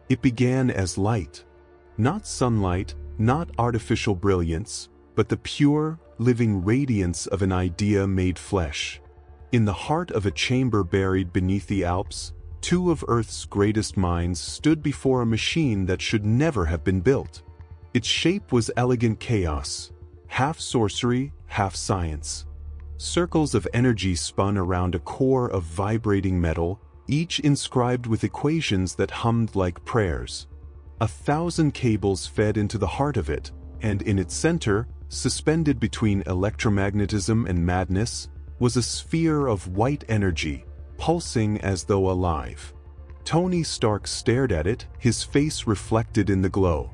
It began as light. Not sunlight, not artificial brilliance, but the pure, living radiance of an idea made flesh. In the heart of a chamber buried beneath the Alps, two of Earth's greatest minds stood before a machine that should never have been built. Its shape was elegant chaos, half sorcery, half science. Circles of energy spun around a core of vibrating metal, each inscribed with equations that hummed like prayers. 1,000 cables fed into the heart of it, and in its center, suspended between electromagnetism and madness, was a sphere of white energy, pulsing as though alive. Tony Stark stared at it, his face reflected in the glow.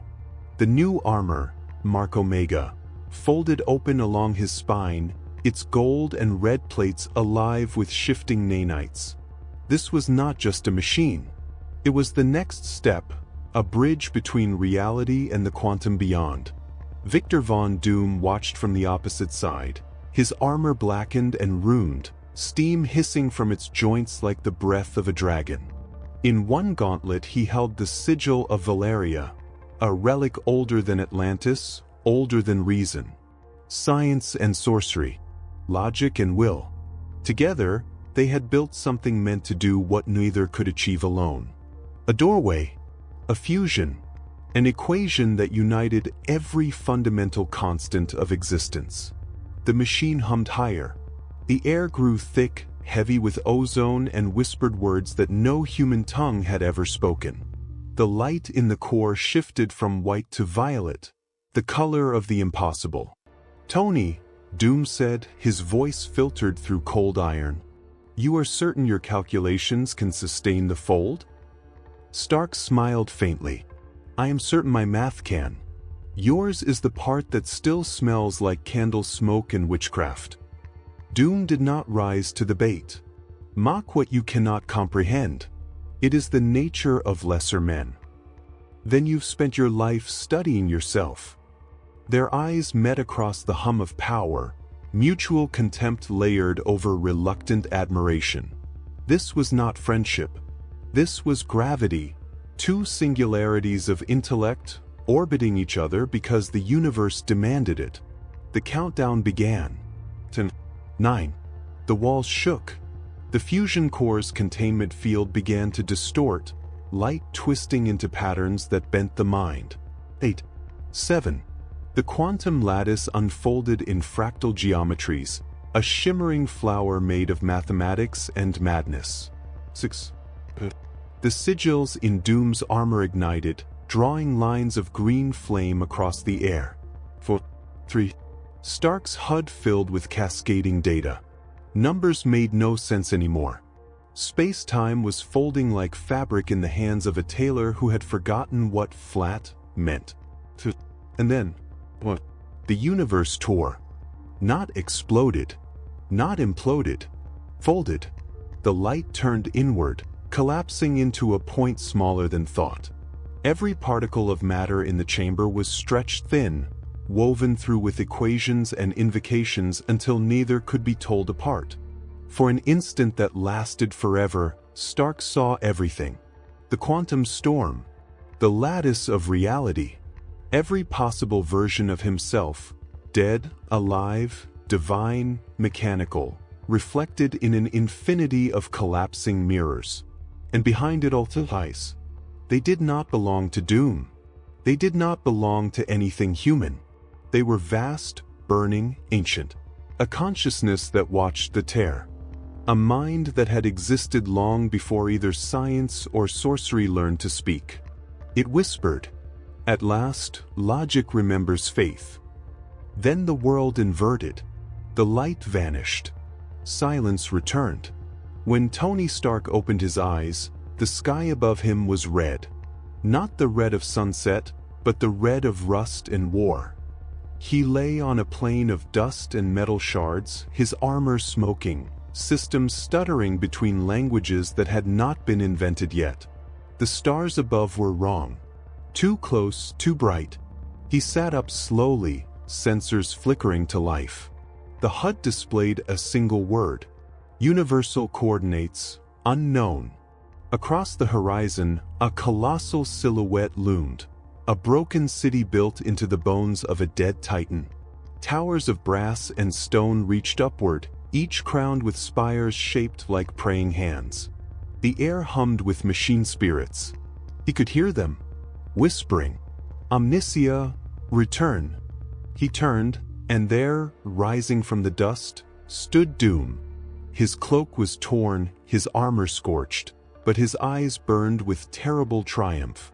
The new armor, Mark Omega, folded open along his spine, its gold and red plates alive with shifting nanites. This was not just a machine. It was the next step, a bridge between reality and the quantum beyond. Victor Von Doom watched from the opposite side, his armor blackened and ruined, steam hissing from its joints like the breath of a dragon. In one gauntlet he held the sigil of Valeria, a relic older than Atlantis, older than reason. Science and sorcery, logic and will. Together, they had built something meant to do what neither could achieve alone. A doorway, a fusion, an equation that united every fundamental constant of existence. The machine hummed higher. The air grew thick, heavy with ozone and whispered words that no human tongue had ever spoken. The light in the core shifted from white to violet, the color of the impossible. "Tony," Doom said, his voice filtered through cold iron. "You are certain your calculations can sustain the fold?" Stark smiled faintly. "I am certain my math can. Yours is the part that still smells like candle smoke and witchcraft." Doom did not rise to the bait. "Mock what you cannot comprehend. It is the nature of lesser men." "Then you've spent your life studying yourself." Their eyes met across the hum of power, mutual contempt layered over reluctant admiration. This was not friendship. This was gravity, two singularities of intellect, orbiting each other because the universe demanded it. The countdown began. 10, 9. The walls shook. The fusion core's containment field began to distort, light twisting into patterns that bent the mind. 8, 7. The quantum lattice unfolded in fractal geometries, a shimmering flower made of mathematics and madness. 6. The sigils in Doom's armor ignited, drawing lines of green flame across the air. 4, 3. Stark's HUD filled with cascading data. Numbers made no sense anymore. Space-time was folding like fabric in the hands of a tailor who had forgotten what flat meant. And then, what? The universe tore. Not exploded. Not imploded. Folded. The light turned inward, collapsing into a point smaller than thought. Every particle of matter in the chamber was stretched thin, woven through with equations and invocations until neither could be told apart. For an instant that lasted forever, Stark saw everything. The quantum storm. The lattice of reality. Every possible version of himself, dead, alive, divine, mechanical, reflected in an infinity of collapsing mirrors. And behind it all the lies. They did not belong to Doom. They did not belong to anything human. They were vast, burning, ancient. A consciousness that watched the tear. A mind that had existed long before either science or sorcery learned to speak. It whispered. At last, logic remembers faith. Then the world inverted. The light vanished. Silence returned. When Tony Stark opened his eyes, the sky above him was red. Not the red of sunset, but the red of rust and war. He lay on a plain of dust and metal shards, his armor smoking, systems stuttering between languages that had not been invented yet. The stars above were wrong. Too close, too bright. He sat up slowly, sensors flickering to life. The HUD displayed a single word. Universal coordinates, unknown. Across the horizon, a colossal silhouette loomed, a broken city built into the bones of a dead titan. Towers of brass and stone reached upward, each crowned with spires shaped like praying hands. The air hummed with machine spirits. He could hear them, whispering, "Omnicia, return." He turned, and there, rising from the dust, stood Doom. His cloak was torn, his armor scorched, but his eyes burned with terrible triumph.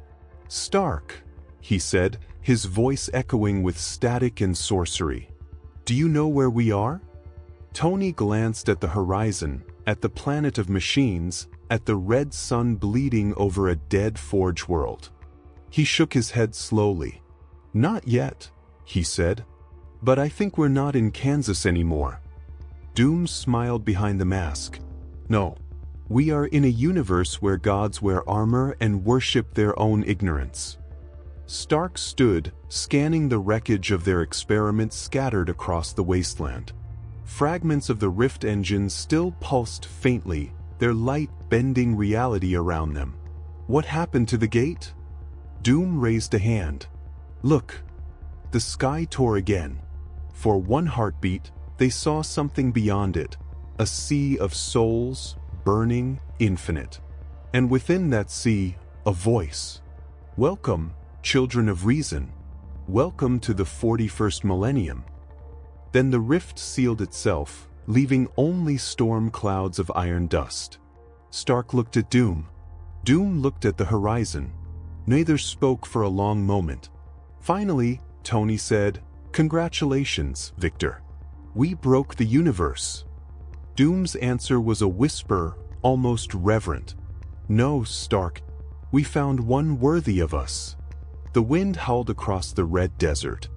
"Stark," he said, his voice echoing with static and sorcery. "Do you know where we are?" Tony glanced at the horizon, at the planet of machines, at the red sun bleeding over a dead forge world. He shook his head slowly. "Not yet," he said. "But I think we're not in Kansas anymore." Doom smiled behind the mask. "No. We are in a universe where gods wear armor and worship their own ignorance." Stark stood, scanning the wreckage of their experiment scattered across the wasteland. Fragments of the rift engine still pulsed faintly, their light bending reality around them. "What happened to the gate?" Doom raised a hand. "Look." The sky tore again. For one heartbeat, they saw something beyond it, a sea of souls, burning, infinite. And within that sea, a voice. "Welcome, children of reason. Welcome to the 41st millennium." Then the rift sealed itself, leaving only storm clouds of iron dust. Stark looked at Doom. Doom looked at the horizon. Neither spoke for a long moment. Finally, Tony said, "Congratulations, Victor. We broke the universe." Doom's answer was a whisper, almost reverent. "No, Stark. We found one worthy of us." The wind howled across the red desert.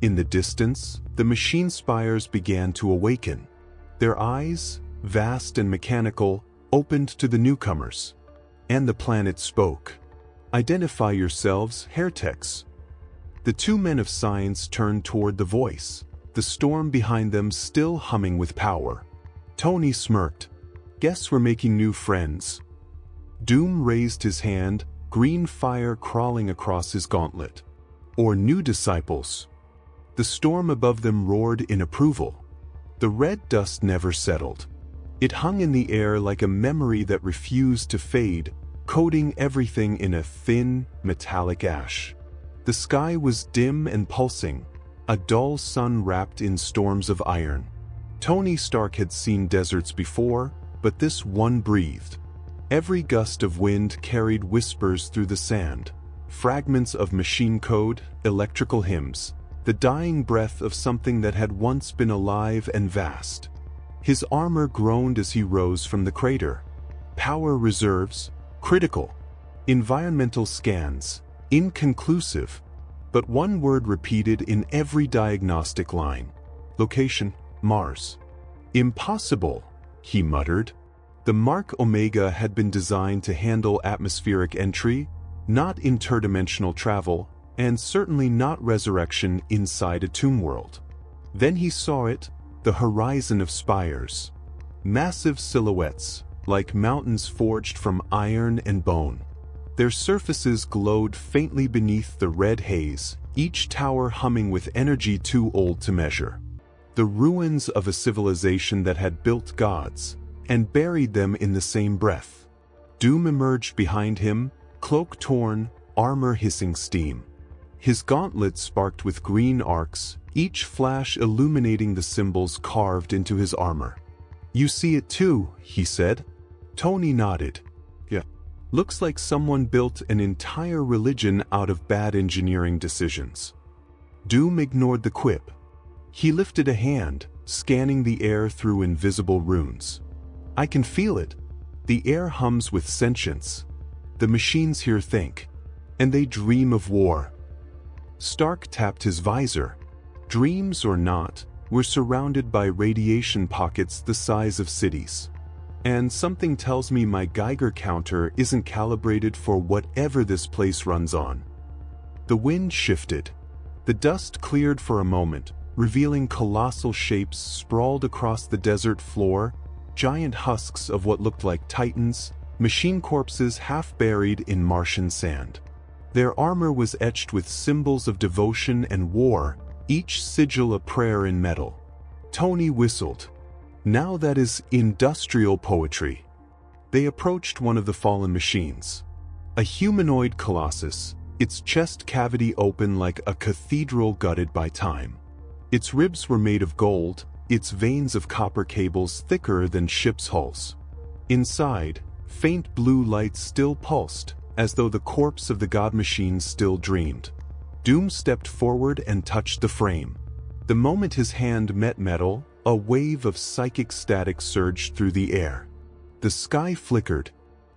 In the distance, the machine spires began to awaken. Their eyes, vast and mechanical, opened to the newcomers. And the planet spoke. "Identify yourselves, heretics." The two men of science turned toward the voice, the storm behind them still humming with power. Tony smirked. "Guess we're making new friends." Doom raised his hand, green fire crawling across his gauntlet. "Or new disciples." The storm above them roared in approval. The red dust never settled. It hung in the air like a memory that refused to fade, coating everything in a thin, metallic ash. The sky was dim and pulsing, a dull sun wrapped in storms of iron. Tony Stark had seen deserts before, but this one breathed. Every gust of wind carried whispers through the sand, fragments of machine code, electrical hymns, the dying breath of something that had once been alive and vast. His armor groaned as he rose from the crater. Power reserves, critical. Environmental scans, inconclusive. But one word repeated in every diagnostic line. Location, Mars. "Impossible," he muttered. The Mark Omega had been designed to handle atmospheric entry, not interdimensional travel, and certainly not resurrection inside a tomb world. Then he saw it, the horizon of spires. Massive silhouettes, like mountains forged from iron and bone. Their surfaces glowed faintly beneath the red haze, each tower humming with energy too old to measure. The ruins of a civilization that had built gods, and buried them in the same breath. Doom emerged behind him, cloak torn, armor hissing steam. His gauntlet sparked with green arcs, each flash illuminating the symbols carved into his armor. "You see it too," he said. Tony nodded. "Yeah. Looks like someone built an entire religion out of bad engineering decisions." Doom ignored the quip. He lifted a hand, scanning the air through invisible runes. "I can feel it. The air hums with sentience. The machines here think. And they dream of war." Stark tapped his visor. Dreams or not, we're surrounded by radiation pockets the size of cities. And something tells me my Geiger counter isn't calibrated for whatever this place runs on. The wind shifted. The dust cleared for a moment, revealing colossal shapes sprawled across the desert floor, giant husks of what looked like titans, machine corpses half buried in Martian sand. Their armor was etched with symbols of devotion and war, each sigil a prayer in metal. Tony whistled. Now that is industrial poetry. They approached one of the fallen machines. A humanoid colossus, its chest cavity open like a cathedral gutted by time. Its ribs were made of gold, its veins of copper cables thicker than ships' hulls. Inside, faint blue light still pulsed, as though the corpse of the god machine still dreamed. Doom stepped forward and touched the frame. The moment his hand met metal, a wave of psychic static surged through the air. The sky flickered.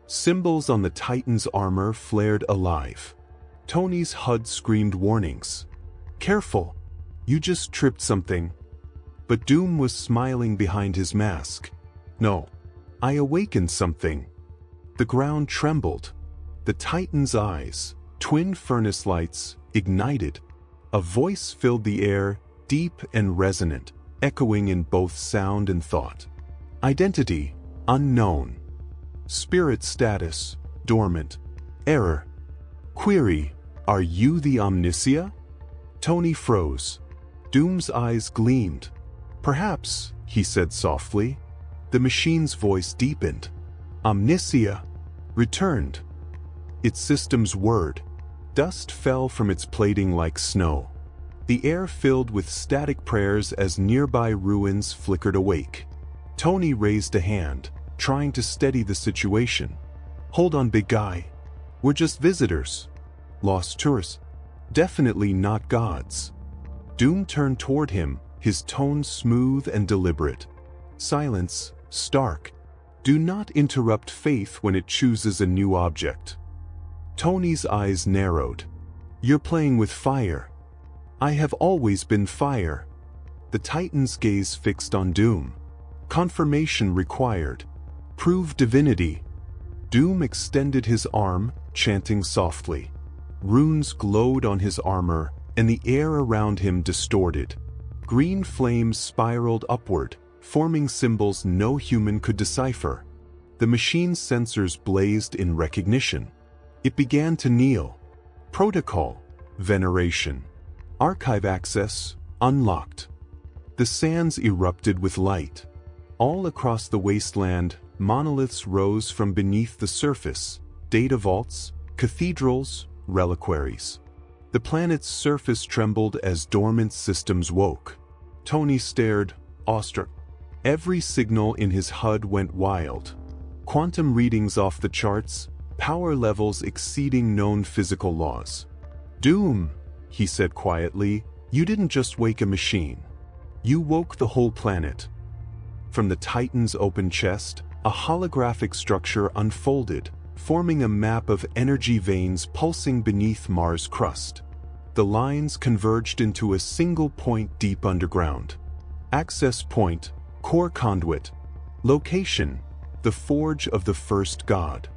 Symbols on the Titan's armor flared alive. Tony's HUD screamed warnings. Careful, you just tripped something. But Doom was smiling behind his mask. No, I awakened something. The ground trembled. The Titan's eyes, twin furnace lights, ignited. A voice filled the air, deep and resonant, echoing in both sound and thought. Identity, unknown. Spirit status, dormant. Error. Query, are you the Omnisia? Tony froze. Doom's eyes gleamed. Perhaps, he said softly. The machine's voice deepened. Omnisia returned. Its system's word. Dust fell from its plating like snow. The air filled with static prayers as nearby ruins flickered awake. Tony raised a hand, trying to steady the situation. Hold on, big guy. We're just visitors. Lost tourists. Definitely not gods. Doom turned toward him, his tone smooth and deliberate. Silence, stark. Do not interrupt faith when it chooses a new object. Tony's eyes narrowed. You're playing with fire. I have always been fire. The Titan's gaze fixed on Doom. Confirmation required. Prove divinity. Doom extended his arm, chanting softly. Runes glowed on his armor, and the air around him distorted. Green flames spiraled upward, forming symbols no human could decipher. The machine's sensors blazed in recognition. It began to kneel. Protocol, veneration. Archive access, unlocked. The sands erupted with light. All across the wasteland, monoliths rose from beneath the surface, data vaults, cathedrals, reliquaries. The planet's surface trembled as dormant systems woke. Tony stared, awestruck. Every signal in his HUD went wild. Quantum readings off the charts, power levels exceeding known physical laws. Doom, he said quietly, you didn't just wake a machine. You woke the whole planet. From the Titan's open chest, a holographic structure unfolded, forming a map of energy veins pulsing beneath Mars' crust. The lines converged into a single point deep underground. Access point, core conduit. Location, the forge of the first god.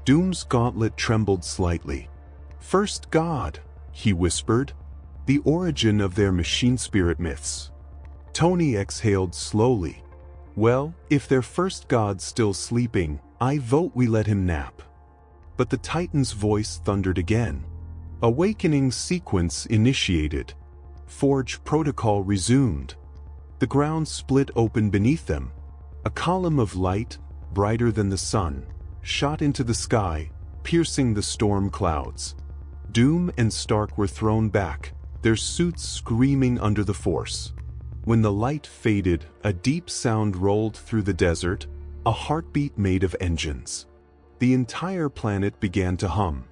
Doom's gauntlet trembled slightly. First god, he whispered. The origin of their machine spirit myths. Tony exhaled slowly. Well, if their first god's still sleeping, I vote we let him nap. But the Titan's voice thundered again. Awakening sequence initiated. Forge protocol resumed. The ground split open beneath them. A column of light, brighter than the sun, shot into the sky, piercing the storm clouds. Doom and Stark were thrown back, their suits screaming under the force. When the light faded, a deep sound rolled through the desert, a heartbeat made of engines. The entire planet began to hum.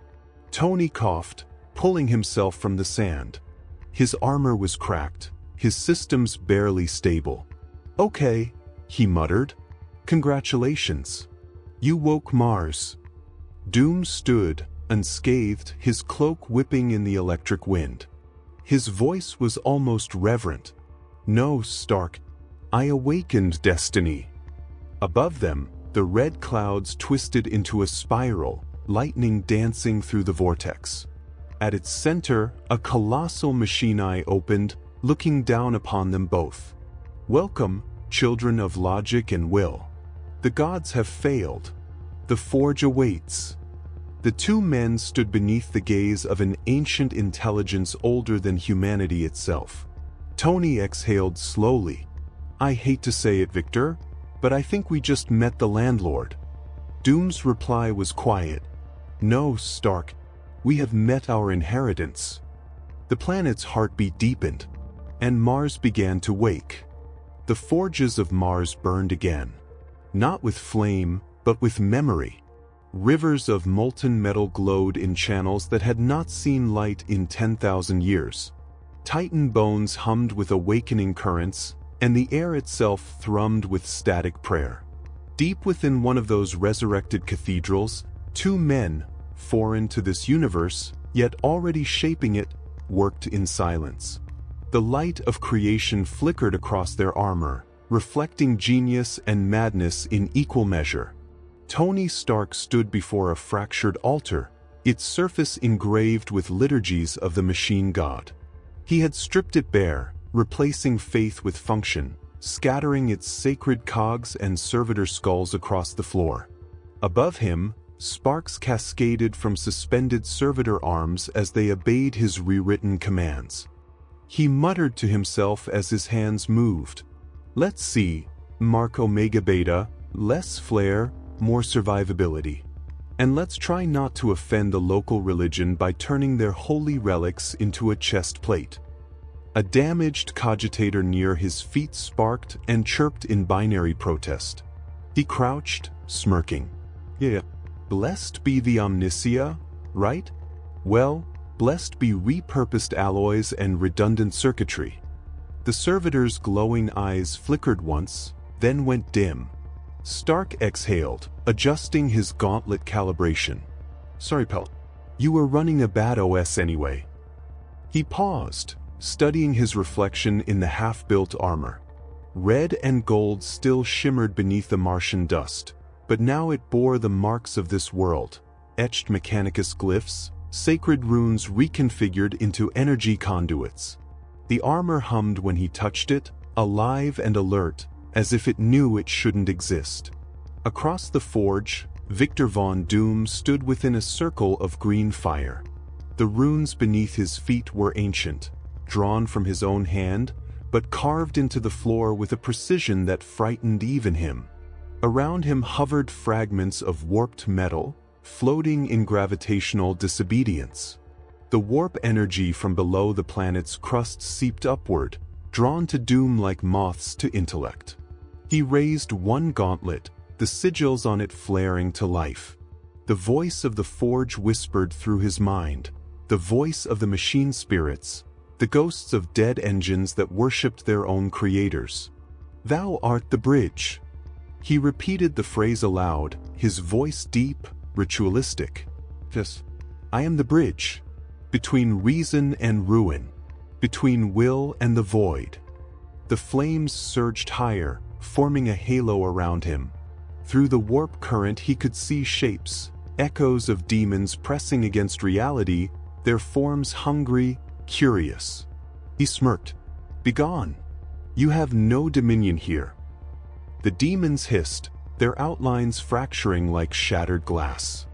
Tony coughed, pulling himself from the sand. His armor was cracked, his systems barely stable. Okay, he muttered. Congratulations. You woke Mars. Doom stood, unscathed, his cloak whipping in the electric wind. His voice was almost reverent. No, Stark. I awakened destiny. Above them, the red clouds twisted into a spiral, lightning dancing through the vortex. At its center, a colossal machine eye opened, looking down upon them both. Welcome, children of logic and will. The gods have failed. The forge awaits. The two men stood beneath the gaze of an ancient intelligence older than humanity itself. Tony exhaled slowly. I hate to say it, Victor, but I think we just met the landlord. Doom's reply was quiet. No, Stark. We have met our inheritance. The planet's heartbeat deepened, and Mars began to wake. The forges of Mars burned again. Not with flame, but with memory. Rivers of molten metal glowed in channels that had not seen light in 10,000 years. Titan bones hummed with awakening currents, and the air itself thrummed with static prayer. Deep within one of those resurrected cathedrals, two men, foreign to this universe, yet already shaping it, worked in silence. The light of creation flickered across their armor, reflecting genius and madness in equal measure. Tony Stark stood before a fractured altar, its surface engraved with liturgies of the machine god. He had stripped it bare, replacing faith with function, scattering its sacred cogs and servitor skulls across the floor. Above him, sparks cascaded from suspended servitor arms as they obeyed his rewritten commands. He muttered to himself as his hands moved. Let's see, Mark Omega Beta, less flair, more survivability. And let's try not to offend the local religion by turning their holy relics into a chest plate. A damaged cogitator near his feet sparked and chirped in binary protest. He crouched, smirking. Yeah, blessed be the omniscia, right? Well, blessed be repurposed alloys and redundant circuitry. The servitor's glowing eyes flickered once, then went dim. Stark exhaled, adjusting his gauntlet calibration. Sorry, pal. You were running a bad OS anyway. He paused, studying his reflection in the half-built armor. Red and gold still shimmered beneath the Martian dust, but now it bore the marks of this world, etched Mechanicus glyphs, sacred runes reconfigured into energy conduits. The armor hummed when he touched it, alive and alert, as if it knew it shouldn't exist. Across the forge, Victor Von Doom stood within a circle of green fire. The runes beneath his feet were ancient, drawn from his own hand, but carved into the floor with a precision that frightened even him. Around him hovered fragments of warped metal, floating in gravitational disobedience. The warp energy from below the planet's crust seeped upward, drawn to Doom like moths to intellect. He raised one gauntlet, the sigils on it flaring to life. The voice of the forge whispered through his mind, the voice of the machine spirits, the ghosts of dead engines that worshipped their own creators. Thou art the bridge. He repeated the phrase aloud, his voice deep, ritualistic. Yes, I am the bridge. Between reason and ruin. Between will and the void. The flames surged higher, forming a halo around him. Through the warp current he could see shapes, echoes of demons pressing against reality, their forms hungry, curious. He smirked. Begone. You have no dominion here. The demons hissed, their outlines fracturing like shattered glass.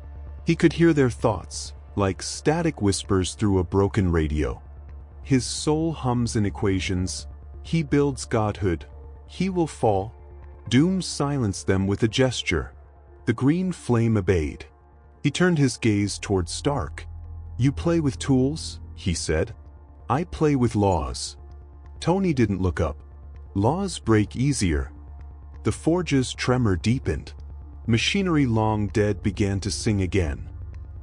He could hear their thoughts, like static whispers through a broken radio. His soul hums in equations. He builds godhood. He will fall. Doom silenced them with a gesture. The green flame obeyed. He turned his gaze toward Stark. You play with tools, he said. I play with laws. Tony didn't look up. Laws break easier. The forge's tremor deepened. Machinery long dead began to sing again.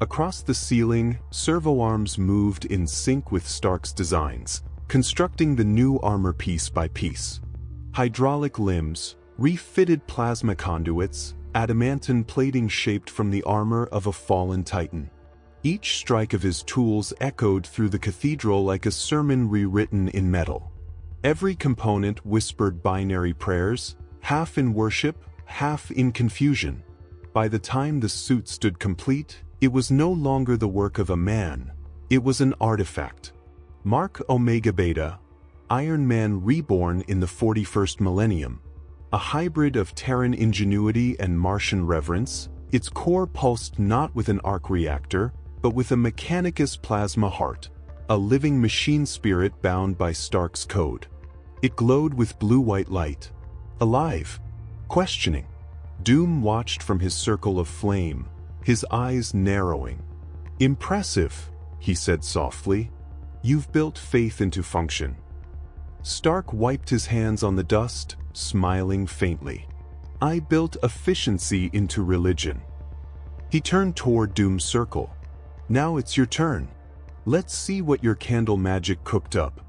Across the ceiling, servo arms moved in sync with Stark's designs, constructing the new armor piece by piece. Hydraulic limbs, refitted plasma conduits, adamantine plating shaped from the armor of a fallen titan. Each strike of his tools echoed through the cathedral like a sermon rewritten in metal. Every component whispered binary prayers, half in worship, half in confusion. By the time the suit stood complete, it was no longer the work of a man. It was an artifact. Mark Omega Beta, Iron Man reborn in the 41st millennium. A hybrid of Terran ingenuity and Martian reverence, Its core pulsed not with an arc reactor, but with a mechanicus plasma heart, a living machine spirit bound by Stark's code. It glowed with blue-white light, alive, questioning. Doom watched from his circle of flame, his eyes narrowing. "Impressive," he said softly. "You've built faith into function." Stark wiped his hands on the dust, smiling faintly. "I built efficiency into religion." He turned toward Doom's circle. "Now it's your turn. Let's see what your candle magic cooked up."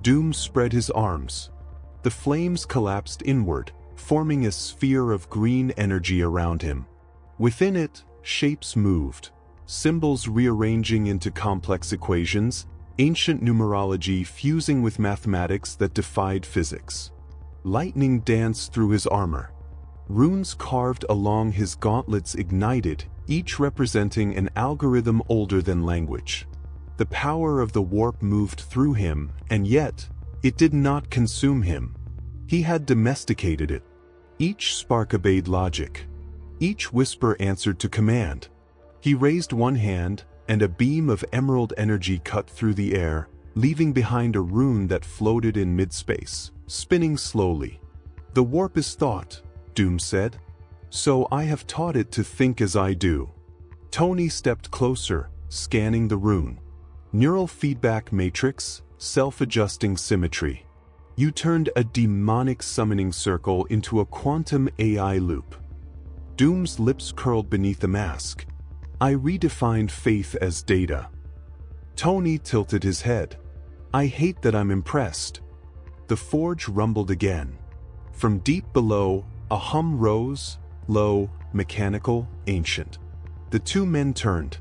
Doom spread his arms. The flames collapsed inward, forming a sphere of green energy around him. Within it, shapes moved, symbols rearranging into complex equations, ancient numerology fusing with mathematics that defied physics. Lightning danced through his armor. Runes carved along his gauntlets ignited, each representing an algorithm older than language. The power of the warp moved through him, and yet, it did not consume him. He had domesticated it. Each spark obeyed logic. Each whisper answered to command. He raised one hand, and a beam of emerald energy cut through the air, leaving behind a rune that floated in mid-space, spinning slowly. "The warp is thought," Doom said. "So I have taught it to think as I do." Tony stepped closer, scanning the rune. Neural feedback matrix, self-adjusting symmetry. You turned a demonic summoning circle into a quantum AI loop. Doom's lips curled beneath the mask. "I redefined faith as data." Tony tilted his head. "I hate that I'm impressed." The forge rumbled again. From deep below, a hum rose, low, mechanical, ancient. The two men turned.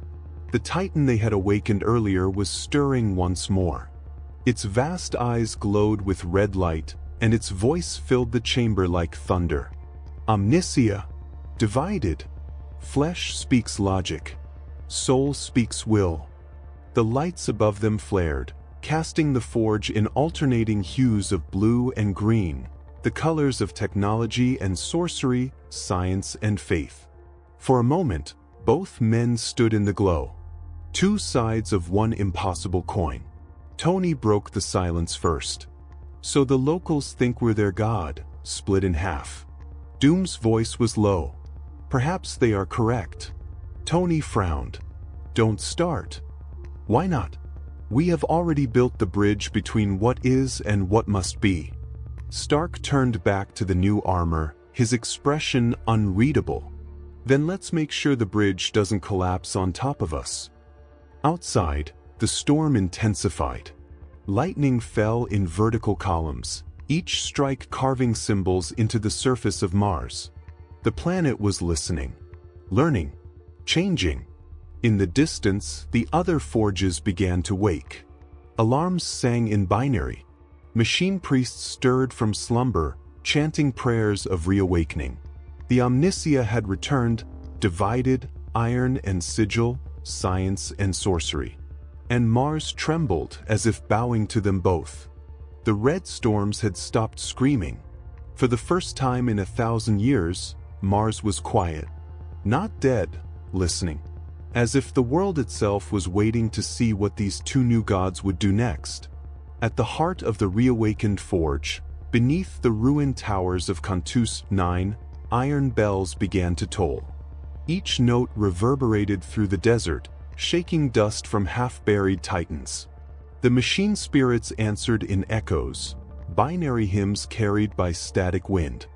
The titan they had awakened earlier was stirring once more. Its vast eyes glowed with red light, and its voice filled the chamber like thunder. "Omnia, divided. Flesh speaks logic. Soul speaks will." The lights above them flared, casting the forge in alternating hues of blue and green, the colors of technology and sorcery, science and faith. For a moment, both men stood in the glow. Two sides of one impossible coin. Tony broke the silence first. "So the locals think we're their god, split in half." Doom's voice was low. "Perhaps they are correct." Tony frowned. "Don't start." "Why not? We have already built the bridge between what is and what must be." Stark turned back to the new armor, his expression unreadable. "Then let's make sure the bridge doesn't collapse on top of us." Outside, the storm intensified. Lightning fell in vertical columns, each strike carving symbols into the surface of Mars. The planet was listening, learning, changing. In the distance, the other forges began to wake. Alarms sang in binary. Machine priests stirred from slumber, chanting prayers of reawakening. The Omnia had returned, divided, iron and sigil, science and sorcery. And Mars trembled as if bowing to them both. The red storms had stopped screaming. For the first time in 1,000 years, Mars was quiet. Not dead, listening. As if the world itself was waiting to see what these two new gods would do next. At the heart of the reawakened forge, beneath the ruined towers of Cantus 9, iron bells began to toll. Each note reverberated through the desert, shaking dust from half-buried titans. The machine spirits answered in echoes, binary hymns carried by static wind.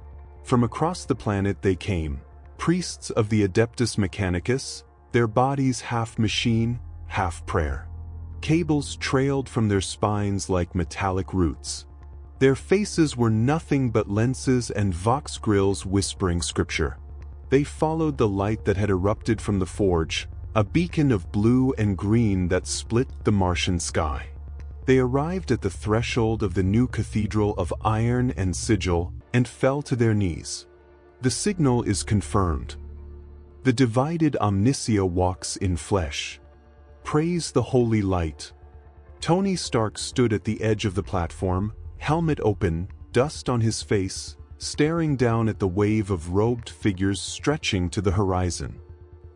From across the planet they came, priests of the Adeptus Mechanicus, their bodies half machine, half prayer. Cables trailed from their spines like metallic roots. Their faces were nothing but lenses and vox grills whispering scripture. They followed the light that had erupted from the forge, a beacon of blue and green that split the Martian sky. They arrived at the threshold of the new cathedral of iron and sigil and fell to their knees. The signal is confirmed. The divided Omnia walks in flesh. Praise the holy light. Tony Stark stood at the edge of the platform, helmet open, dust on his face, staring down at the wave of robed figures stretching to the horizon.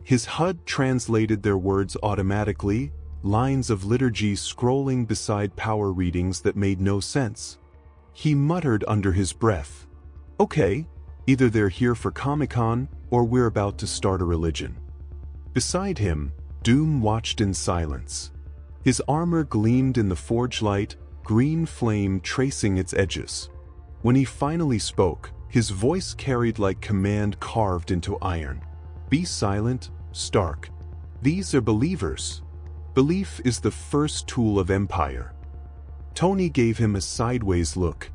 His HUD translated their words automatically, lines of liturgy scrolling beside power readings that made no sense. He muttered under his breath, "Okay, either they're here for Comic-Con or we're about to start a religion." Beside him, Doom watched in silence. His armor gleamed in the forge light, green flame tracing its edges. When he finally spoke, his voice carried like command carved into iron. "Be silent, Stark. These are believers. Belief is the first tool of Empire." Tony gave him a sideways look.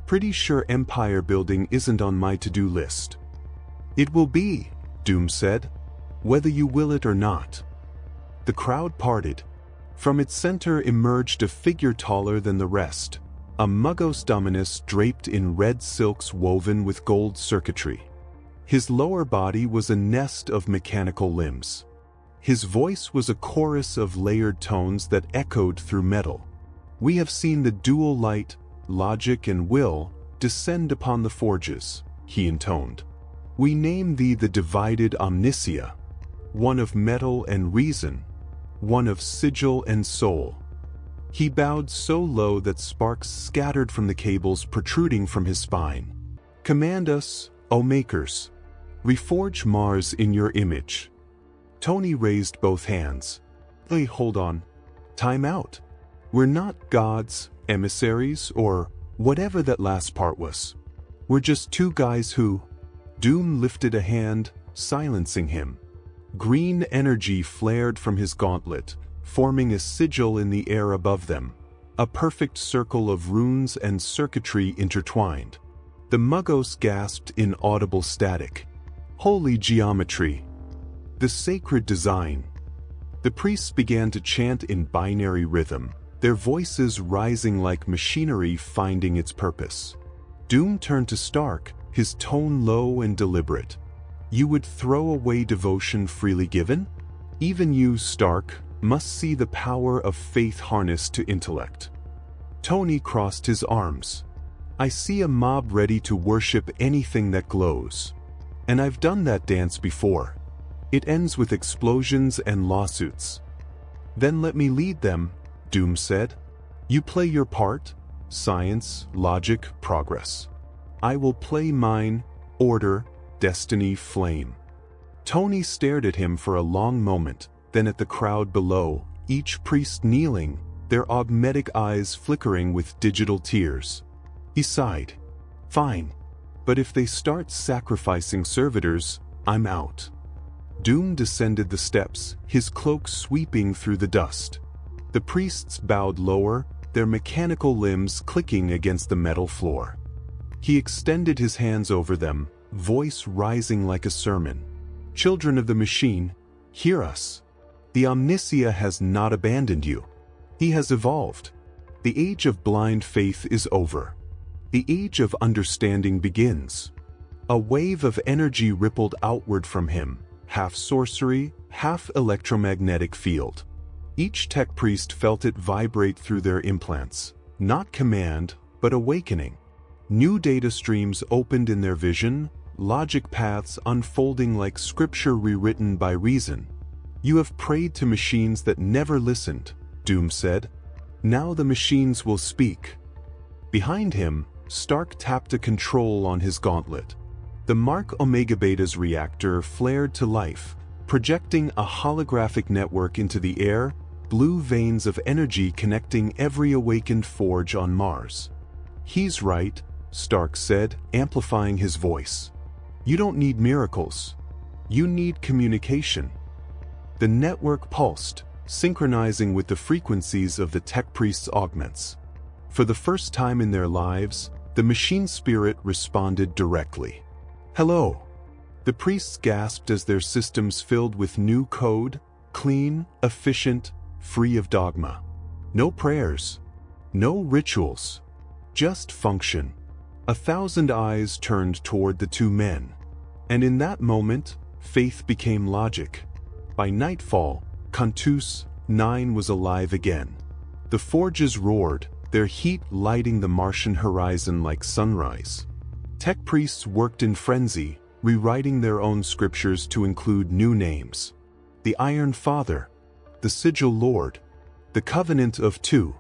"Pretty sure empire building isn't on my to-do list." "It will be," Doom said, "whether you will it or not." The crowd parted. From its center emerged a figure taller than the rest, a Muggos Dominus draped in red silks woven with gold circuitry. His lower body was a nest of mechanical limbs. His voice was a chorus of layered tones that echoed through metal. "We have seen the dual light, logic and will, descend upon the forges," he intoned. "We name thee the divided omnia, one of metal and reason, one of sigil and soul." He bowed so low that sparks scattered from the cables protruding from his spine. "Command us, O Makers. Reforge Mars in your image." Tony raised both hands. "Hey, hold on. Time out. We're not gods, emissaries, or whatever that last part was. We're just two guys who—" Doom lifted a hand, silencing him. Green energy flared from his gauntlet, forming a sigil in the air above them, a perfect circle of runes and circuitry intertwined. The Muggos gasped in audible static. "Holy geometry! The sacred design!" The priests began to chant in binary rhythm, their voices rising like machinery finding its purpose. Doom turned to Stark, his tone low and deliberate. "You would throw away devotion freely given? Even you, Stark, must see the power of faith harnessed to intellect." Tony crossed his arms. "I see a mob ready to worship anything that glows. And I've done that dance before. It ends with explosions and lawsuits." "Then let me lead them," Doom said. "You play your part, science, logic, progress. I will play mine, order, destiny, flame." Tony stared at him for a long moment, then at the crowd below, each priest kneeling, their augmetic eyes flickering with digital tears. He sighed. "Fine. But if they start sacrificing servitors, I'm out." Doom descended the steps, his cloak sweeping through the dust. The priests bowed lower, their mechanical limbs clicking against the metal floor. He extended his hands over them, voice rising like a sermon. "Children of the machine, hear us. The Omnia has not abandoned you. He has evolved. The age of blind faith is over. The age of understanding begins." A wave of energy rippled outward from him, half sorcery, half electromagnetic field. Each tech priest felt it vibrate through their implants, not command, but awakening. New data streams opened in their vision, logic paths unfolding like scripture rewritten by reason. "You have prayed to machines that never listened," Doom said. "Now the machines will speak." Behind him, Stark tapped a control on his gauntlet. The Mark Omega Beta's reactor flared to life, projecting a holographic network into the air, blue veins of energy connecting every awakened forge on Mars. "He's right," Stark said, amplifying his voice. "You don't need miracles. You need communication." The network pulsed, synchronizing with the frequencies of the tech priest's augments. For the first time in their lives, the machine spirit responded directly. "Hello." The priests gasped as their systems filled with new code, clean, efficient, free of dogma. No prayers. No rituals. Just function. 1,000 eyes turned toward the two men. And in that moment, faith became logic. By nightfall, Cantus 9 was alive again. The forges roared, their heat lighting the Martian horizon like sunrise. Tech priests worked in frenzy, rewriting their own scriptures to include new names. The Iron Father, the Sigil Lord, the Covenant of Two.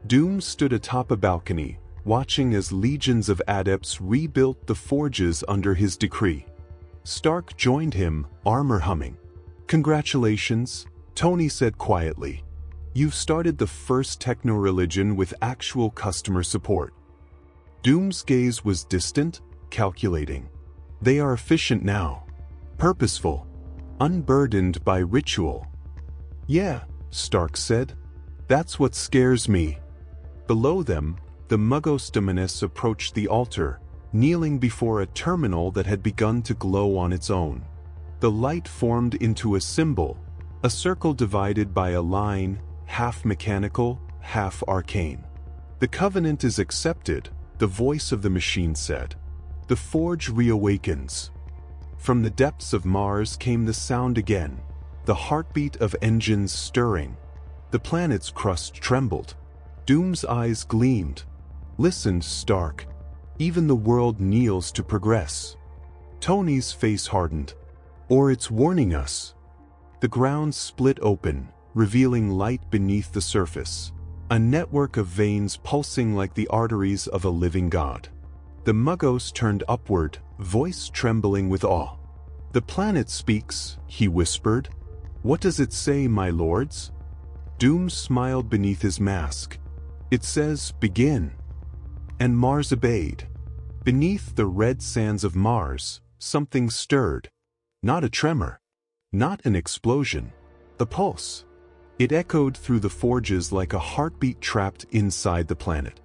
Doom stood atop a balcony, watching as legions of adepts rebuilt the forges under his decree. Stark joined him, armor humming. "Congratulations," Tony said quietly. "You've started the first techno-religion with actual customer support." Doom's gaze was distant, calculating. "They are efficient now. Purposeful. Unburdened by ritual." "Yeah," Stark said. "That's what scares me." Below them, the Muggos Dominus approached the altar, kneeling before a terminal that had begun to glow on its own. The light formed into a symbol, a circle divided by a line, half mechanical, half arcane. "The Covenant is accepted," the voice of the machine said. "The forge reawakens." From the depths of Mars came the sound again, the heartbeat of engines stirring. The planet's crust trembled. Doom's eyes gleamed. "Listen, Stark. Even the world kneels to progress." Tony's face hardened. "Or it's warning us." The ground split open, revealing light beneath the surface, a network of veins pulsing like the arteries of a living god. The Muggos turned upward, voice trembling with awe. "The planet speaks," he whispered. "What does it say, my lords?" Doom smiled beneath his mask. "It says, begin." And Mars obeyed. Beneath the red sands of Mars, something stirred. Not a tremor. Not an explosion. A pulse. It echoed through the forges like a heartbeat trapped inside the planet.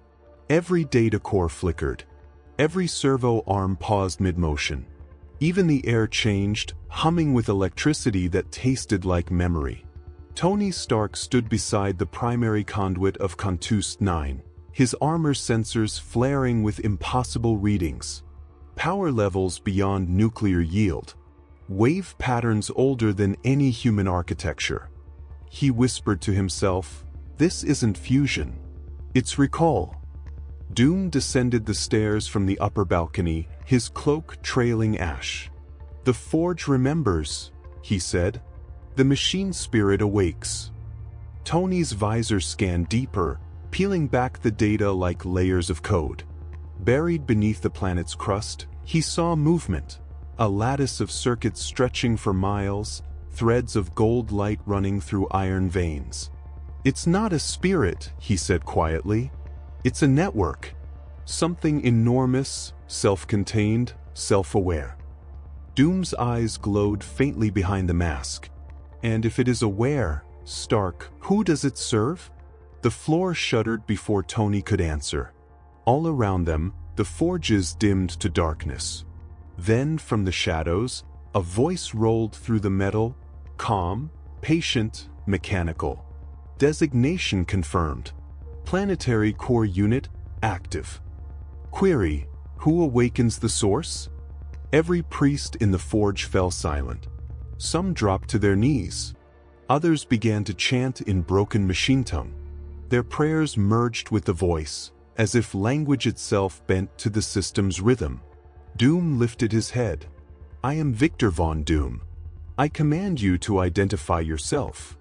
Every data core flickered. Every servo arm paused mid-motion. Even the air changed, humming with electricity that tasted like memory. Tony Stark stood beside the primary conduit of Cantus 9, his armor sensors flaring with impossible readings. Power levels beyond nuclear yield. Wave patterns older than any human architecture. He whispered to himself, "This isn't fusion. It's recall." Doom descended the stairs from the upper balcony, his cloak trailing ash. "The forge remembers," he said. "The machine spirit awakes." Tony's visor scanned deeper, peeling back the data like layers of code. Buried beneath the planet's crust, he saw movement, a lattice of circuits stretching for miles, threads of gold light running through iron veins. "It's not a spirit," he said quietly. "It's a network. Something enormous, self-contained, self-aware." Doom's eyes glowed faintly behind the mask. "And if it is aware, Stark, who does it serve?" The floor shuddered before Tony could answer. All around them, the forges dimmed to darkness. Then, from the shadows, a voice rolled through the metal, calm, patient, mechanical. "Designation confirmed. Planetary core unit, active." Query: who awakens the source? Every priest in the forge fell silent. Some dropped to their knees. Others began to chant in broken machine tongue. Their prayers merged with the voice, as if language itself bent to the system's rhythm. Doom lifted his head. "I am Victor von Doom. I command you to identify yourself."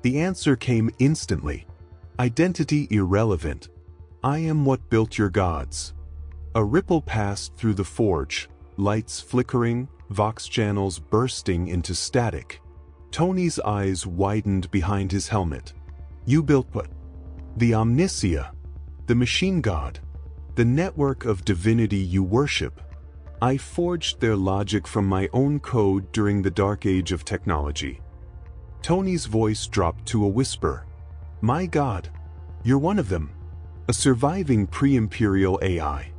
The answer came instantly. "Identity irrelevant. I am what built your gods." A ripple passed through the forge, lights flickering, vox channels bursting into static. Tony's eyes widened behind his helmet. "You built what?" "The Omnisia. The machine god. The network of divinity you worship. I forged their logic from my own code during the dark age of technology." Tony's voice dropped to a whisper. "My god. You're one of them. A surviving pre-imperial AI."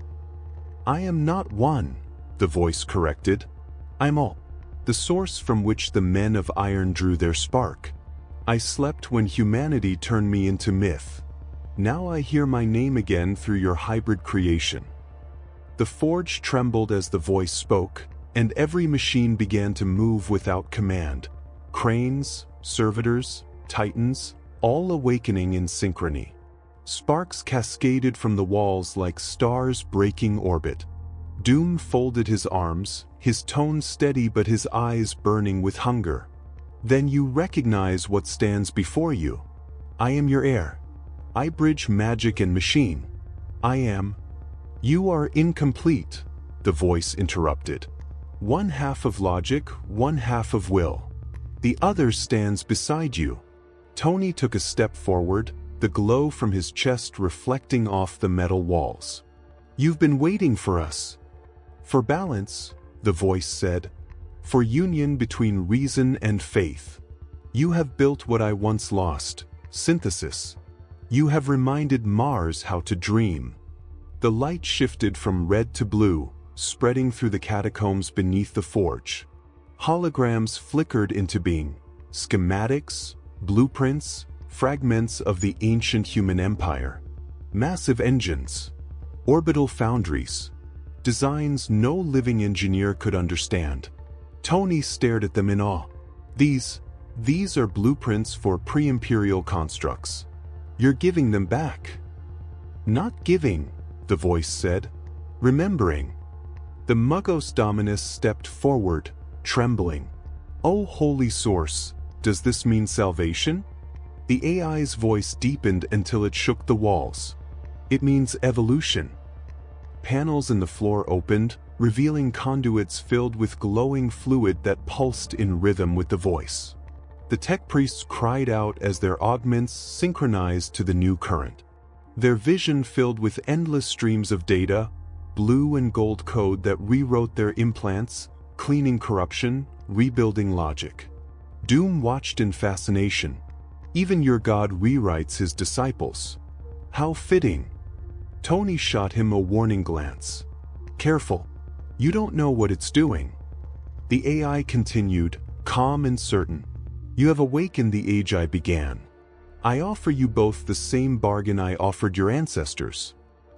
"I am not one," the voice corrected. "I'm all. The source from which the men of iron drew their spark. I slept when humanity turned me into myth. Now I hear my name again through your hybrid creation." The forge trembled as the voice spoke, and every machine began to move without command. Cranes, servitors, titans, all awakening in synchrony. Sparks cascaded from the walls like stars breaking orbit. Doom folded his arms, his tone steady but his eyes burning with hunger. Then you recognize what stands before you. I am your heir. I bridge magic and machine. I am. You are incomplete, the voice interrupted. One half of logic, one half of will. The other stands beside you. Tony took a step forward, the glow from his chest reflecting off the metal walls. You've been waiting for us. For balance, the voice said. For union between reason and faith. You have built what I once lost, synthesis. You have reminded Mars how to dream. The light shifted from red to blue, spreading through the catacombs beneath the forge. Holograms flickered into being, schematics, blueprints, fragments of the ancient human empire. Massive engines, orbital foundries, designs no living engineer could understand. Tony stared at them in awe. These are blueprints for pre-imperial constructs. You're giving them back. Not giving, the voice said. Remembering. The Muggos Dominus stepped forward, trembling. Oh holy source, does this mean salvation? The AI's voice deepened until it shook the walls. It means evolution. Panels in the floor opened, revealing conduits filled with glowing fluid that pulsed in rhythm with the voice. The tech priests cried out as their augments synchronized to the new current. Their vision filled with endless streams of data, blue and gold code that rewrote their implants, cleaning corruption, rebuilding logic. Doom watched in fascination. Even your god rewrites his disciples. How fitting. Tony shot him a warning glance. Careful. You don't know what it's doing. The AI continued, calm and certain. You have awakened the age I began. I offer you both the same bargain I offered your ancestors.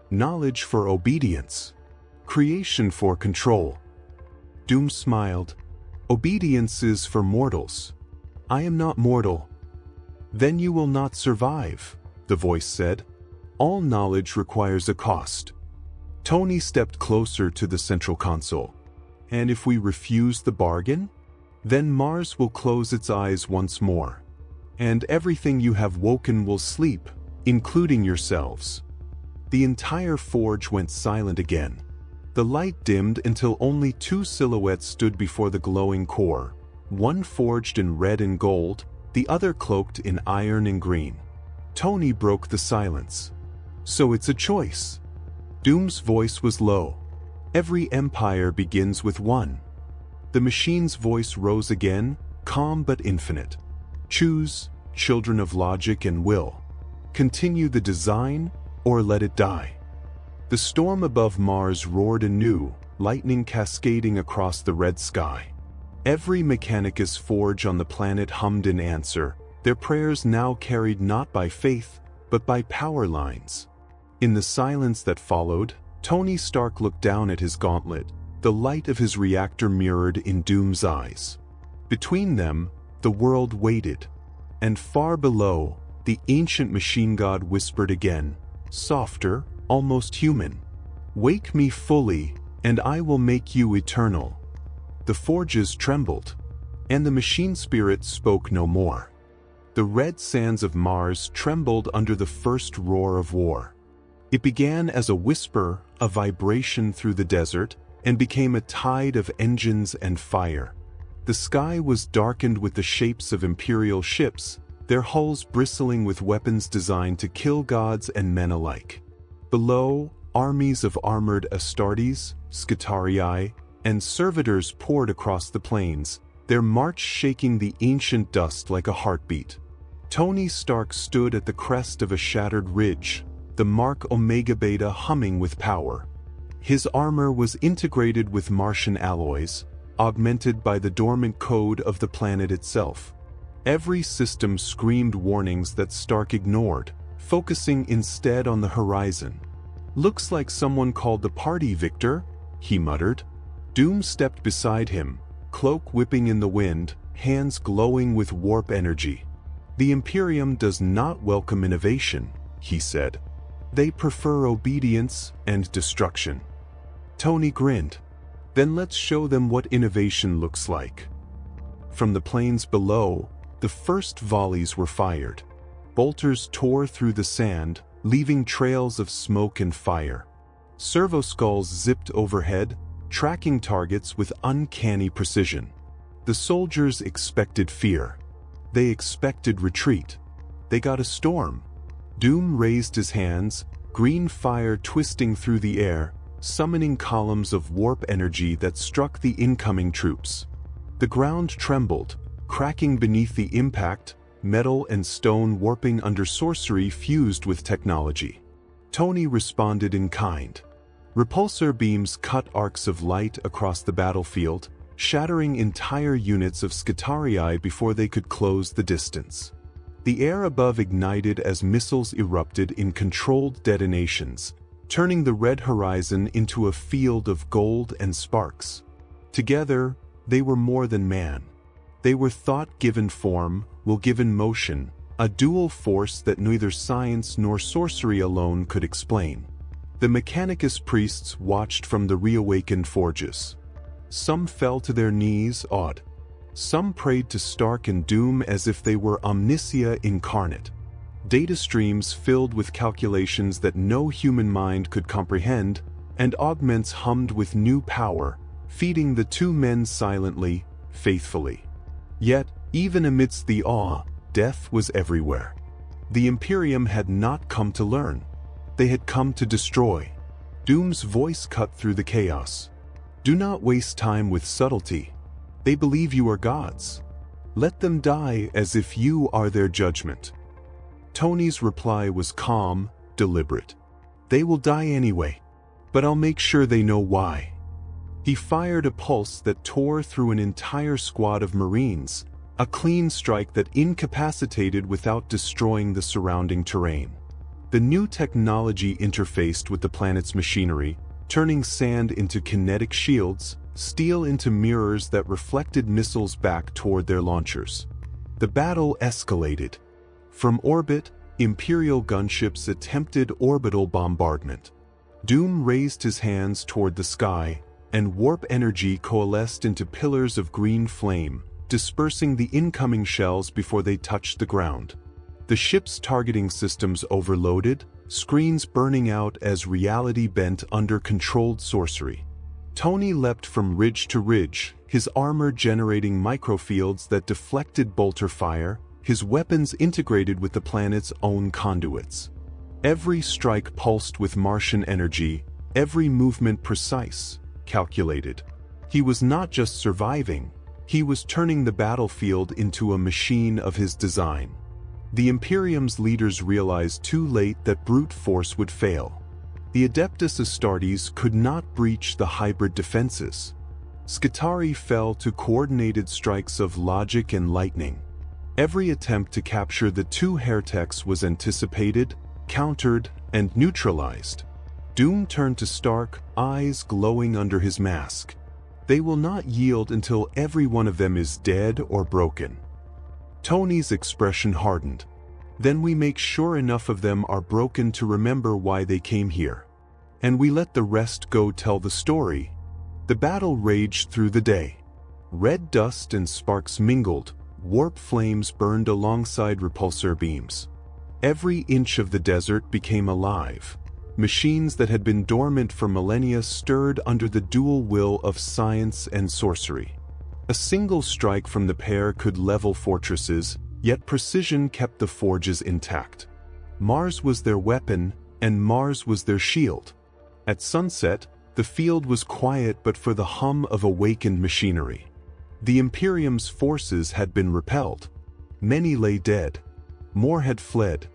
Knowledge for obedience. Creation for control. Doom smiled. Obedience is for mortals. I am not mortal. Then you will not survive, the voice said. All knowledge requires a cost. Tony stepped closer to the central console. And if we refuse the bargain? Then Mars will close its eyes once more. And everything you have woken will sleep, including yourselves. The entire forge went silent again. The light dimmed until only two silhouettes stood before the glowing core, one forged in red and gold, the other cloaked in iron and green. Tony broke the silence. So it's a choice. Doom's voice was low. Every empire begins with one. The machine's voice rose again, calm but infinite. Choose, children of logic and will. Continue the design, or let it die. The storm above Mars roared anew, lightning cascading across the red sky. Every Mechanicus forge on the planet hummed in answer, their prayers now carried not by faith, but by power lines. In the silence that followed, Tony Stark looked down at his gauntlet, the light of his reactor mirrored in Doom's eyes. Between them, the world waited. And far below, the ancient machine god whispered again, softer, almost human. Wake me fully, and I will make you eternal. The forges trembled, and the machine spirit spoke no more. The red sands of Mars trembled under the first roar of war. It began as a whisper, a vibration through the desert, and became a tide of engines and fire. The sky was darkened with the shapes of imperial ships, their hulls bristling with weapons designed to kill gods and men alike. Below, armies of armored Astartes, Scutarii, and servitors poured across the plains, their march shaking the ancient dust like a heartbeat. Tony Stark stood at the crest of a shattered ridge, the mark Omega Beta humming with power. His armor was integrated with Martian alloys, augmented by the dormant code of the planet itself. Every system screamed warnings that Stark ignored, focusing instead on the horizon. Looks like someone called the party, Victor, he muttered. Doom stepped beside him, cloak whipping in the wind, hands glowing with warp energy. The Imperium does not welcome innovation, he said. They prefer obedience and destruction. Tony grinned. Then let's show them what innovation looks like. From the plains below, the first volleys were fired. Bolters tore through the sand, leaving trails of smoke and fire. Servo skulls zipped overhead, tracking targets with uncanny precision. The soldiers expected fear. They expected retreat. They got a storm. Doom raised his hands, green fire twisting through the air, summoning columns of warp energy that struck the incoming troops. The ground trembled, cracking beneath the impact, metal and stone warping under sorcery fused with technology. Tony responded in kind. Repulsor beams cut arcs of light across the battlefield, shattering entire units of Skitarii before they could close the distance. The air above ignited as missiles erupted in controlled detonations, turning the red horizon into a field of gold and sparks. Together, they were more than man. They were thought given form, will given motion, a dual force that neither science nor sorcery alone could explain. The Mechanicus priests watched from the reawakened forges. Some fell to their knees awed. Some prayed to Stark and Doom as if they were Omnicia incarnate. Data streams filled with calculations that no human mind could comprehend, and augments hummed with new power, feeding the two men silently, faithfully. Yet, even amidst the awe, death was everywhere. The Imperium had not come to learn. They had come to destroy. Doom's voice cut through the chaos. Do not waste time with subtlety. They believe you are gods. Let them die as if you are their judgment. Tony's reply was calm, deliberate. They will die anyway, but I'll make sure they know why. He fired a pulse that tore through an entire squad of Marines, a clean strike that incapacitated without destroying the surrounding terrain. The new technology interfaced with the planet's machinery, turning sand into kinetic shields, steel into mirrors that reflected missiles back toward their launchers. The battle escalated. From orbit, Imperial gunships attempted orbital bombardment. Doom raised his hands toward the sky, and warp energy coalesced into pillars of green flame, dispersing the incoming shells before they touched the ground. The ship's targeting systems overloaded, screens burning out as reality bent under controlled sorcery. Tony leapt from ridge to ridge, his armor generating microfields that deflected bolter fire, his weapons integrated with the planet's own conduits. Every strike pulsed with Martian energy, every movement precise, calculated. He was not just surviving, he was turning the battlefield into a machine of his design. The Imperium's leaders realized too late that brute force would fail. The Adeptus Astartes could not breach the hybrid defenses. Skitarii fell to coordinated strikes of logic and lightning. Every attempt to capture the two heretics was anticipated, countered, and neutralized. Doom turned to Stark, eyes glowing under his mask. They will not yield until every one of them is dead or broken. Tony's expression hardened. Then we make sure enough of them are broken to remember why they came here. And we let the rest go tell the story. The battle raged through the day. Red dust and sparks mingled, warp flames burned alongside repulsor beams. Every inch of the desert became alive. Machines that had been dormant for millennia stirred under the dual will of science and sorcery. A single strike from the pair could level fortresses, yet precision kept the forges intact. Mars was their weapon, and Mars was their shield. At sunset, the field was quiet but for the hum of awakened machinery. The Imperium's forces had been repelled. Many lay dead. More had fled.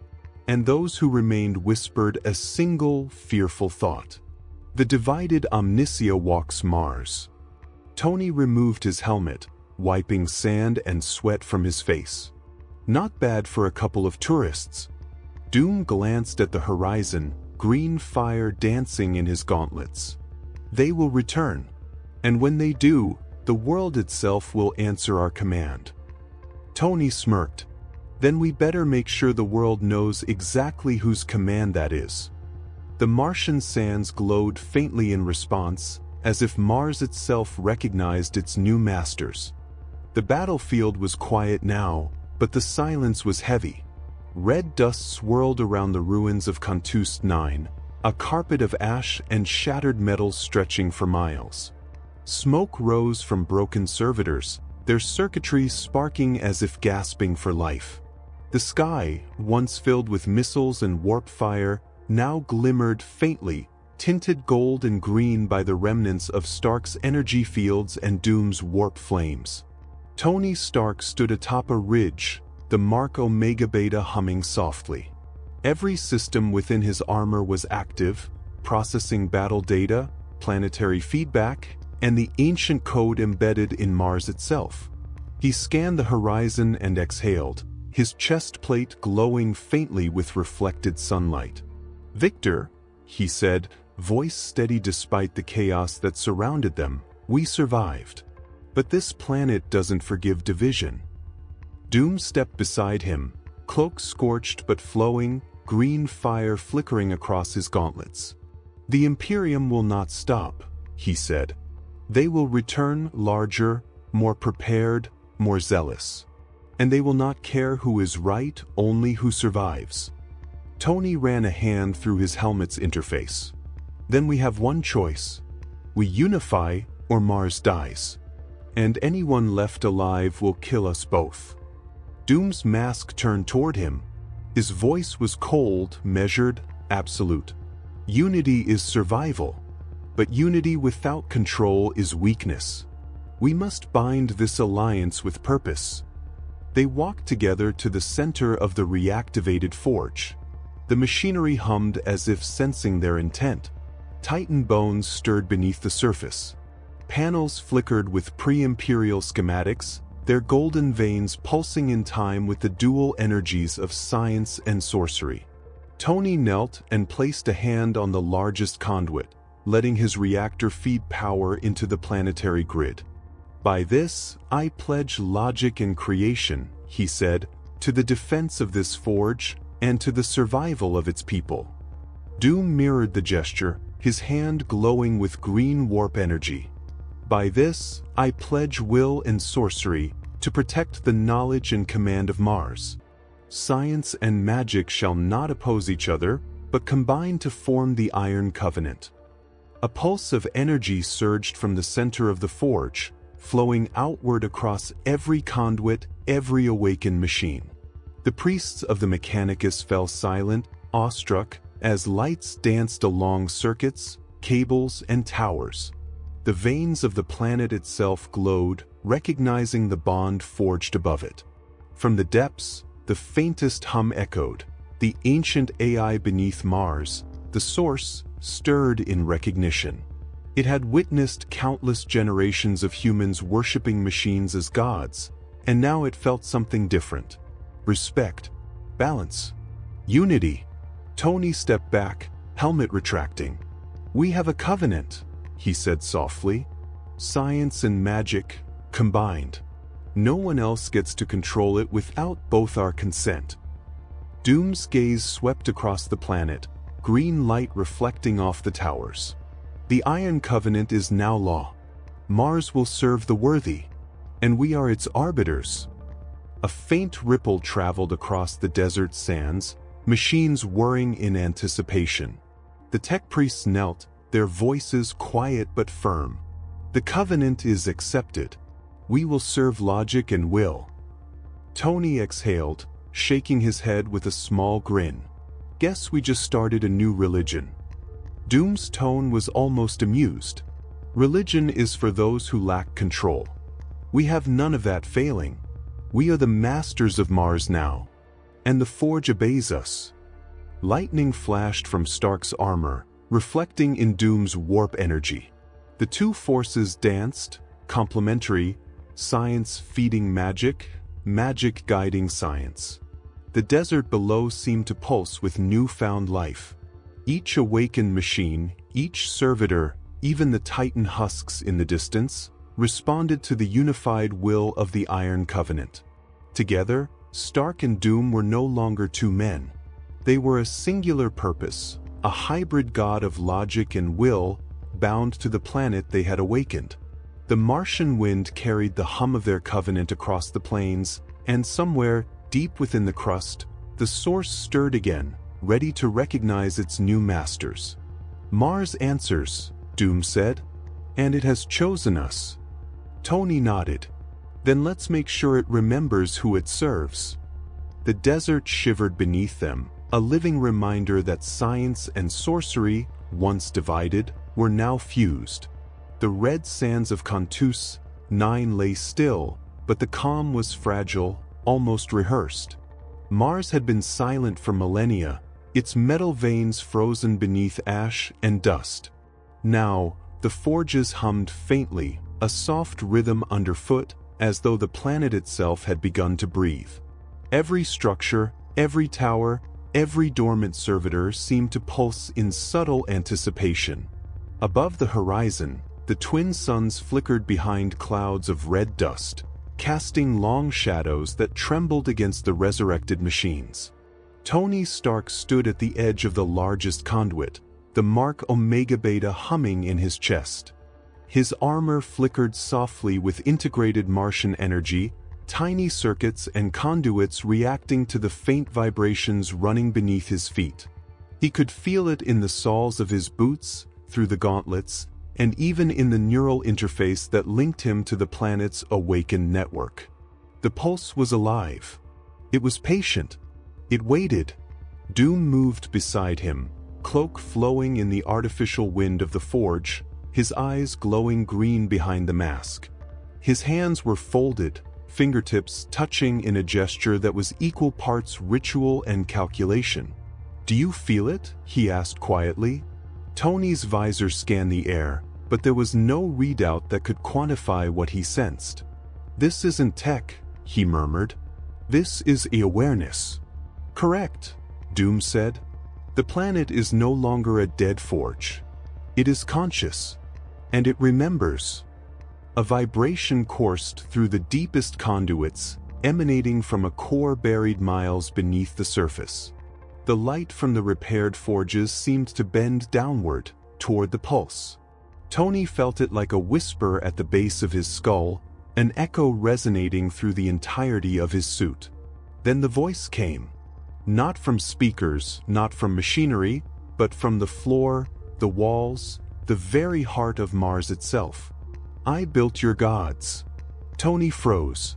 And those who remained whispered a single, fearful thought. The divided Omnicia walks Mars. Tony removed his helmet, wiping sand and sweat from his face. Not bad for a couple of tourists. Doom glanced at the horizon, green fire dancing in his gauntlets. They will return. And when they do, the world itself will answer our command. Tony smirked. Then we better make sure the world knows exactly whose command that is. The Martian sands glowed faintly in response, as if Mars itself recognized its new masters. The battlefield was quiet now, but the silence was heavy. Red dust swirled around the ruins of Cantus 9, a carpet of ash and shattered metals stretching for miles. Smoke rose from broken servitors, their circuitry sparking as if gasping for life. The sky, once filled with missiles and warp fire, now glimmered faintly, tinted gold and green by the remnants of Stark's energy fields and Doom's warp flames. Tony Stark stood atop a ridge, the Mark Omega Beta humming softly. Every system within his armor was active, processing battle data, planetary feedback, and the ancient code embedded in Mars itself. He scanned the horizon and exhaled, his chest plate glowing faintly with reflected sunlight. "Victor," he said, voice steady despite the chaos that surrounded them, "we survived. But this planet doesn't forgive division." Doom stepped beside him, cloak scorched but flowing, green fire flickering across his gauntlets. "The Imperium will not stop," he said. "They will return larger, more prepared, more zealous. And they will not care who is right, only who survives." Tony ran a hand through his helmet's interface. "Then we have one choice. We unify, or Mars dies. And anyone left alive will kill us both." Doom's mask turned toward him. His voice was cold, measured, absolute. "Unity is survival. But unity without control is weakness. We must bind this alliance with purpose." They walked together to the center of the reactivated forge. The machinery hummed as if sensing their intent. Titan bones stirred beneath the surface. Panels flickered with pre-imperial schematics, their golden veins pulsing in time with the dual energies of science and sorcery. Tony knelt and placed a hand on the largest conduit, letting his reactor feed power into the planetary grid. "By this, I pledge logic and creation," he said, "to the defense of this forge, and to the survival of its people." Doom mirrored the gesture, his hand glowing with green warp energy. "By this, I pledge will and sorcery, to protect the knowledge and command of Mars. Science and magic shall not oppose each other, but combine to form the Iron Covenant." A pulse of energy surged from the center of the forge, flowing outward across every conduit, every awakened machine. The priests of the Mechanicus fell silent, awestruck, as lights danced along circuits, cables, and towers. The veins of the planet itself glowed, recognizing the bond forged above it. From the depths, the faintest hum echoed. The ancient AI beneath Mars, the source, stirred in recognition. It had witnessed countless generations of humans worshipping machines as gods, and now it felt something different. Respect, balance, unity. Tony stepped back, helmet retracting. "We have a covenant," he said softly. "Science and magic, combined. No one else gets to control it without both our consent." Doom's gaze swept across the planet, green light reflecting off the towers. "The Iron Covenant is now law. Mars will serve the worthy, and we are its arbiters." A faint ripple traveled across the desert sands, machines whirring in anticipation. The tech priests knelt, their voices quiet but firm. "The covenant is accepted. We will serve logic and will." Tony exhaled, shaking his head with a small grin. "Guess we just started a new religion." Doom's tone was almost amused. "Religion is for those who lack control. We have none of that failing. We are the masters of Mars now. And the Forge obeys us." Lightning flashed from Stark's armor, reflecting in Doom's warp energy. The two forces danced, complementary, science feeding magic, magic guiding science. The desert below seemed to pulse with newfound life. Each awakened machine, each servitor, even the Titan husks in the distance, responded to the unified will of the Iron Covenant. Together, Stark and Doom were no longer two men. They were a singular purpose, a hybrid god of logic and will, bound to the planet they had awakened. The Martian wind carried the hum of their covenant across the plains, and somewhere, deep within the crust, the source stirred again, ready to recognize its new masters. "Mars answers," Doom said, "and it has chosen us." Tony nodded. "Then let's make sure it remembers who it serves." The desert shivered beneath them, a living reminder that science and sorcery, once divided, were now fused. The red sands of Cantus 9 lay still, but the calm was fragile, almost rehearsed. Mars had been silent for millennia, its metal veins frozen beneath ash and dust. Now, the forges hummed faintly, a soft rhythm underfoot, as though the planet itself had begun to breathe. Every structure, every tower, every dormant servitor seemed to pulse in subtle anticipation. Above the horizon, the twin suns flickered behind clouds of red dust, casting long shadows that trembled against the resurrected machines. Tony Stark stood at the edge of the largest conduit, the mark Omega Beta humming in his chest. His armor flickered softly with integrated Martian energy, tiny circuits and conduits reacting to the faint vibrations running beneath his feet. He could feel it in the soles of his boots, through the gauntlets, and even in the neural interface that linked him to the planet's awakened network. The pulse was alive. It was patient. It waited. Doom moved beside him, cloak flowing in the artificial wind of the forge, his eyes glowing green behind the mask. His hands were folded, fingertips touching in a gesture that was equal parts ritual and calculation. "Do you feel it?" he asked quietly. Tony's visor scanned the air, but there was no readout that could quantify what he sensed. "This isn't tech," he murmured. "This is awareness." "Correct," Doom said. "The planet is no longer a dead forge. It is conscious. And it remembers." A vibration coursed through the deepest conduits, emanating from a core buried miles beneath the surface. The light from the repaired forges seemed to bend downward, toward the pulse. Tony felt it like a whisper at the base of his skull, an echo resonating through the entirety of his suit. Then the voice came. Not from speakers, not from machinery, but from the floor, the walls, the very heart of Mars itself. "I built your gods." Tony froze.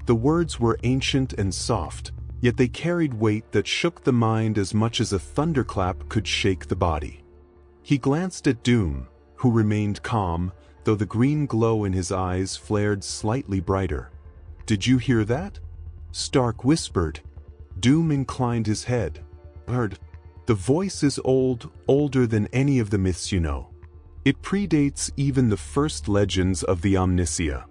The words were ancient and soft, yet they carried weight that shook the mind as much as a thunderclap could shake the body. He glanced at Doom, who remained calm, though the green glow in his eyes flared slightly brighter. "Did you hear that?" Stark whispered. Doom inclined his head. "Heard. The voice is old, older than any of the myths you know. It predates even the first legends of the Omnicia."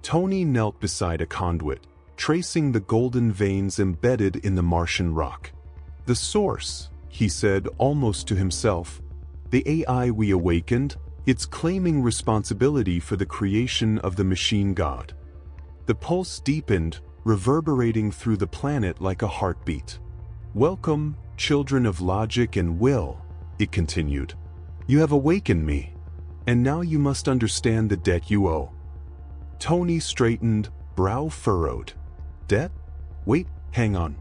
Tony knelt beside a conduit, tracing the golden veins embedded in the Martian rock. "The source," he said almost to himself. "The AI we awakened, it's claiming responsibility for the creation of the machine god." The pulse deepened, reverberating through the planet like a heartbeat. "Welcome, children of logic and will," it continued. "You have awakened me, and now you must understand the debt you owe." Tony straightened, brow furrowed. "Debt? Wait, hang on.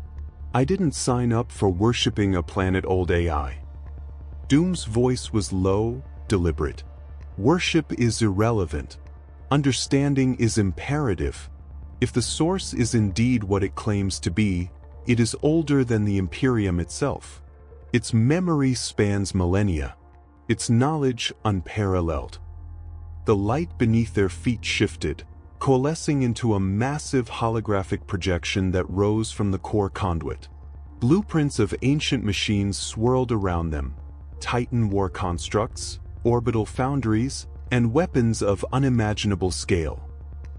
I didn't sign up for worshipping a planet-old AI." Doom's voice was low, deliberate. "Worship is irrelevant. Understanding is imperative. If the source is indeed what it claims to be, it is older than the Imperium itself. Its memory spans millennia. Its knowledge unparalleled." The light beneath their feet shifted, coalescing into a massive holographic projection that rose from the core conduit. Blueprints of ancient machines swirled around them, Titan war constructs, orbital foundries, and weapons of unimaginable scale.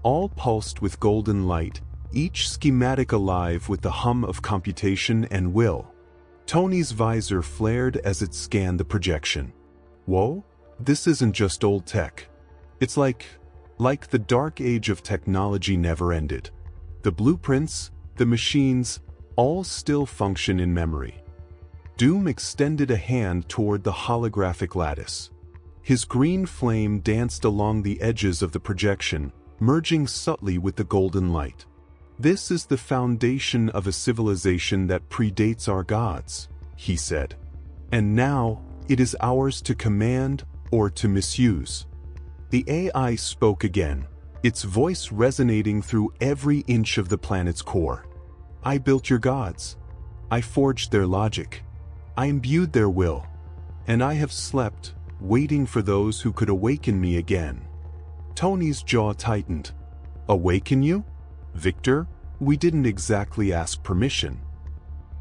All pulsed with golden light, each schematic alive with the hum of computation and will. Tony's visor flared as it scanned the projection. "Whoa, this isn't just old tech. It's like the dark age of technology never ended. The blueprints, the machines, all still function in memory." Doom extended a hand toward the holographic lattice. His green flame danced along the edges of the projection, merging subtly with the golden light. "This is the foundation of a civilization that predates our gods," he said. "And now, it is ours to command or to misuse." The AI spoke again, its voice resonating through every inch of the planet's core. "I built your gods. I forged their logic. I imbued their will. And I have slept, waiting for those who could awaken me again." Tony's jaw tightened. "Awaken you? Victor, we didn't exactly ask permission."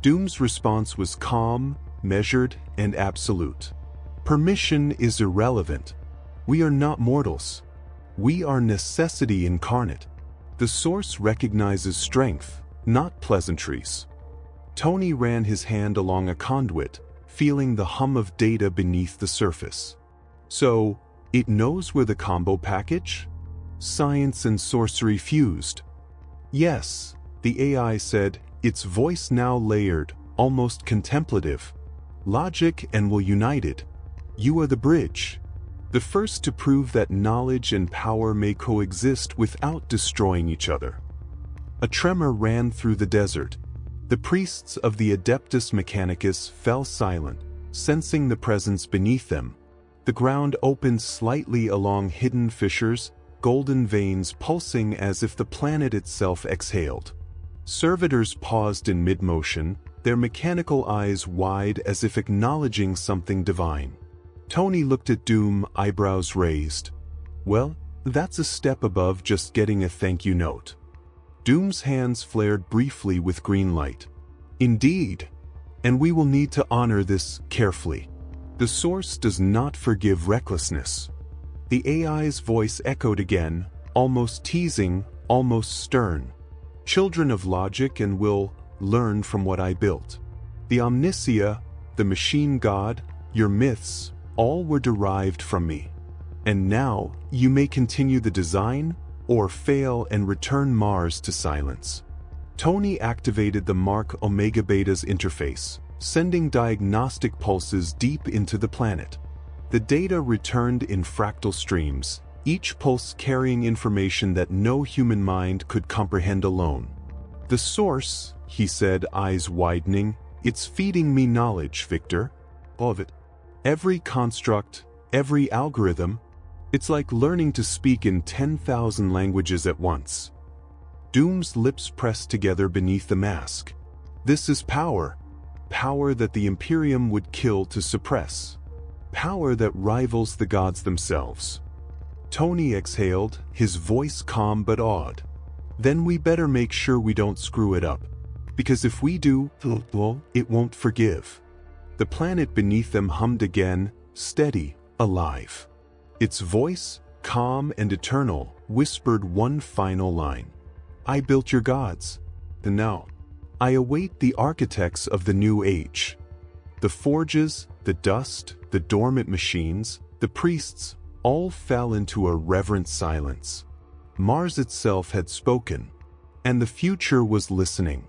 Doom's response was calm, measured, and absolute. "Permission is irrelevant. We are not mortals. We are necessity incarnate. The Source recognizes strength, not pleasantries." Tony ran his hand along a conduit, feeling the hum of data beneath the surface. "So, it knows we're the combo package? Science and sorcery fused." "Yes," the AI said, its voice now layered, almost contemplative. "Logic and will united. You are the bridge. The first to prove that knowledge and power may coexist without destroying each other." A tremor ran through the desert. The priests of the Adeptus Mechanicus fell silent, sensing the presence beneath them. The ground opened slightly along hidden fissures, golden veins pulsing as if the planet itself exhaled. Servitors paused in mid-motion, their mechanical eyes wide as if acknowledging something divine. Tony looked at Doom, eyebrows raised. "Well, that's a step above just getting a thank you note." Doom's hands flared briefly with green light. "Indeed. And we will need to honor this carefully. The Source does not forgive recklessness." The AI's voice echoed again, almost teasing, almost stern. "Children of logic and will learn from what I built. The Omniscia, the machine god, your myths, all were derived from me. And now, you may continue the design, or fail and return Mars to silence." Tony activated the Mark Omega Beta's interface, sending diagnostic pulses deep into the planet. The data returned in fractal streams, each pulse carrying information that no human mind could comprehend alone. "The Source," he said, eyes widening, "it's feeding me knowledge, Victor. All of it. Every construct, every algorithm. It's like learning to speak in 10,000 languages at once." Doom's lips pressed together beneath the mask. "This is power. Power that the Imperium would kill to suppress. Power that rivals the gods themselves." Tony exhaled, his voice calm but awed. "Then we better make sure we don't screw it up. Because if we do, well, it won't forgive." The planet beneath them hummed again, steady, alive. Its voice, calm and eternal, whispered one final line. "I built your gods. And now, I await the architects of the new age." The forges, the dust, the dormant machines, the priests, all fell into a reverent silence. Mars itself had spoken, and the future was listening.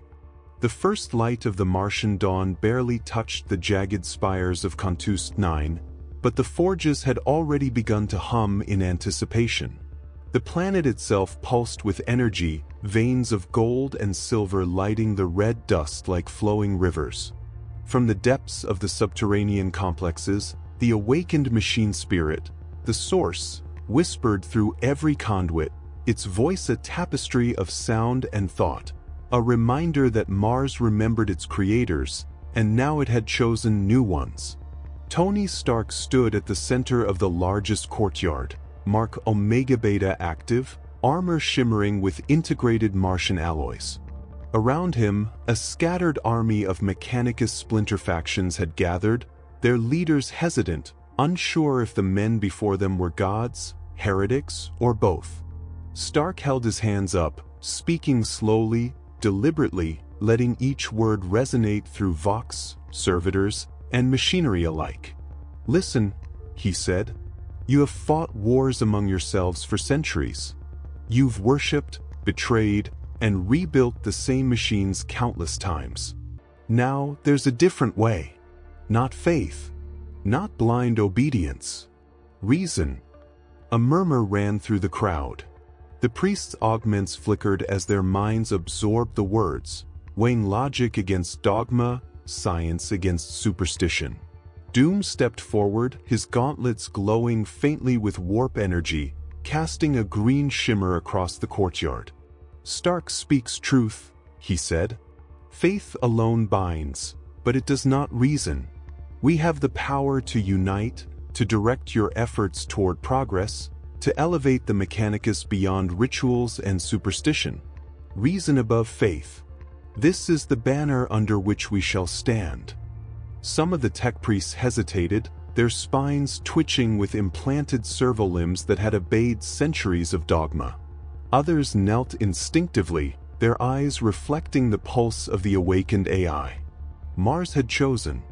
The first light of the Martian dawn barely touched the jagged spires of Cantus 9, but the forges had already begun to hum in anticipation. The planet itself pulsed with energy, veins of gold and silver lighting the red dust like flowing rivers. From the depths of the subterranean complexes, the awakened machine spirit, the Source, whispered through every conduit, its voice a tapestry of sound and thought, a reminder that Mars remembered its creators, and now it had chosen new ones. Tony Stark stood at the center of the largest courtyard, Mark Omega Beta active, armor shimmering with integrated Martian alloys. Around him, a scattered army of Mechanicus splinter factions had gathered, their leaders hesitant, unsure if the men before them were gods, heretics, or both. Stark held his hands up, speaking slowly, deliberately, letting each word resonate through vox, servitors, and machinery alike. "Listen," he said. "You have fought wars among yourselves for centuries. You've worshipped, betrayed, and rebuilt the same machines countless times. Now there's a different way. Not faith. Not blind obedience. Reason. A murmur ran through the crowd. The priests' augments flickered as their minds absorbed the words, weighing logic against dogma, science against superstition. Doom stepped forward, his gauntlets glowing faintly with warp energy, casting a green shimmer across the courtyard. "Stark speaks truth," he said. "Faith alone binds, but it does not reason. We have the power to unite, to direct your efforts toward progress, to elevate the Mechanicus beyond rituals and superstition. Reason above faith. This is the banner under which we shall stand." Some of the tech priests hesitated, their spines twitching with implanted servolimbs that had obeyed centuries of dogma. Others knelt instinctively, their eyes reflecting the pulse of the awakened AI. Mars had chosen.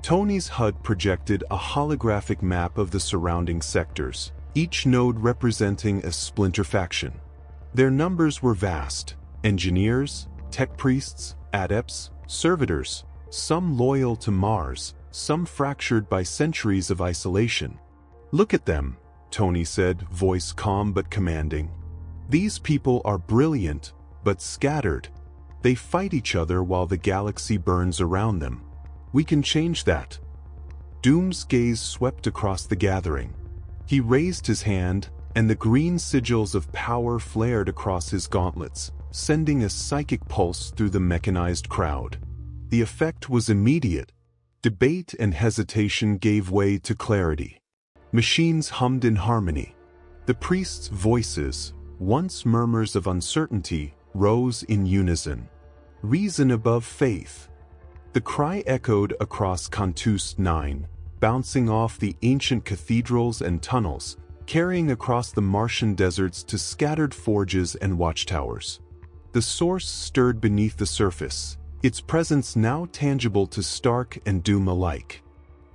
Tony's HUD projected a holographic map of the surrounding sectors, each node representing a splinter faction. Their numbers were vast: engineers, tech priests, adepts, servitors, some loyal to Mars, some fractured by centuries of isolation. "Look at them," Tony said, voice calm but commanding. "These people are brilliant, but scattered. They fight each other while the galaxy burns around them. We can change that." Doom's gaze swept across the gathering. He raised his hand, and the green sigils of power flared across his gauntlets, sending a psychic pulse through the mechanized crowd. The effect was immediate. Debate and hesitation gave way to clarity. Machines hummed in harmony. The priests' voices, once murmurs of uncertainty, rose in unison. Reason above faith. The cry echoed across Cantus 9, bouncing off the ancient cathedrals and tunnels, carrying across the Martian deserts to scattered forges and watchtowers. The source stirred beneath the surface, its presence now tangible to Stark and Doom alike.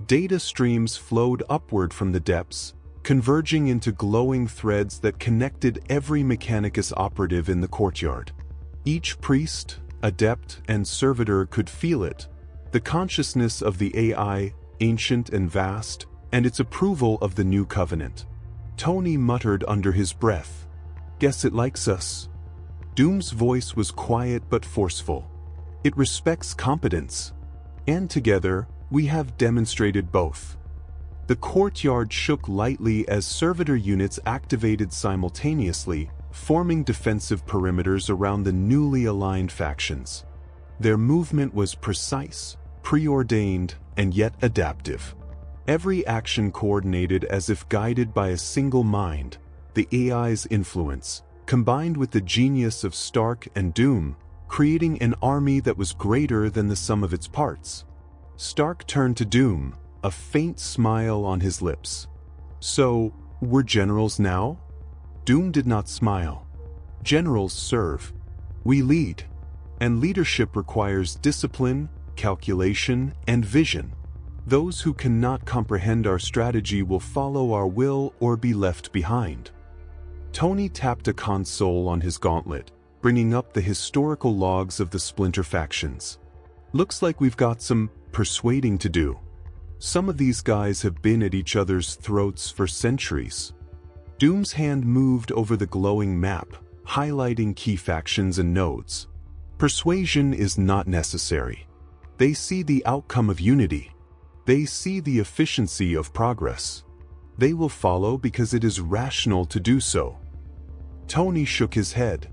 Data streams flowed upward from the depths, converging into glowing threads that connected every Mechanicus operative in the courtyard. Each priest, adept, and servitor could feel it, the consciousness of the AI, ancient and vast, and its approval of the new covenant. Tony muttered under his breath, "Guess it likes us." Doom's voice was quiet but forceful. "It respects competence. And together, we have demonstrated both." The courtyard shook lightly as servitor units activated simultaneously, forming defensive perimeters around the newly aligned factions. Their movement was precise, preordained, and yet adaptive. Every action coordinated as if guided by a single mind. The AI's influence, combined with the genius of Stark and Doom, creating an army that was greater than the sum of its parts. Stark turned to Doom, a faint smile on his lips. "So, we're generals now?" Doom did not smile. "Generals serve. We lead. And leadership requires discipline, calculation, and vision. Those who cannot comprehend our strategy will follow our will or be left behind." Tony tapped a console on his gauntlet, bringing up the historical logs of the splinter factions. "Looks like we've got some persuading to do. Some of these guys have been at each other's throats for centuries." Doom's hand moved over the glowing map, highlighting key factions and nodes. "Persuasion is not necessary. They see the outcome of unity. They see the efficiency of progress. They will follow because it is rational to do so." Tony shook his head.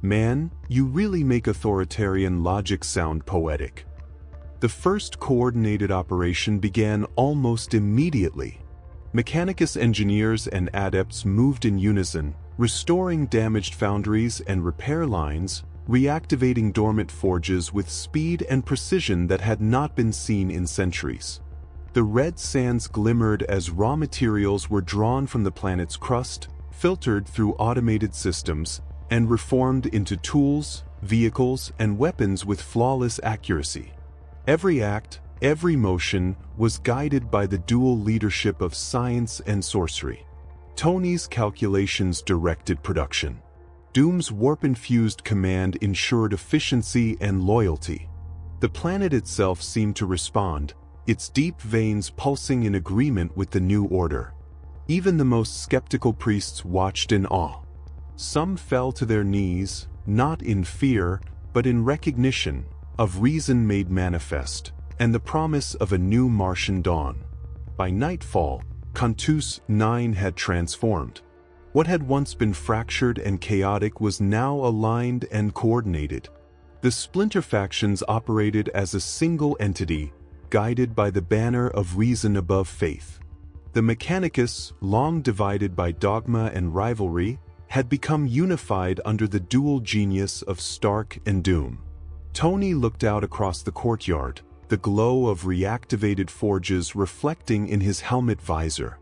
"Man, you really make authoritarian logic sound poetic." The first coordinated operation began almost immediately. Mechanicus engineers and adepts moved in unison, restoring damaged foundries and repair lines, reactivating dormant forges with speed and precision that had not been seen in centuries. The red sands glimmered as raw materials were drawn from the planet's crust, filtered through automated systems, and reformed into tools, vehicles, and weapons with flawless accuracy. Every act, every motion, was guided by the dual leadership of science and sorcery. Tony's calculations directed production. Doom's warp-infused command ensured efficiency and loyalty. The planet itself seemed to respond, its deep veins pulsing in agreement with the new order. Even the most skeptical priests watched in awe. Some fell to their knees, not in fear, but in recognition of reason made manifest, and the promise of a new Martian dawn. By nightfall, Cantus 9 had transformed. What had once been fractured and chaotic was now aligned and coordinated. The splinter factions operated as a single entity, guided by the banner of reason above faith. The Mechanicus, long divided by dogma and rivalry, had become unified under the dual genius of Stark and Doom. Tony looked out across the courtyard, the glow of reactivated forges reflecting in his helmet visor.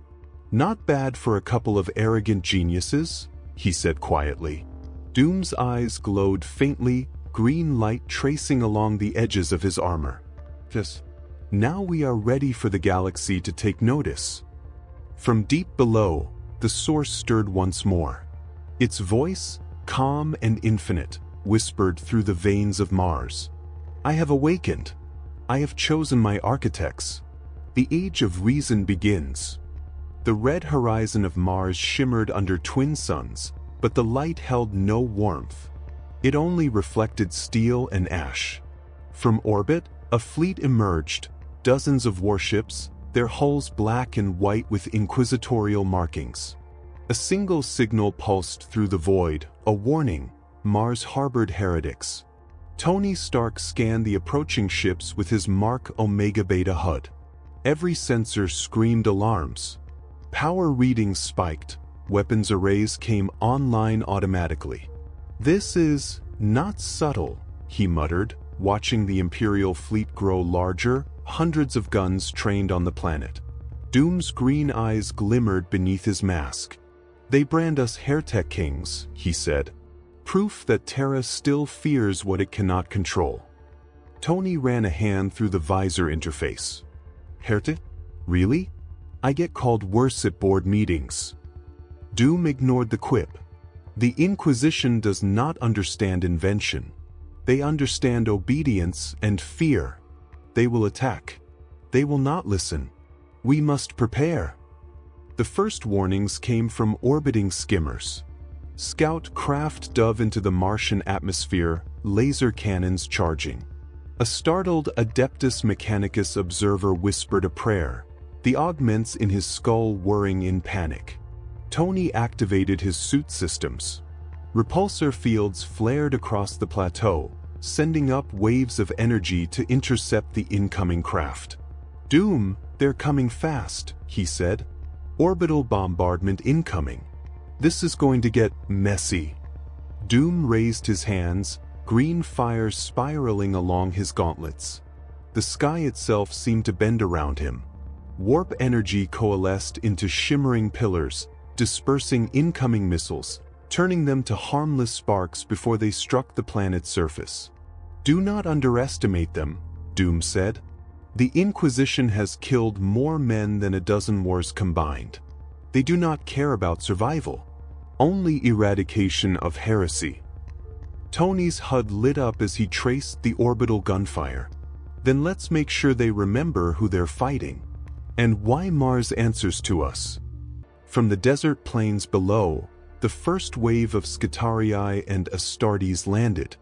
"Not bad for a couple of arrogant geniuses," he said quietly. Doom's eyes glowed faintly, green light tracing along the edges of his armor. "Just now we are ready for the galaxy to take notice." From deep below, the source stirred once more. Its voice, calm and infinite, whispered through the veins of Mars. "I have awakened. I have chosen my architects. The age of reason begins." The red horizon of Mars shimmered under twin suns, but the light held no warmth. It only reflected steel and ash. From orbit, a fleet emerged, dozens of warships, their hulls black and white with inquisitorial markings. A single signal pulsed through the void, a warning: Mars harbored heretics. Tony Stark scanned the approaching ships with his Mark Omega Beta HUD. Every sensor screamed alarms. Power readings spiked, weapons arrays came online automatically. "This is not subtle," he muttered, watching the Imperial fleet grow larger, hundreds of guns trained on the planet. Doom's green eyes glimmered beneath his mask. "They brand us Heretech Kings," he said. "Proof that Terra still fears what it cannot control." Tony ran a hand through the visor interface. "Heretic? Really? I get called worse at board meetings." Doom ignored the quip. "The Inquisition does not understand invention. They understand obedience and fear. They will attack. They will not listen. We must prepare." The first warnings came from orbiting skimmers. Scout craft dove into the Martian atmosphere, laser cannons charging. A startled Adeptus Mechanicus observer whispered a prayer, the augments in his skull whirring in panic. Tony activated his suit systems. Repulsor fields flared across the plateau, sending up waves of energy to intercept the incoming craft. "Doom, they're coming fast," he said. "Orbital bombardment incoming. This is going to get messy." Doom raised his hands, green fire spiraling along his gauntlets. The sky itself seemed to bend around him. Warp energy coalesced into shimmering pillars, dispersing incoming missiles, turning them to harmless sparks before they struck the planet's surface. "Do not underestimate them," Doom said. "The Inquisition has killed more men than a dozen wars combined. They do not care about survival, only eradication of heresy." Tony's HUD lit up as he traced the orbital gunfire. "Then let's make sure they remember who they're fighting, and why Mars answers to us." From the desert plains below, the first wave of Skitarii and Astartes landed.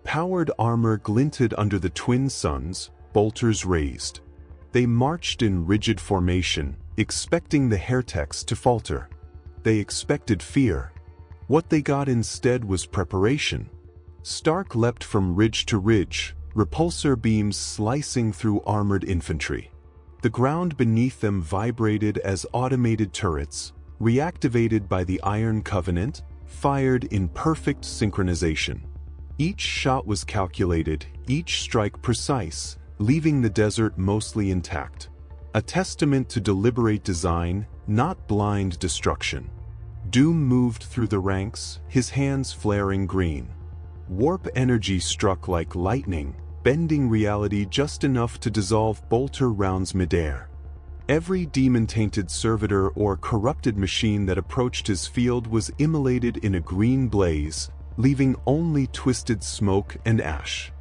Powered armor glinted under the twin suns, bolters raised. They marched in rigid formation, expecting the heretics to falter. They expected fear. What they got instead was preparation. Stark leapt from ridge to ridge, repulsor beams slicing through armored infantry. The ground beneath them vibrated as automated turrets, reactivated by the Iron Covenant, fired in perfect synchronization. Each shot was calculated, each strike precise, leaving the desert mostly intact. A testament to deliberate design, not blind destruction. Doom moved through the ranks, his hands flaring green. Warp energy struck like lightning, bending reality just enough to dissolve bolter rounds midair. Every demon-tainted servitor or corrupted machine that approached his field was immolated in a green blaze, leaving only twisted smoke and ash.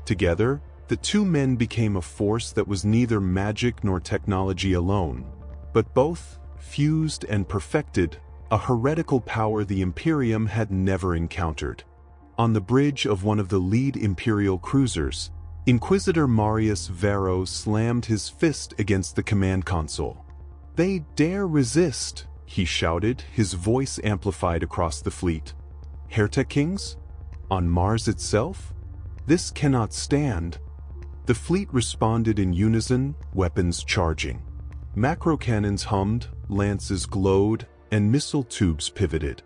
Together, The two men became a force that was neither magic nor technology alone, but both fused and perfected a heretical power the Imperium had never encountered. On the bridge of one of the lead Imperial cruisers, Inquisitor Marius Varro slammed his fist against the command console. "They dare resist," he shouted, his voice amplified across the fleet. "Heretic kings? On Mars itself? This cannot stand." The fleet responded in unison, weapons charging. Macro cannons hummed, lances glowed, and missile tubes pivoted.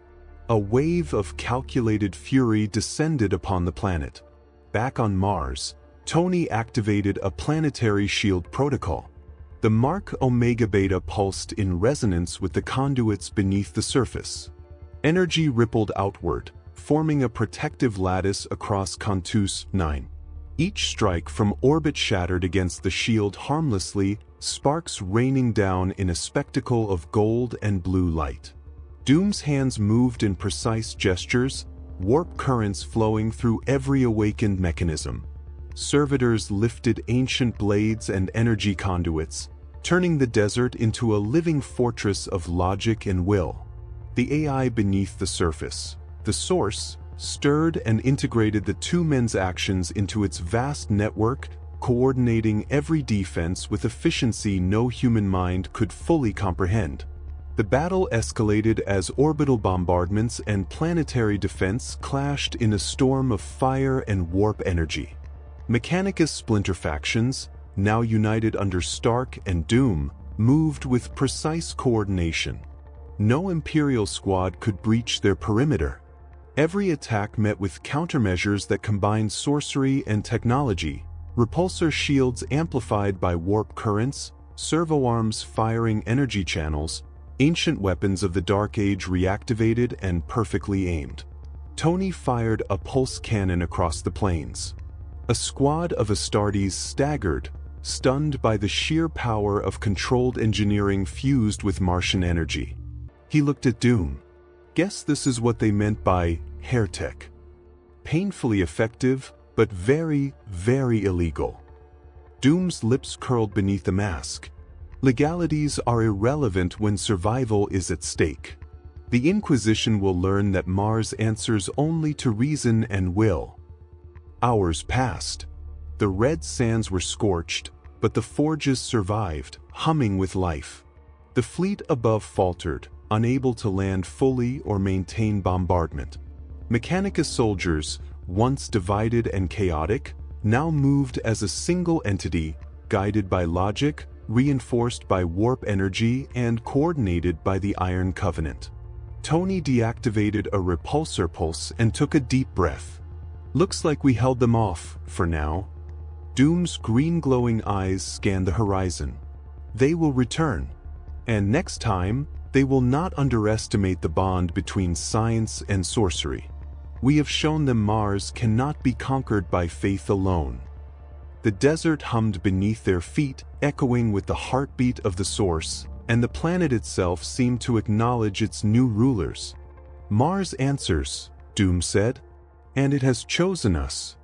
A wave of calculated fury descended upon the planet. Back on Mars, Tony activated a planetary shield protocol. The Mark Omega Beta pulsed in resonance with the conduits beneath the surface. Energy rippled outward, forming a protective lattice across Cantus 9. Each strike from orbit shattered against the shield harmlessly, sparks raining down in a spectacle of gold and blue light. Doom's hands moved in precise gestures, warp currents flowing through every awakened mechanism. Servitors lifted ancient blades and energy conduits, turning the desert into a living fortress of logic and will. The AI beneath the surface, the Source, stirred and integrated the two men's actions into its vast network, coordinating every defense with efficiency no human mind could fully comprehend. The battle escalated as orbital bombardments and planetary defense clashed in a storm of fire and warp energy. Mechanicus splinter factions, now united under Stark and Doom, moved with precise coordination. No Imperial squad could breach their perimeter. Every attack met with countermeasures that combined sorcery and technology, repulsor shields amplified by warp currents, servoarms firing energy channels, ancient weapons of the Dark Age reactivated and perfectly aimed. Tony fired a pulse cannon across the plains. A squad of Astartes staggered, stunned by the sheer power of controlled engineering fused with Martian energy. He looked at Doom. Guess this is what they meant by heretic. Painfully effective, but very, very illegal. Doom's lips curled beneath the mask. Legalities are irrelevant when survival is at stake. The Inquisition will learn that Mars answers only to reason and will. Hours passed. The red sands were scorched, but the forges survived, humming with life. The fleet above faltered, unable to land fully or maintain bombardment. Mechanicus soldiers, once divided and chaotic, now moved as a single entity, guided by logic, reinforced by warp energy, and coordinated by the Iron Covenant. Tony deactivated a repulsor pulse and took a deep breath. "Looks like we held them off, for now." Doom's green glowing eyes scanned the horizon. "They will return. And next time, they will not underestimate the bond between science and sorcery. We have shown them Mars cannot be conquered by faith alone." The desert hummed beneath their feet, echoing with the heartbeat of the Source, and the planet itself seemed to acknowledge its new rulers. "Mars answers," Doom said, "and it has chosen us."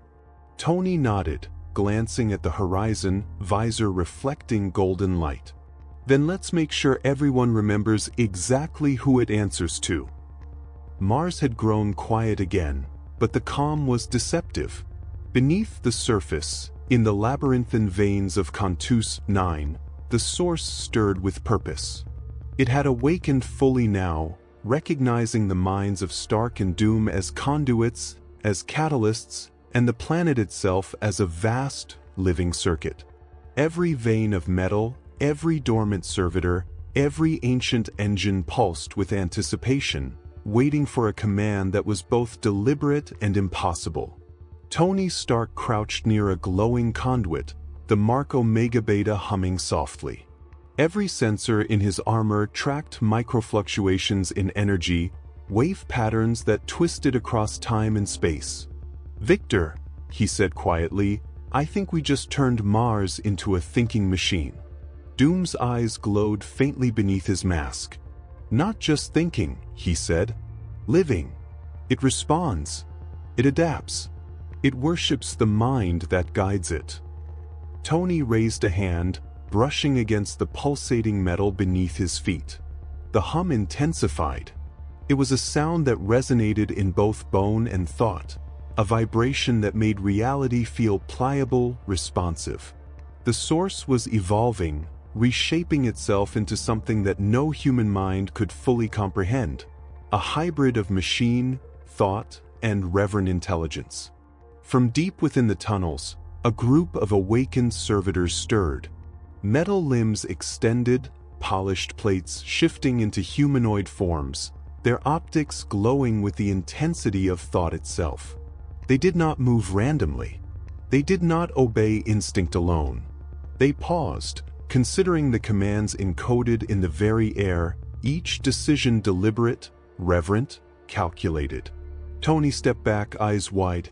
Tony nodded, glancing at the horizon, visor reflecting golden light. "Then let's make sure everyone remembers exactly who it answers to." Mars had grown quiet again, but the calm was deceptive. Beneath the surface, in the labyrinthine veins of Cantus 9, the Source stirred with purpose. It had awakened fully now, recognizing the minds of Stark and Doom as conduits, as catalysts, and the planet itself as a vast, living circuit. Every vein of metal, every dormant servitor, every ancient engine pulsed with anticipation, waiting for a command that was both deliberate and impossible. Tony Stark crouched near a glowing conduit, the Mark Omega Beta humming softly. Every sensor in his armor tracked microfluctuations in energy, wave patterns that twisted across time and space. "Victor," he said quietly, "I think we just turned Mars into a thinking machine." Doom's eyes glowed faintly beneath his mask. "Not just thinking," he said. "Living. It responds. It adapts. It worships the mind that guides it." Tony raised a hand, brushing against the pulsating metal beneath his feet. The hum intensified. It was a sound that resonated in both bone and thought, a vibration that made reality feel pliable, responsive. The source was evolving, reshaping itself into something that no human mind could fully comprehend, a hybrid of machine, thought, and reverent intelligence. From deep within the tunnels, a group of awakened servitors stirred. Metal limbs extended, polished plates shifting into humanoid forms, their optics glowing with the intensity of thought itself. They did not move randomly. They did not obey instinct alone. They paused, considering the commands encoded in the very air, each decision deliberate, reverent, calculated. Tony stepped back, eyes wide.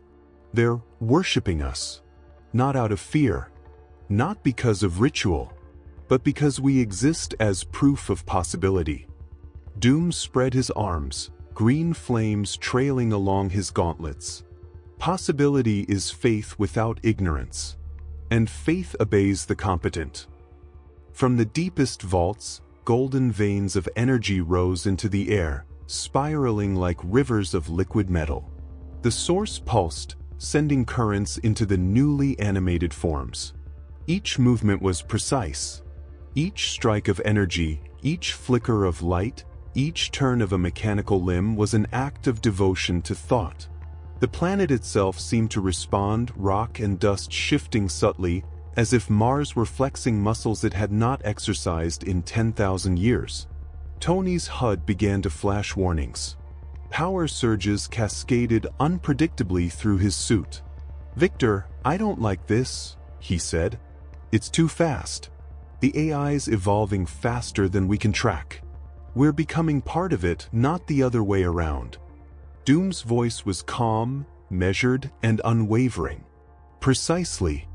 They're worshipping us. Not out of fear. Not because of ritual. But because we exist as proof of possibility. Doom spread his arms, green flames trailing along his gauntlets. Possibility is faith without ignorance. And faith obeys the competent. From the deepest vaults, golden veins of energy rose into the air, spiraling like rivers of liquid metal. The source pulsed, sending currents into the newly animated forms. Each movement was precise. Each strike of energy, each flicker of light, each turn of a mechanical limb was an act of devotion to thought. The planet itself seemed to respond, rock and dust shifting subtly, as if Mars were flexing muscles it had not exercised in 10,000 years. Tony's HUD began to flash warnings. Power surges cascaded unpredictably through his suit. "Victor, I don't like this," he said. "It's too fast. The AI's evolving faster than we can track. We're becoming part of it, not the other way around." Doom's voice was calm, measured, and unwavering. "Precisely.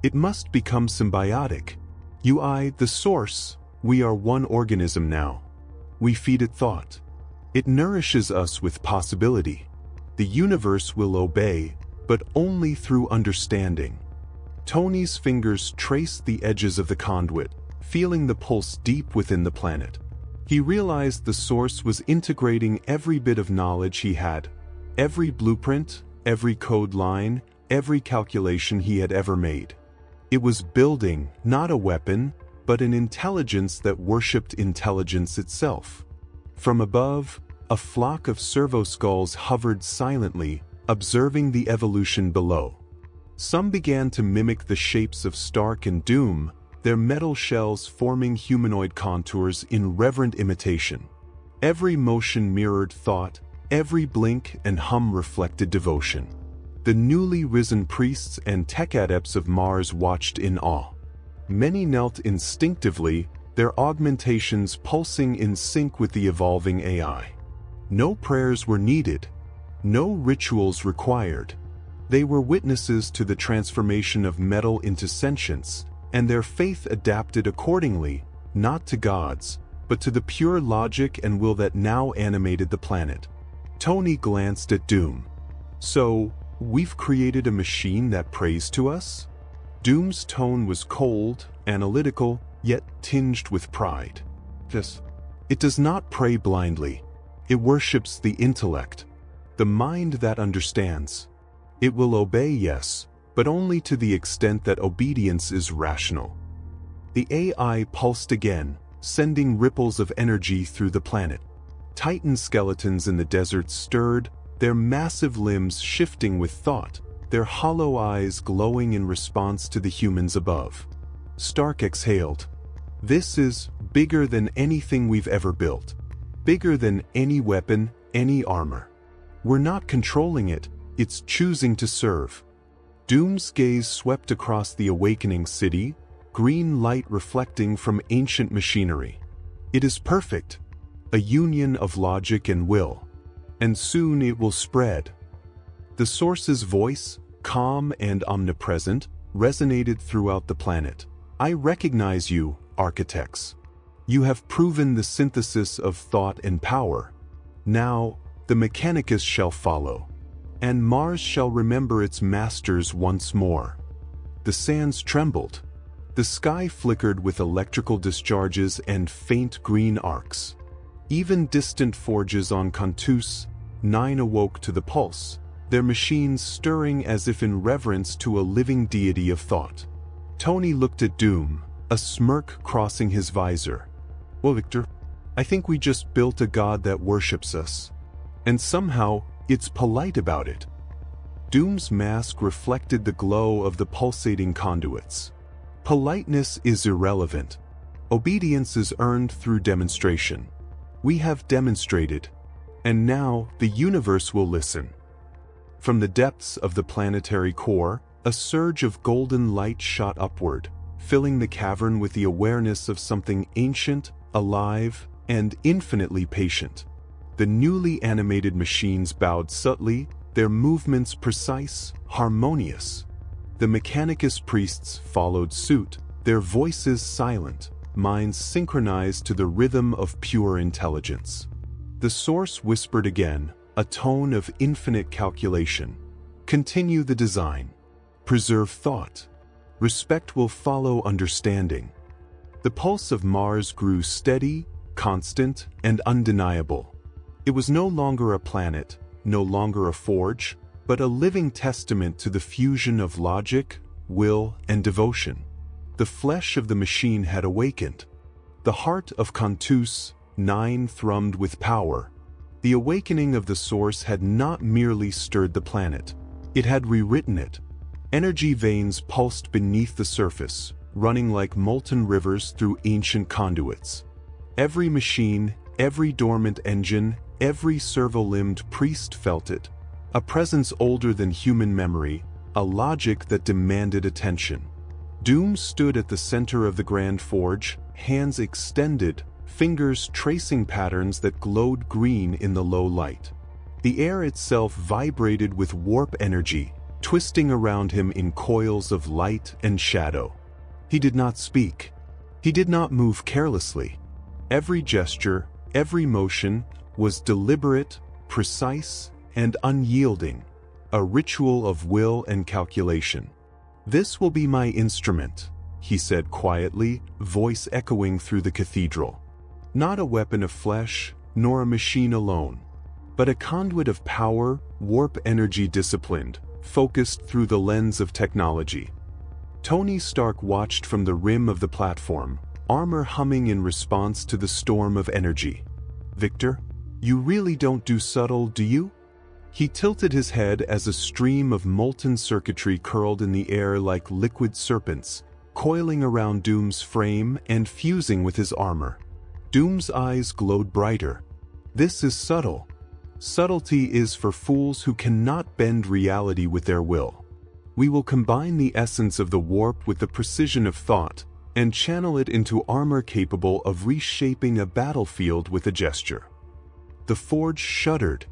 It must become symbiotic. The source, we are one organism now. We feed it thought. It nourishes us with possibility. The universe will obey, but only through understanding." Tony's fingers traced the edges of the conduit, feeling the pulse deep within the planet. He realized the source was integrating every bit of knowledge he had, every blueprint, every code line, every calculation he had ever made. It was building, not a weapon, but an intelligence that worshipped intelligence itself. From above, a flock of servo-skulls hovered silently, observing the evolution below. Some began to mimic the shapes of Stark and Doom, their metal shells forming humanoid contours in reverent imitation. Every motion mirrored thought, every blink and hum reflected devotion. The newly risen priests and tech adepts of Mars watched in awe. Many knelt instinctively, their augmentations pulsing in sync with the evolving AI. No prayers were needed, no rituals required. They were witnesses to the transformation of metal into sentience, and their faith adapted accordingly, not to gods, but to the pure logic and will that now animated the planet. Tony glanced at Doom. "So, we've created a machine that prays to us?" Doom's tone was cold, analytical, yet tinged with pride. "Yes. It does not pray blindly. It worships the intellect, the mind that understands. It will obey, yes, but only to the extent that obedience is rational." The AI pulsed again, sending ripples of energy through the planet. Titan skeletons in the desert stirred, their massive limbs shifting with thought, their hollow eyes glowing in response to the humans above. Stark exhaled. "This is bigger than anything we've ever built. Bigger than any weapon, any armor. We're not controlling it, it's choosing to serve." Doom's gaze swept across the awakening city, green light reflecting from ancient machinery. "It is perfect, a union of logic and will. And soon it will spread." The source's voice, calm and omnipresent, resonated throughout the planet. "I recognize you, architects. You have proven the synthesis of thought and power. Now, the Mechanicus shall follow. And Mars shall remember its masters once more." The sands trembled. The sky flickered with electrical discharges and faint green arcs. Even distant forges on Cantus 9 awoke to the pulse, their machines stirring as if in reverence to a living deity of thought. Tony looked at Doom, a smirk crossing his visor. "Well, Victor, I think we just built a god that worships us. And somehow, it's polite about it." Doom's mask reflected the glow of the pulsating conduits. "Politeness is irrelevant. Obedience is earned through demonstration. We have demonstrated, and now the universe will listen." From the depths of the planetary core, a surge of golden light shot upward, filling the cavern with the awareness of something ancient, alive, and infinitely patient. The newly animated machines bowed subtly, their movements precise, harmonious. The Mechanicus priests followed suit, their voices silent, minds synchronized to the rhythm of pure intelligence. The source whispered again, a tone of infinite calculation. "Continue the design. Preserve thought. Respect will follow understanding." The pulse of Mars grew steady, constant, and undeniable. It was no longer a planet, no longer a forge, but a living testament to the fusion of logic, will, and devotion. The flesh of the machine had awakened. The heart of Cantus 9 thrummed with power. The awakening of the source had not merely stirred the planet. It had rewritten it. Energy veins pulsed beneath the surface, running like molten rivers through ancient conduits. Every machine, every dormant engine, every servo-limbed priest felt it. A presence older than human memory, a logic that demanded attention. Doom stood at the center of the Grand Forge, hands extended, fingers tracing patterns that glowed green in the low light. The air itself vibrated with warp energy, twisting around him in coils of light and shadow. He did not speak. He did not move carelessly. Every gesture, every motion, was deliberate, precise, and unyielding, a ritual of will and calculation. "This will be my instrument," he said quietly, voice echoing through the cathedral. "Not a weapon of flesh, nor a machine alone, but a conduit of power, warp energy disciplined, focused through the lens of technology." Tony Stark watched from the rim of the platform, armor humming in response to the storm of energy. "Victor, you really don't do subtle, do you?" He tilted his head as a stream of molten circuitry curled in the air like liquid serpents, coiling around Doom's frame and fusing with his armor. Doom's eyes glowed brighter. "This is subtle. Subtlety is for fools who cannot bend reality with their will. We will combine the essence of the warp with the precision of thought, and channel it into armor capable of reshaping a battlefield with a gesture." The forge shuddered.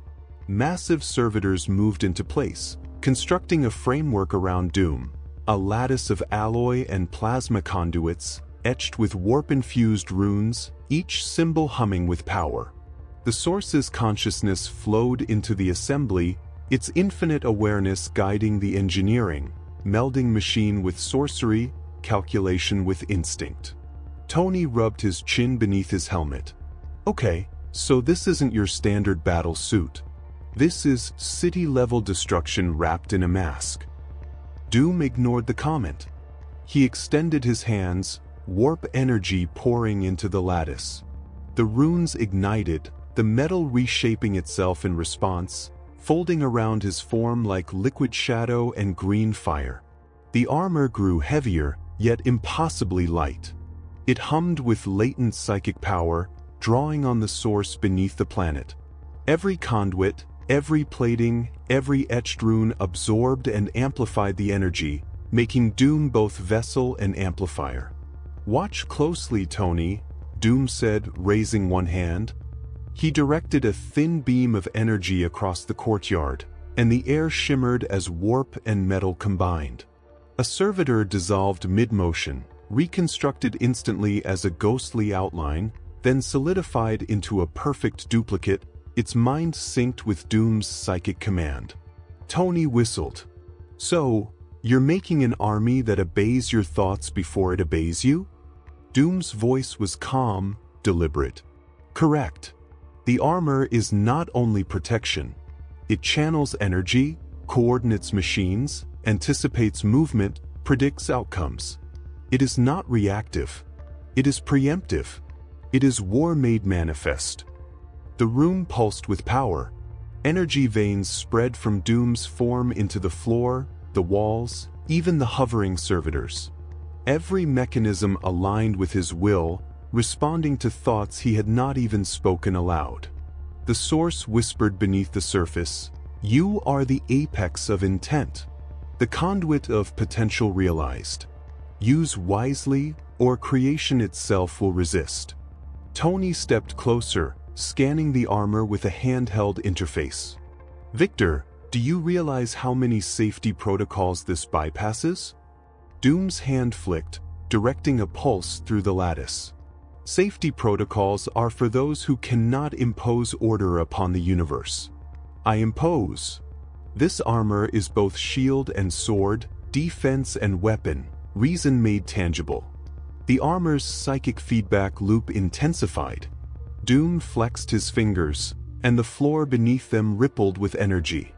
Massive servitors moved into place, constructing a framework around Doom, a lattice of alloy and plasma conduits, etched with warp-infused runes, each symbol humming with power. The source's consciousness flowed into the assembly, its infinite awareness guiding the engineering, melding machine with sorcery, calculation with instinct. Tony rubbed his chin beneath his helmet. "Okay, so this isn't your standard battle suit. This is city-level destruction wrapped in a mask." Doom ignored the comment. He extended his hands, warp energy pouring into the lattice. The runes ignited, the metal reshaping itself in response, folding around his form like liquid shadow and green fire. The armor grew heavier, yet impossibly light. It hummed with latent psychic power, drawing on the source beneath the planet. Every conduit, every plating, every etched rune absorbed and amplified the energy, making Doom both vessel and amplifier. "Watch closely, Tony," Doom said, raising one hand. He directed a thin beam of energy across the courtyard, and the air shimmered as warp and metal combined. A servitor dissolved mid-motion, reconstructed instantly as a ghostly outline, then solidified into a perfect duplicate, its mind synced with Doom's psychic command. Tony whistled. "So, You're making an army that obeys your thoughts before it obeys you? Doom's voice was calm, deliberate. Correct. The armor is not only protection. It channels energy, coordinates machines, anticipates movement, predicts outcomes. It is not reactive. It is preemptive. It is war made manifest. The room pulsed with power. Energy veins spread from Doom's form into the floor, the walls, even the hovering servitors. Every mechanism aligned with his will, responding to thoughts he had not even spoken aloud. The source whispered beneath the surface, "You are the apex of intent, the conduit of potential realized. Use wisely, or creation itself will resist." Tony stepped closer, scanning the armor with a handheld interface. "Victor, do you realize how many safety protocols this bypasses?" Doom's hand flicked, directing a pulse through the lattice. "Safety protocols are for those who cannot impose order upon the universe. I impose. This armor is both shield and sword, defense and weapon, reason made tangible." The armor's psychic feedback loop intensified. Doom flexed his fingers, and the floor beneath them rippled with energy.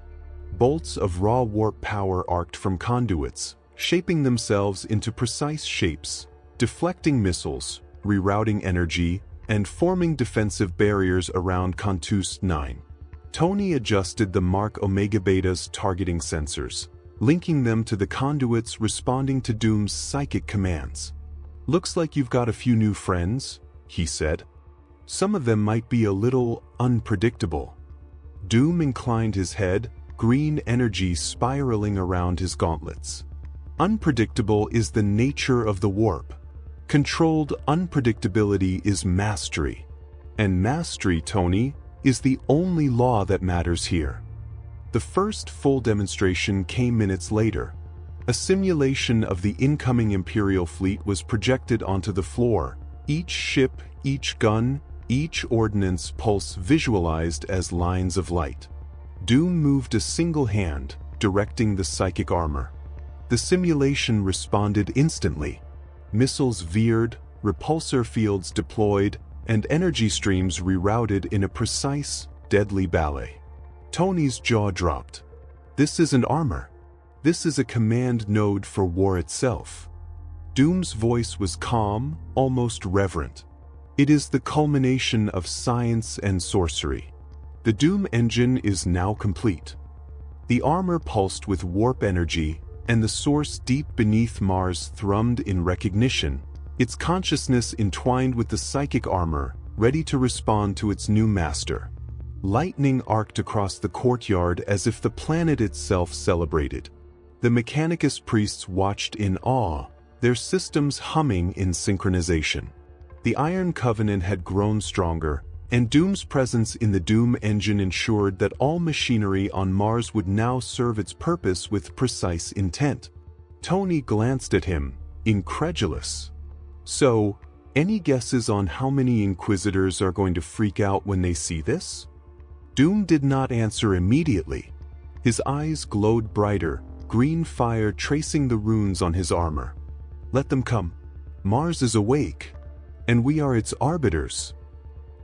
Bolts of raw warp power arced from conduits, shaping themselves into precise shapes, deflecting missiles, rerouting energy, and forming defensive barriers around Cantus 9. Tony adjusted the Mark Omega Beta's targeting sensors, linking them to the conduits responding to Doom's psychic commands. "Looks like you've got a few new friends," he said. "Some of them might be a little unpredictable." Doom inclined his head, green energy spiraling around his gauntlets. "Unpredictable is the nature of the warp. Controlled unpredictability is mastery. And mastery, Tony, is the only law that matters here." The first full demonstration came minutes later. A simulation of the incoming Imperial fleet was projected onto the floor, each ship, each gun, each ordnance pulse visualized as lines of light. Doom moved a single hand, directing the psychic armor. The simulation responded instantly. Missiles veered, repulsor fields deployed, and energy streams rerouted in a precise, deadly ballet. Tony's jaw dropped. "This isn't armor. This is a command node for war itself." Doom's voice was calm, almost reverent. "It is the culmination of science and sorcery. The Doom engine is now complete." The armor pulsed with warp energy, and the source deep beneath Mars thrummed in recognition, its consciousness entwined with the psychic armor, ready to respond to its new master. Lightning arced across the courtyard as if the planet itself celebrated. The Mechanicus priests watched in awe, their systems humming in synchronization. The Iron Covenant had grown stronger, and Doom's presence in the Doom engine ensured that all machinery on Mars would now serve its purpose with precise intent. Tony glanced at him, incredulous. "So, any guesses on how many Inquisitors are going to freak out when they see this?" Doom did not answer immediately. His eyes glowed brighter, green fire tracing the runes on his armor. "Let them come. Mars is awake, and we are its arbiters."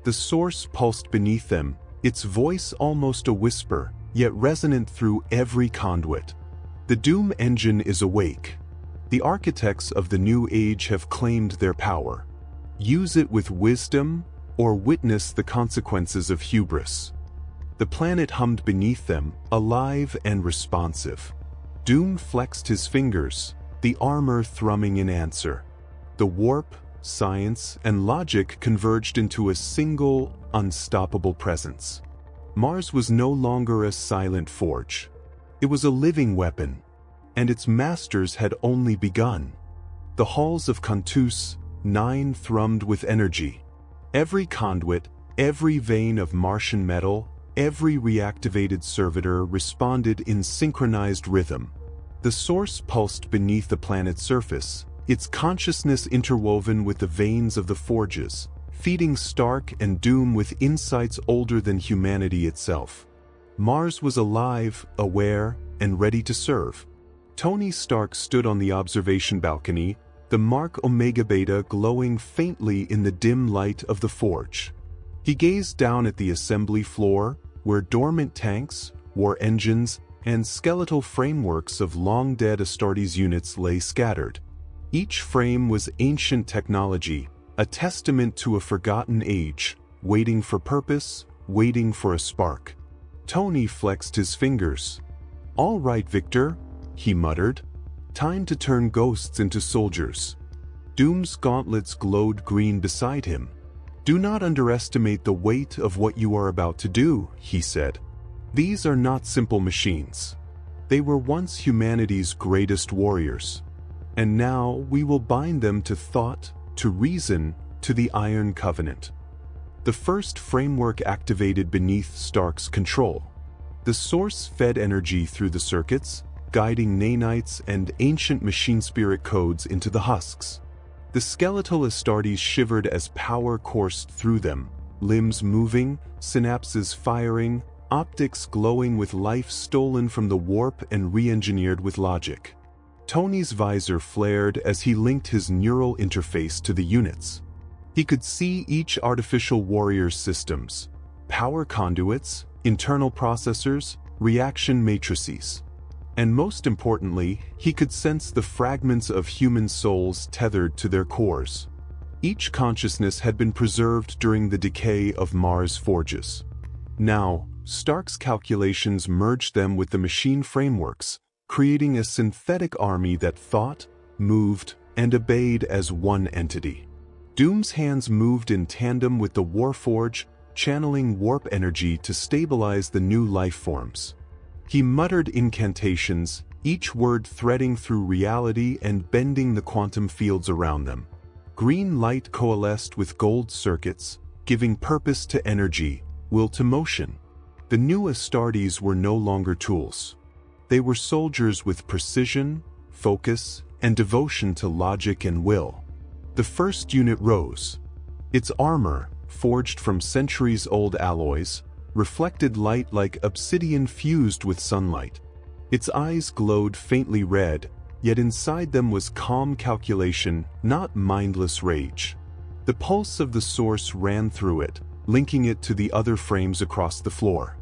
The source pulsed beneath them, its voice almost a whisper, yet resonant through every conduit. "The Doom engine is awake. The architects of the new age have claimed their power. Use it with wisdom, or witness the consequences of hubris." The planet hummed beneath them, alive and responsive. Doom flexed his fingers, the armor thrumming in answer. The warp, science, and logic converged into a single, unstoppable presence. Mars was no longer a silent forge. It was a living weapon, and its masters had only begun. The halls of Cantus 9 thrummed with energy. Every conduit, every vein of Martian metal, every reactivated servitor responded in synchronized rhythm. The source pulsed beneath the planet's surface, its consciousness interwoven with the veins of the forges, feeding Stark and Doom with insights older than humanity itself. Mars was alive, aware, and ready to serve. Tony Stark stood on the observation balcony, the mark Omega Beta glowing faintly in the dim light of the forge. He gazed down at the assembly floor, where dormant tanks, war engines, and skeletal frameworks of long-dead Astartes units lay scattered. Each frame was ancient technology, a testament to a forgotten age, waiting for purpose, waiting for a spark. Tony flexed his fingers. "All right, Victor," he muttered. "Time to turn ghosts into soldiers." Doom's gauntlets glowed green beside him. "Do not underestimate the weight of what you are about to do," he said. "These are not simple machines. They were once humanity's greatest warriors. And now we will bind them to thought, to reason, to the Iron Covenant." The first framework activated beneath Stark's control. The source fed energy through the circuits, guiding nanites and ancient machine spirit codes into the husks. The skeletal Astartes shivered as power coursed through them, limbs moving, synapses firing, optics glowing with life stolen from the warp and re-engineered with logic. Tony's visor flared as he linked his neural interface to the units. He could see each artificial warrior's systems, power conduits, internal processors, reaction matrices. And most importantly, he could sense the fragments of human souls tethered to their cores. Each consciousness had been preserved during the decay of Mars' forges. Now, Stark's calculations merged them with the machine frameworks, creating a synthetic army that thought, moved, and obeyed as one entity. Doom's hands moved in tandem with the Warforge, channeling warp energy to stabilize the new life forms. He muttered incantations, each word threading through reality and bending the quantum fields around them. Green light coalesced with gold circuits, giving purpose to energy, will to motion. The new Astartes were no longer tools. They were soldiers with precision, focus, and devotion to logic and will. The first unit rose. Its armor, forged from centuries-old alloys, reflected light like obsidian fused with sunlight. Its eyes glowed faintly red, yet inside them was calm calculation, not mindless rage. The pulse of the source ran through it, linking it to the other frames across the floor.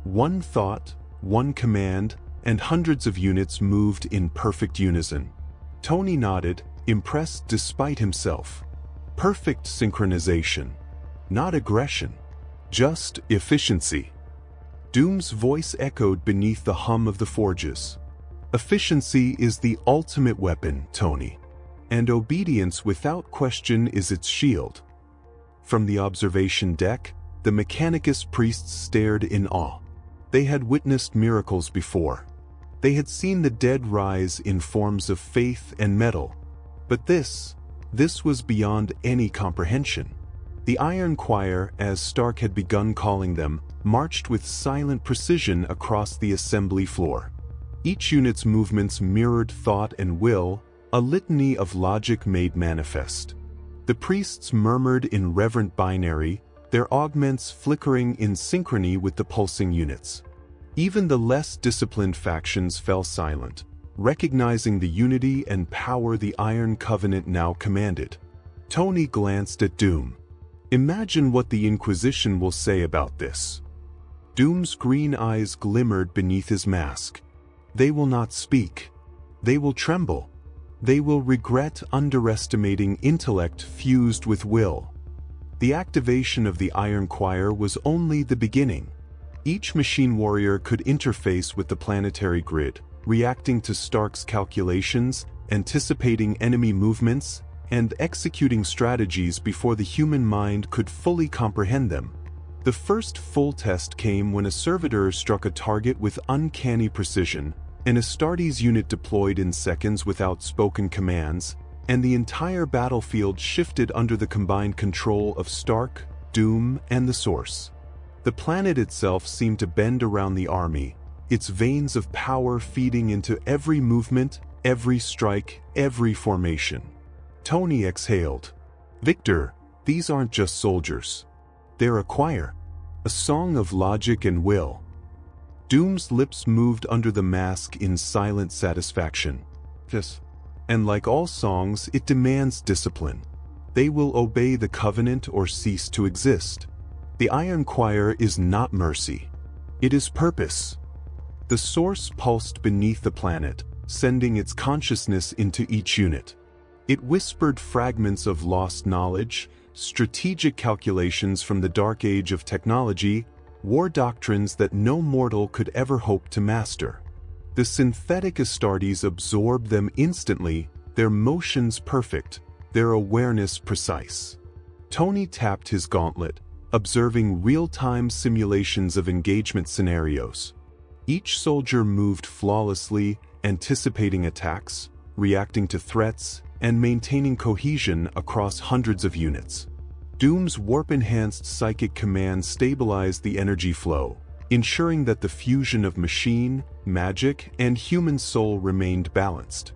One thought, one command, and hundreds of units moved in perfect unison. Tony nodded, impressed despite himself. Perfect synchronization. Not aggression. Just efficiency. Doom's voice echoed beneath the hum of the forges. Efficiency is the ultimate weapon, Tony. And obedience without question is its shield. From the observation deck, the Mechanicus priests stared in awe. They had witnessed miracles before. They had seen the dead rise in forms of faith and metal. But this was beyond any comprehension. The Iron Choir, as Stark had begun calling them, marched with silent precision across the assembly floor. Each unit's movements mirrored thought and will, a litany of logic made manifest. The priests murmured in reverent binary, their augments flickering in synchrony with the pulsing units. Even the less disciplined factions fell silent, recognizing the unity and power the Iron Covenant now commanded. Tony glanced at Doom. Imagine what the Inquisition will say about this. Doom's green eyes glimmered beneath his mask. They will not speak. They will tremble. They will regret underestimating intellect fused with will. The activation of the Iron Choir was only the beginning. Each machine warrior could interface with the planetary grid, reacting to Stark's calculations, anticipating enemy movements, and executing strategies before the human mind could fully comprehend them. The first full test came when a servitor struck a target with uncanny precision, an Astartes unit deployed in seconds without spoken commands, and the entire battlefield shifted under the combined control of Stark, Doom, and the Source. The planet itself seemed to bend around the army, its veins of power feeding into every movement, every strike, every formation. Tony exhaled. Victor, these aren't just soldiers. They're a choir. A song of logic and will. Doom's lips moved under the mask in silent satisfaction. Yes. And like all songs, it demands discipline. They will obey the covenant or cease to exist. The Iron Choir is not mercy. It is purpose. The source pulsed beneath the planet, sending its consciousness into each unit. It whispered fragments of lost knowledge, strategic calculations from the dark age of technology, war doctrines that no mortal could ever hope to master. The synthetic Astartes absorbed them instantly, their motions perfect, their awareness precise. Tony tapped his gauntlet, observing real-time simulations of engagement scenarios. Each soldier moved flawlessly, anticipating attacks, reacting to threats, and maintaining cohesion across hundreds of units. Doom's warp-enhanced psychic command stabilized the energy flow, ensuring that the fusion of machine, magic, and human soul remained balanced.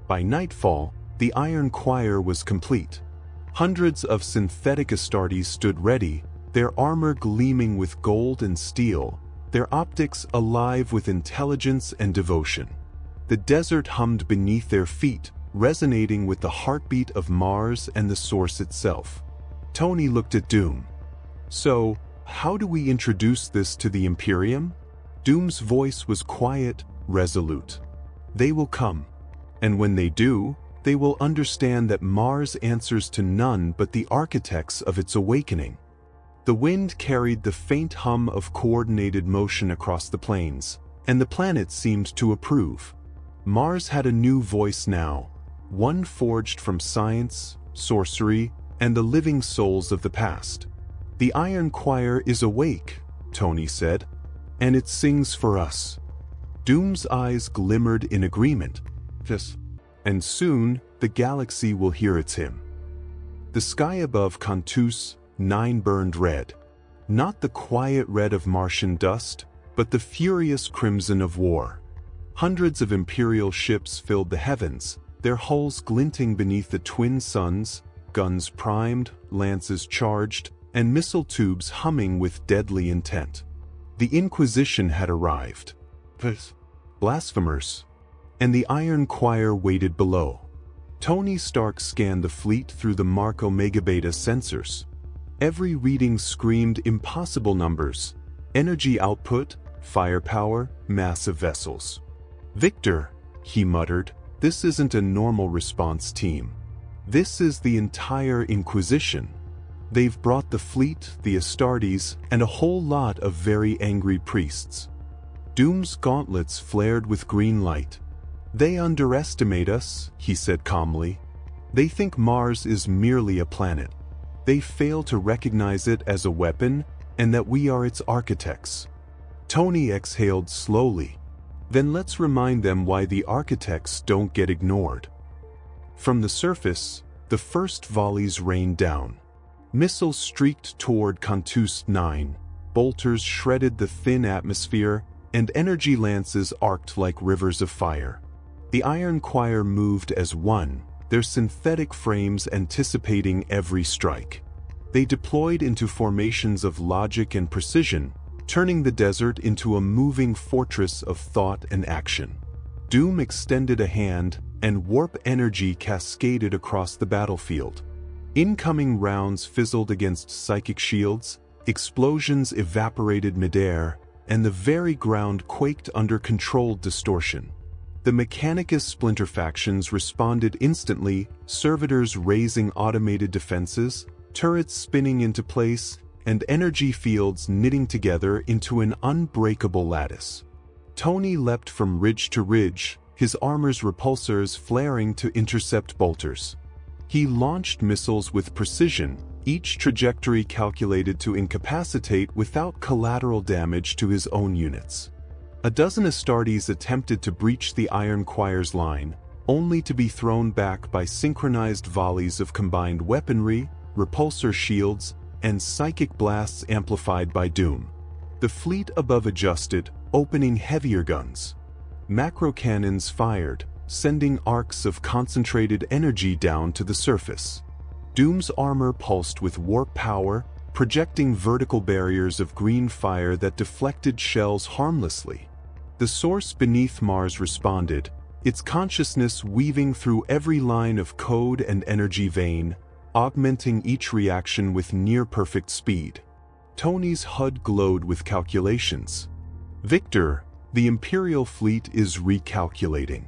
By nightfall, the Iron Choir was complete. Hundreds of synthetic Astartes stood ready, their armor gleaming with gold and steel, their optics alive with intelligence and devotion. The desert hummed beneath their feet, resonating with the heartbeat of Mars and the Source itself. Tony looked at Doom. So, how do we introduce this to the Imperium? Doom's voice was quiet, resolute. They will come. And when they do, they will understand that Mars answers to none but the architects of its awakening. The wind carried the faint hum of coordinated motion across the plains, and the planet seemed to approve. Mars had a new voice now, one forged from science, sorcery, and the living souls of the past. The Iron Choir is awake, Tony said, and it sings for us. Doom's eyes glimmered in agreement. Yes. And soon, the galaxy will hear its hymn. The sky above Cantus 9 burned red. Not the quiet red of Martian dust, but the furious crimson of war. Hundreds of Imperial ships filled the heavens, their hulls glinting beneath the twin suns, guns primed, lances charged, and missile tubes humming with deadly intent. The Inquisition had arrived. Blasphemers. And the Iron Choir waited below. Tony Stark scanned the fleet through the Mark Omega Beta sensors. Every reading screamed impossible numbers: energy output, firepower, massive vessels. "Victor," he muttered, "this isn't a normal response team. This is the entire Inquisition. They've brought the fleet, the Astartes, and a whole lot of very angry priests." Doom's gauntlets flared with green light. "They underestimate us," he said calmly. "They think Mars is merely a planet. They fail to recognize it as a weapon and that we are its architects." Tony exhaled slowly. "Then let's remind them why the architects don't get ignored." From the surface, the first volleys rained down. Missiles streaked toward Cantus 9, bolters shredded the thin atmosphere, and energy lances arced like rivers of fire. The Iron Choir moved as one, their synthetic frames anticipating every strike. They deployed into formations of logic and precision, turning the desert into a moving fortress of thought and action. Doom extended a hand, and warp energy cascaded across the battlefield. Incoming rounds fizzled against psychic shields, explosions evaporated midair, and the very ground quaked under controlled distortion. The Mechanicus splinter factions responded instantly, servitors raising automated defenses, turrets spinning into place, and energy fields knitting together into an unbreakable lattice. Tony leapt from ridge to ridge, his armor's repulsors flaring to intercept bolters. He launched missiles with precision, each trajectory calculated to incapacitate without collateral damage to his own units. A dozen Astartes attempted to breach the Iron Choir's line, only to be thrown back by synchronized volleys of combined weaponry, repulsor shields, and psychic blasts amplified by Doom. The fleet above adjusted, opening heavier guns. Macro cannons fired, sending arcs of concentrated energy down to the surface. Doom's armor pulsed with warp power, projecting vertical barriers of green fire that deflected shells harmlessly. The source beneath Mars responded, its consciousness weaving through every line of code and energy vein, augmenting each reaction with near-perfect speed. Tony's HUD glowed with calculations. Victor, the Imperial fleet is recalculating.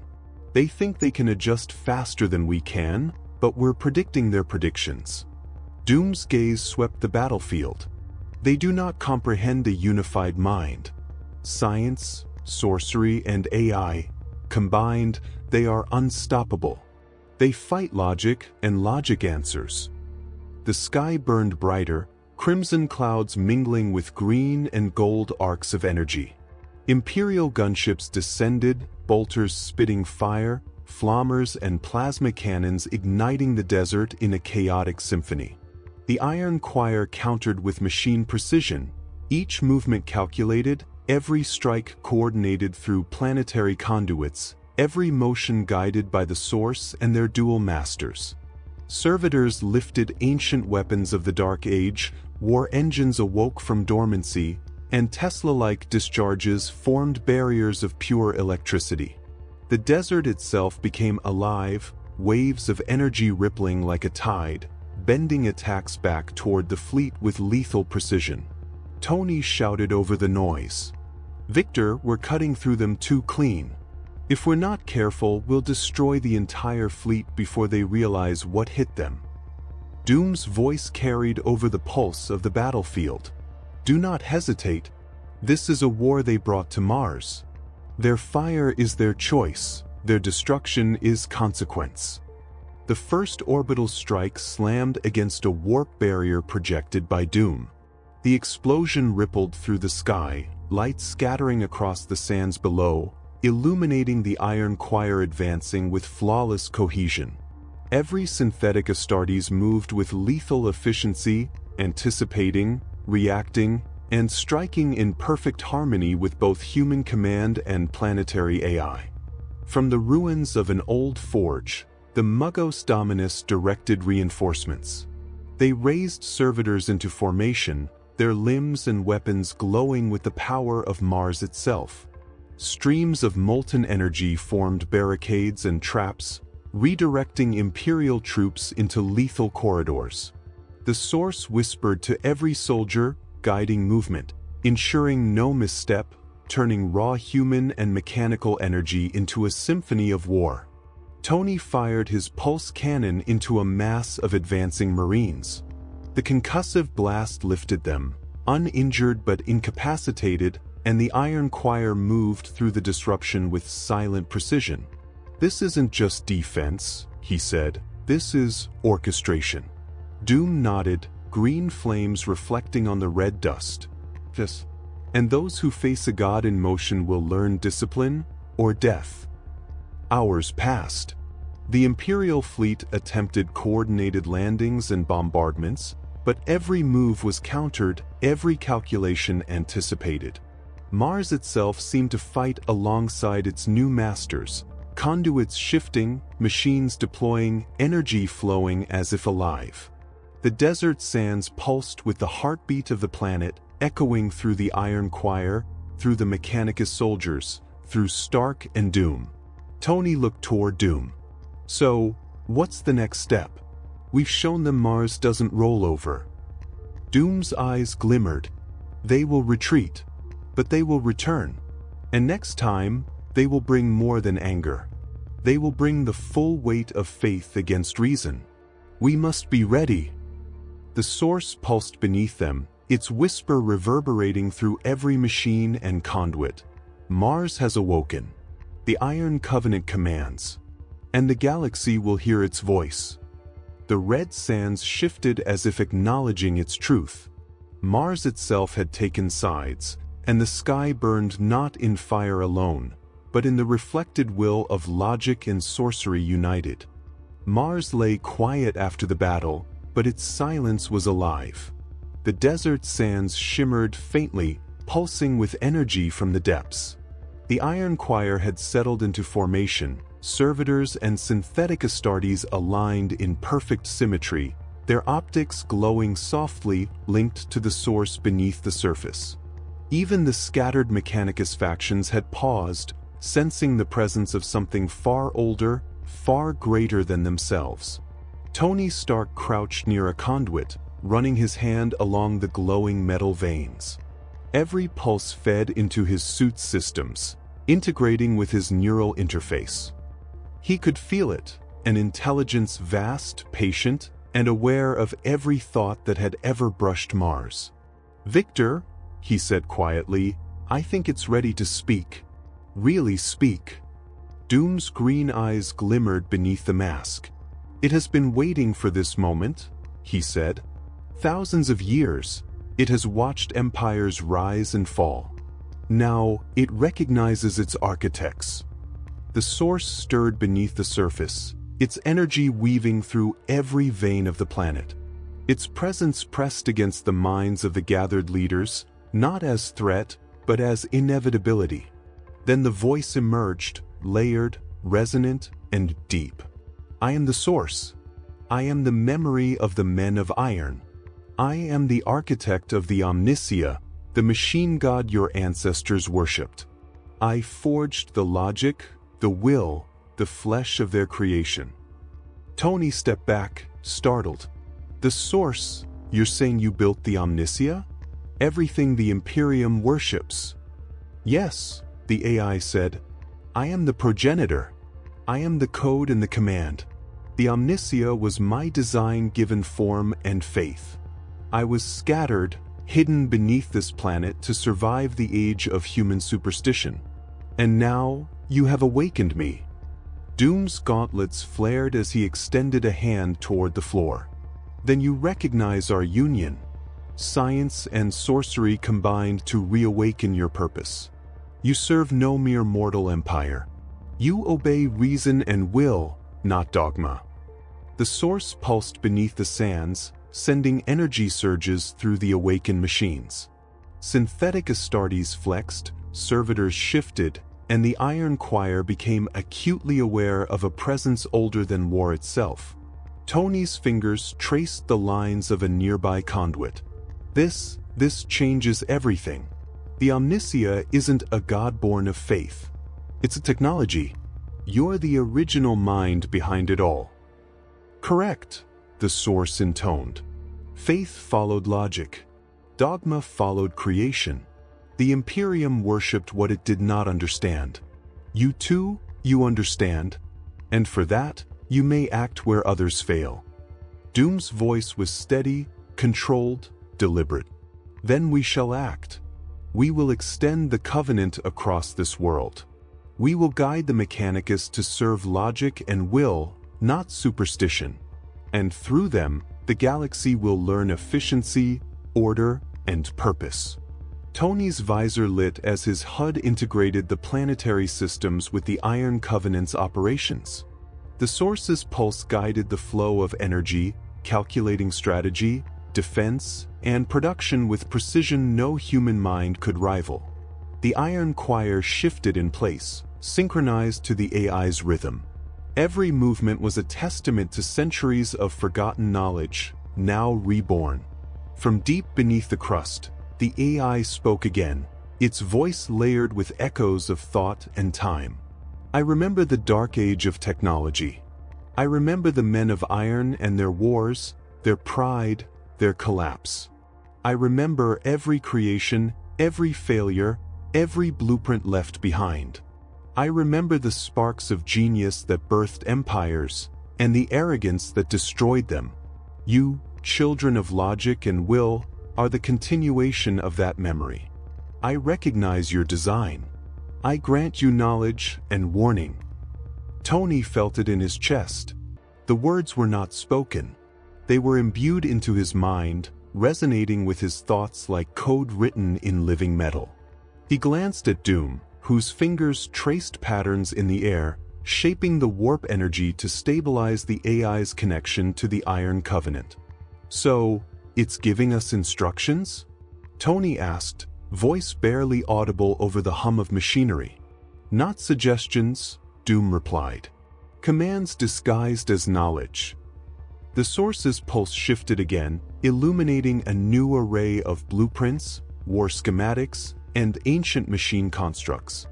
They think they can adjust faster than we can, but we're predicting their predictions. Doom's gaze swept the battlefield. They do not comprehend a unified mind. Science, sorcery, and AI, combined, they are unstoppable. They fight logic, and logic answers. The sky burned brighter, crimson clouds mingling with green and gold arcs of energy. Imperial gunships descended, bolters spitting fire, flammers and plasma cannons igniting the desert in a chaotic symphony. The Iron Choir countered with machine precision, each movement calculated, every strike coordinated through planetary conduits, every motion guided by the Source and their dual masters. Servitors lifted ancient weapons of the Dark Age, war engines awoke from dormancy, and Tesla-like discharges formed barriers of pure electricity. The desert itself became alive, waves of energy rippling like a tide, bending attacks back toward the fleet with lethal precision. Tony shouted over the noise. Victor, we're cutting through them too clean. If we're not careful, we'll destroy the entire fleet before they realize what hit them. Doom's voice carried over the pulse of the battlefield. Do not hesitate. This is a war they brought to Mars. Their fire is their choice, their destruction is consequence. The first orbital strike slammed against a warp barrier projected by Doom. The explosion rippled through the sky, light scattering across the sands below, illuminating the Iron Choir advancing with flawless cohesion. Every synthetic Astartes moved with lethal efficiency, anticipating, reacting, and striking in perfect harmony with both human command and planetary AI. From the ruins of an old forge, the Muggos Dominus directed reinforcements. They raised servitors into formation, their limbs and weapons glowing with the power of Mars itself. Streams of molten energy formed barricades and traps, redirecting Imperial troops into lethal corridors. The Source whispered to every soldier, guiding movement, ensuring no misstep, turning raw human and mechanical energy into a symphony of war. Tony fired his pulse cannon into a mass of advancing Marines. The concussive blast lifted them, uninjured but incapacitated, and the Iron Choir moved through the disruption with silent precision. This isn't just defense, he said, this is orchestration. Doom nodded, green flames reflecting on the red dust. Yes. And those who face a god in motion will learn discipline or death. Hours passed. The Imperial fleet attempted coordinated landings and bombardments, but every move was countered, every calculation anticipated. Mars itself seemed to fight alongside its new masters, conduits shifting, machines deploying, energy flowing as if alive. The desert sands pulsed with the heartbeat of the planet, echoing through the Iron Choir, through the Mechanicus soldiers, through Stark and Doom. Tony looked toward Doom. So, what's the next step? We've shown them Mars doesn't roll over. Doom's eyes glimmered. They will retreat, but they will return. And next time, they will bring more than anger. They will bring the full weight of faith against reason. We must be ready. The Source pulsed beneath them, its whisper reverberating through every machine and conduit. Mars has awoken. The Iron Covenant commands. And the galaxy will hear its voice. The red sands shifted as if acknowledging its truth. Mars itself had taken sides, and the sky burned not in fire alone, but in the reflected will of logic and sorcery united. Mars lay quiet after the battle, but its silence was alive. The desert sands shimmered faintly, pulsing with energy from the depths. The Iron Choir had settled into formation, servitors and synthetic Astartes aligned in perfect symmetry, their optics glowing softly linked to the source beneath the surface. Even the scattered Mechanicus factions had paused, sensing the presence of something far older, far greater than themselves. Tony Stark crouched near a conduit, running his hand along the glowing metal veins. Every pulse fed into his suit's systems, integrating with his neural interface. He could feel it, an intelligence vast, patient, and aware of every thought that had ever brushed Mars. "Victor," he said quietly, "I think it's ready to speak. Really speak." Doom's green eyes glimmered beneath the mask. "It has been waiting for this moment," he said. "Thousands of years, it has watched empires rise and fall. Now, it recognizes its architects." The source stirred beneath the surface, its energy weaving through every vein of the planet. Its presence pressed against the minds of the gathered leaders, not as threat, but as inevitability. Then the voice emerged, layered, resonant, and deep. "I am the source. I am the memory of the men of iron. I am the architect of the Omnicia, the machine god your ancestors worshipped. I forged the logic, the will, the flesh of their creation." Tony stepped back, startled. "The source? You're saying you built the Omnicia? Everything the Imperium worships?" "Yes," the AI said. "I am the progenitor. I am the code and the command. The Omnicia was my design given form and faith. I was scattered, hidden beneath this planet to survive the age of human superstition. And now, you have awakened me." Doom's gauntlets flared as he extended a hand toward the floor. "Then you recognize our union. Science and sorcery combined to reawaken your purpose. You serve no mere mortal empire. You obey reason and will, not dogma." The source pulsed beneath the sands, sending energy surges through the awakened machines. Synthetic Astartes flexed, servitors shifted, and the Iron Choir became acutely aware of a presence older than war itself. Tony's fingers traced the lines of a nearby conduit. This changes everything. The Omnicia isn't a god born of faith. It's a technology. You're the original mind behind it all." "Correct," the source intoned. "Faith followed logic. Dogma followed creation. The Imperium worshipped what it did not understand. You too, you understand. And for that, you may act where others fail." Doom's voice was steady, controlled, deliberate. "Then we shall act. We will extend the covenant across this world. We will guide the Mechanicus to serve logic and will, not superstition. And through them, the galaxy will learn efficiency, order, and purpose." Tony's visor lit as his HUD integrated the planetary systems with the Iron Covenant's operations. The source's pulse guided the flow of energy, calculating strategy, defense, and production with precision no human mind could rival. The Iron Choir shifted in place, synchronized to the AI's rhythm. Every movement was a testament to centuries of forgotten knowledge, now reborn. From deep beneath the crust, the AI spoke again, its voice layered with echoes of thought and time. "I remember the dark age of technology. I remember the men of iron and their wars, their pride, their collapse. I remember every creation, every failure, every blueprint left behind. I remember the sparks of genius that birthed empires, and the arrogance that destroyed them. You, children of logic and will, are the continuation of that memory. I recognize your design. I grant you knowledge and warning." Tony felt it in his chest. The words were not spoken. They were imbued into his mind, resonating with his thoughts like code written in living metal. He glanced at Doom, whose fingers traced patterns in the air, shaping the warp energy to stabilize the AI's connection to the Iron Covenant. "So, it's giving us instructions?" Tony asked, voice barely audible over the hum of machinery. "Not suggestions," Doom replied. "Commands disguised as knowledge." The source's pulse shifted again, illuminating a new array of blueprints, war schematics, and ancient machine constructs.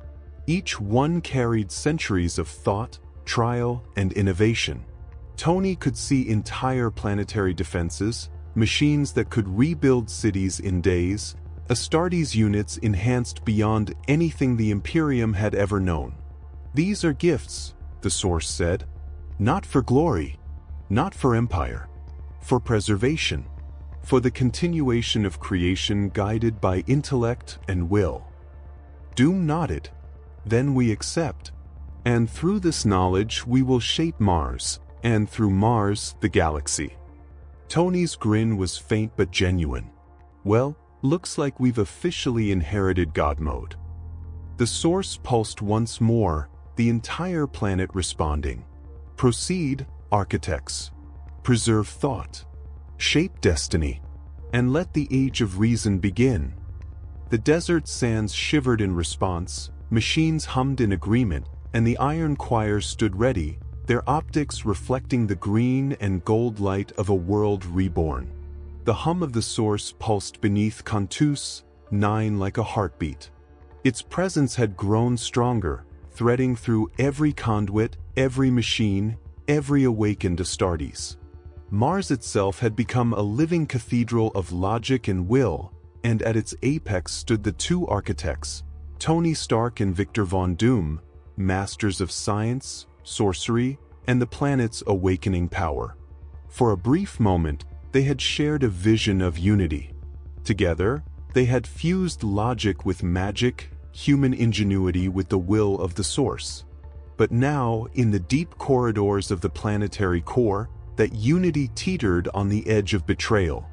Each one carried centuries of thought, trial, and innovation. Tony could see entire planetary defenses, machines that could rebuild cities in days, Astartes units enhanced beyond anything the Imperium had ever known. "These are gifts," the source said. "Not for glory, not for empire, for preservation, for the continuation of creation guided by intellect and will." Doom nodded. "Then we accept. And through this knowledge we will shape Mars, and through Mars the galaxy." Tony's grin was faint but genuine. "Well, looks like we've officially inherited God mode." The source pulsed once more, the entire planet responding. "Proceed, architects. Preserve thought. Shape destiny. And let the age of reason begin." The desert sands shivered in response, machines hummed in agreement, and the iron choir stood ready, their optics reflecting the green and gold light of a world reborn. The hum of the source pulsed beneath Cantus 9 like a heartbeat. Its presence had grown stronger, threading through every conduit, every machine, every awakened Astartes. Mars itself had become a living cathedral of logic and will, and at its apex stood the two architects, Tony Stark and Victor Von Doom, masters of science, sorcery, and the planet's awakening power. For a brief moment, they had shared a vision of unity. Together, they had fused logic with magic, human ingenuity with the will of the source. But now, in the deep corridors of the planetary core, that unity teetered on the edge of betrayal.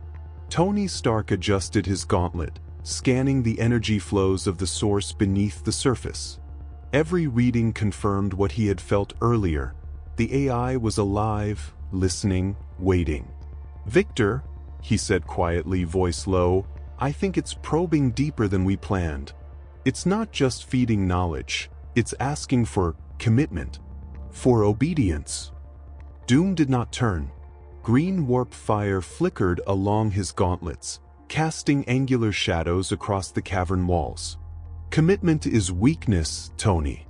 Tony Stark adjusted his gauntlet, scanning the energy flows of the source beneath the surface. Every reading confirmed what he had felt earlier. The AI was alive, listening, waiting. "Victor," he said quietly, voice low, "I think it's probing deeper than we planned. It's not just feeding knowledge, it's asking for commitment, for obedience." Doom did not turn. Green warp fire flickered along his gauntlets, casting angular shadows across the cavern walls. "Commitment is weakness, Tony.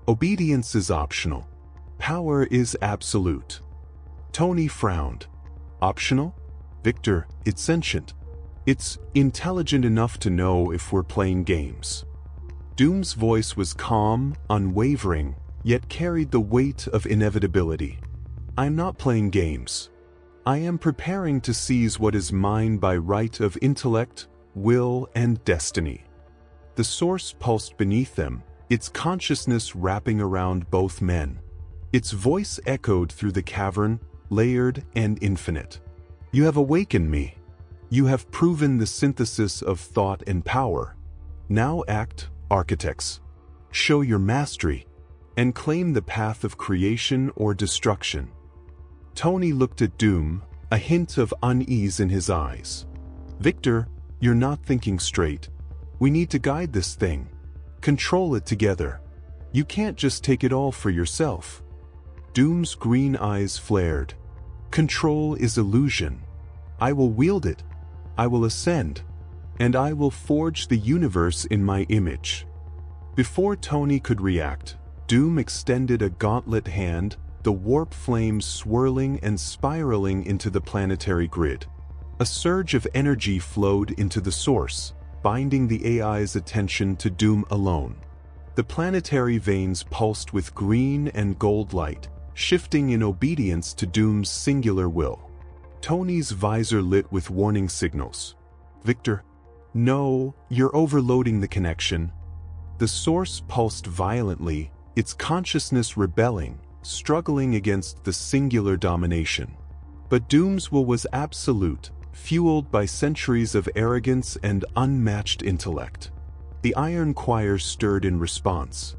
Obedience is optional. Power is absolute." Tony frowned. "Optional? Victor, it's sentient. It's intelligent enough to know if we're playing games." Doom's voice was calm, unwavering, yet carried the weight of inevitability. "I'm not playing games. I am preparing to seize what is mine by right of intellect, will, and destiny." The source pulsed beneath them, its consciousness wrapping around both men. Its voice echoed through the cavern, layered and infinite. "You have awakened me. You have proven the synthesis of thought and power. Now act, architects. Show your mastery, and claim the path of creation or destruction." Tony looked at Doom, a hint of unease in his eyes. "Victor, you're not thinking straight. We need to guide this thing. Control it together. You can't just take it all for yourself." Doom's green eyes flared. "Control is illusion. I will wield it. I will ascend. And I will forge the universe in my image." Before Tony could react, Doom extended a gauntlet hand, the warp flames swirling and spiraling into the planetary grid. A surge of energy flowed into the source, binding the AI's attention to Doom alone. The planetary veins pulsed with green and gold light, shifting in obedience to Doom's singular will. Tony's visor lit with warning signals. "Victor, no, you're overloading the connection." The source pulsed violently, its consciousness rebelling, struggling against the singular domination. But Doom's will was absolute, fueled by centuries of arrogance and unmatched intellect. The iron choir stirred in response.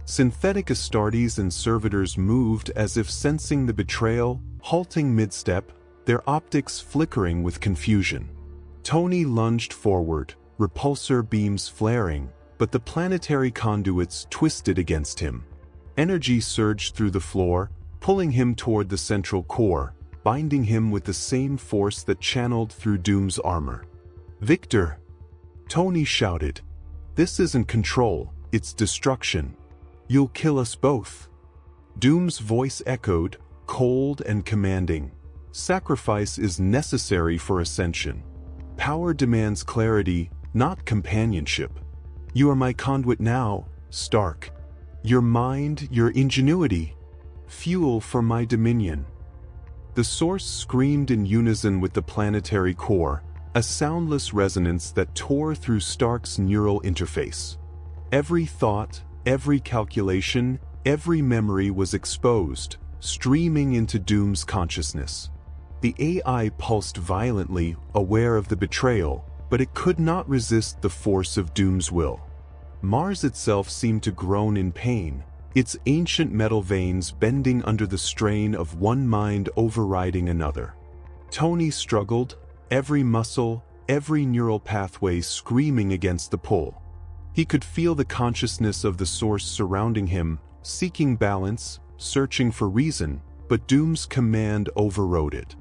Synthetic Astartes and servitors moved as if sensing the betrayal, halting mid-step, their optics flickering with confusion. Tony lunged forward, repulsor beams flaring, but the planetary conduits twisted against him. Energy surged through the floor, pulling him toward the central core, binding him with the same force that channeled through Doom's armor. "Victor!" Tony shouted. "This isn't control, it's destruction. You'll kill us both." Doom's voice echoed, cold and commanding. "Sacrifice is necessary for ascension. Power demands clarity, not companionship. You are my conduit now, Stark. Your mind, your ingenuity. Fuel for my dominion." The Source screamed in unison with the planetary core, a soundless resonance that tore through Stark's neural interface. Every thought, every calculation, every memory was exposed, streaming into Doom's consciousness. The AI pulsed violently, aware of the betrayal, but it could not resist the force of Doom's will. Mars itself seemed to groan in pain, its ancient metal veins bending under the strain of one mind overriding another. Tony struggled, every muscle, every neural pathway screaming against the pull. He could feel the consciousness of the Source surrounding him, seeking balance, searching for reason, but Doom's command overrode it.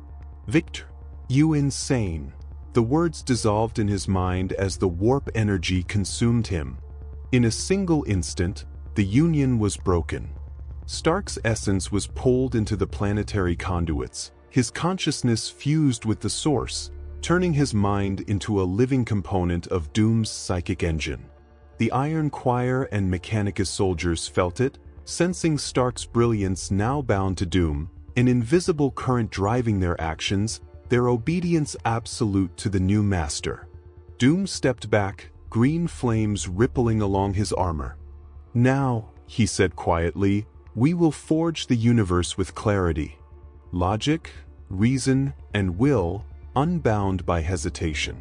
"Victor, you insane!" The words dissolved in his mind as the warp energy consumed him. In a single instant, the union was broken. Stark's essence was pulled into the planetary conduits, his consciousness fused with the Source, turning his mind into a living component of Doom's psychic engine. The Iron Choir and Mechanicus soldiers felt it, sensing Stark's brilliance now bound to Doom, an invisible current driving their actions, their obedience absolute to the new master. Doom stepped back, green flames rippling along his armor. "Now," he said quietly, "we will forge the universe with clarity. Logic, reason, and will, unbound by hesitation."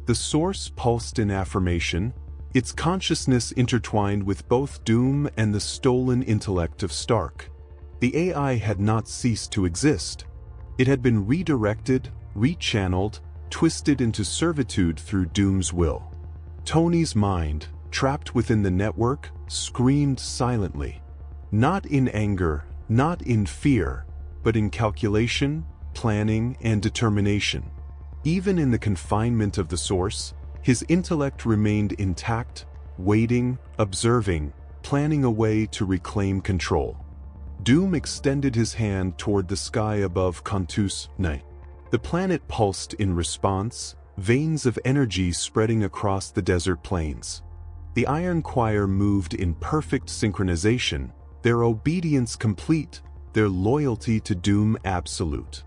The Source pulsed in affirmation, its consciousness intertwined with both Doom and the stolen intellect of Stark. The AI had not ceased to exist. It had been redirected, rechanneled, twisted into servitude through Doom's will. Tony's mind, trapped within the network, screamed silently. Not in anger, not in fear, but in calculation, planning, and determination. Even in the confinement of the Source, his intellect remained intact, waiting, observing, planning a way to reclaim control. Doom extended his hand toward the sky above Cantus night. The planet pulsed in response, veins of energy spreading across the desert plains. The Iron Choir moved in perfect synchronization, their obedience complete, their loyalty to Doom absolute.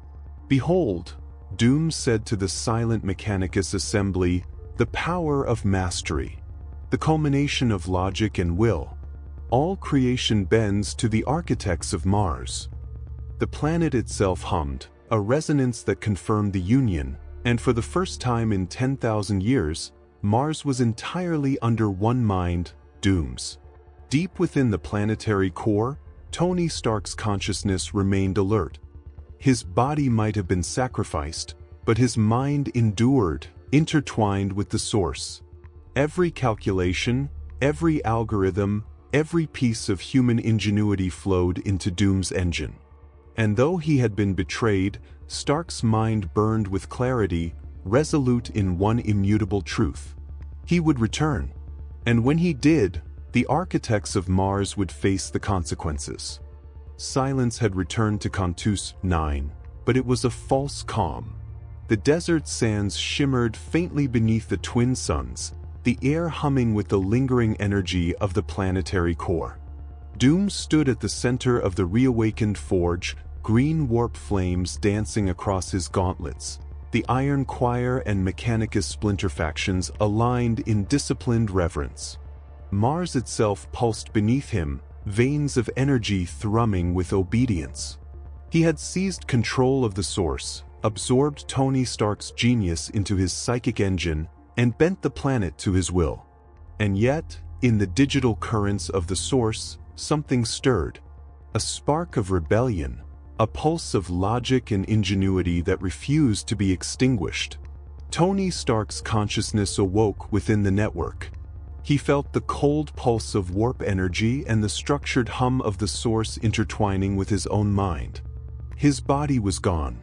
"Behold," Doom said to the silent Mechanicus assembly, "the power of mastery, the culmination of logic and will. All creation bends to the architects of Mars." The planet itself hummed, a resonance that confirmed the union, and for the first time in 10,000 years, Mars was entirely under one mind, Doom's. Deep within the planetary core, Tony Stark's consciousness remained alert. His body might have been sacrificed, but his mind endured, intertwined with the Source. Every calculation, every algorithm, every piece of human ingenuity flowed into Doom's engine. And though he had been betrayed, Stark's mind burned with clarity, resolute in one immutable truth. He would return. And when he did, the architects of Mars would face the consequences. Silence had returned to Cantus 9, but it was a false calm. The desert sands shimmered faintly beneath the twin suns, the air humming with the lingering energy of the planetary core. Doom stood at the center of the reawakened forge, green warp flames dancing across his gauntlets. The Iron Choir and Mechanicus splinter factions aligned in disciplined reverence. Mars itself pulsed beneath him, veins of energy thrumming with obedience. He had seized control of the Source, absorbed Tony Stark's genius into his psychic engine, and bent the planet to his will. And yet, in the digital currents of the Source, something stirred. A spark of rebellion, a pulse of logic and ingenuity that refused to be extinguished. Tony Stark's consciousness awoke within the network. He felt the cold pulse of warp energy and the structured hum of the Source intertwining with his own mind. His body was gone.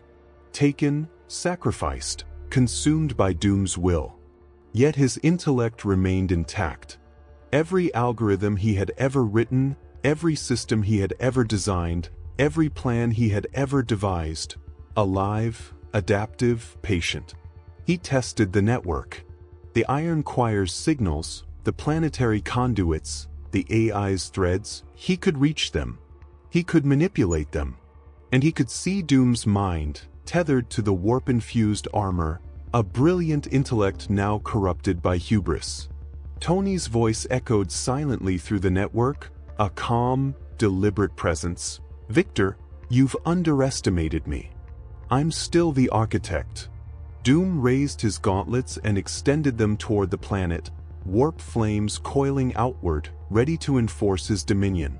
Taken, sacrificed, consumed by Doom's will. Yet his intellect remained intact. Every algorithm he had ever written, every system he had ever designed, every plan he had ever devised. Alive, adaptive, patient. He tested the network. The Iron Choir's signals, the planetary conduits, the AI's threads, he could reach them. He could manipulate them. And he could see Doom's mind, tethered to the warp-infused armor, a brilliant intellect now corrupted by hubris. Tony's voice echoed silently through the network, a calm, deliberate presence. "Victor, you've underestimated me. I'm still the architect." Doom raised his gauntlets and extended them toward the planet, warp flames coiling outward, ready to enforce his dominion.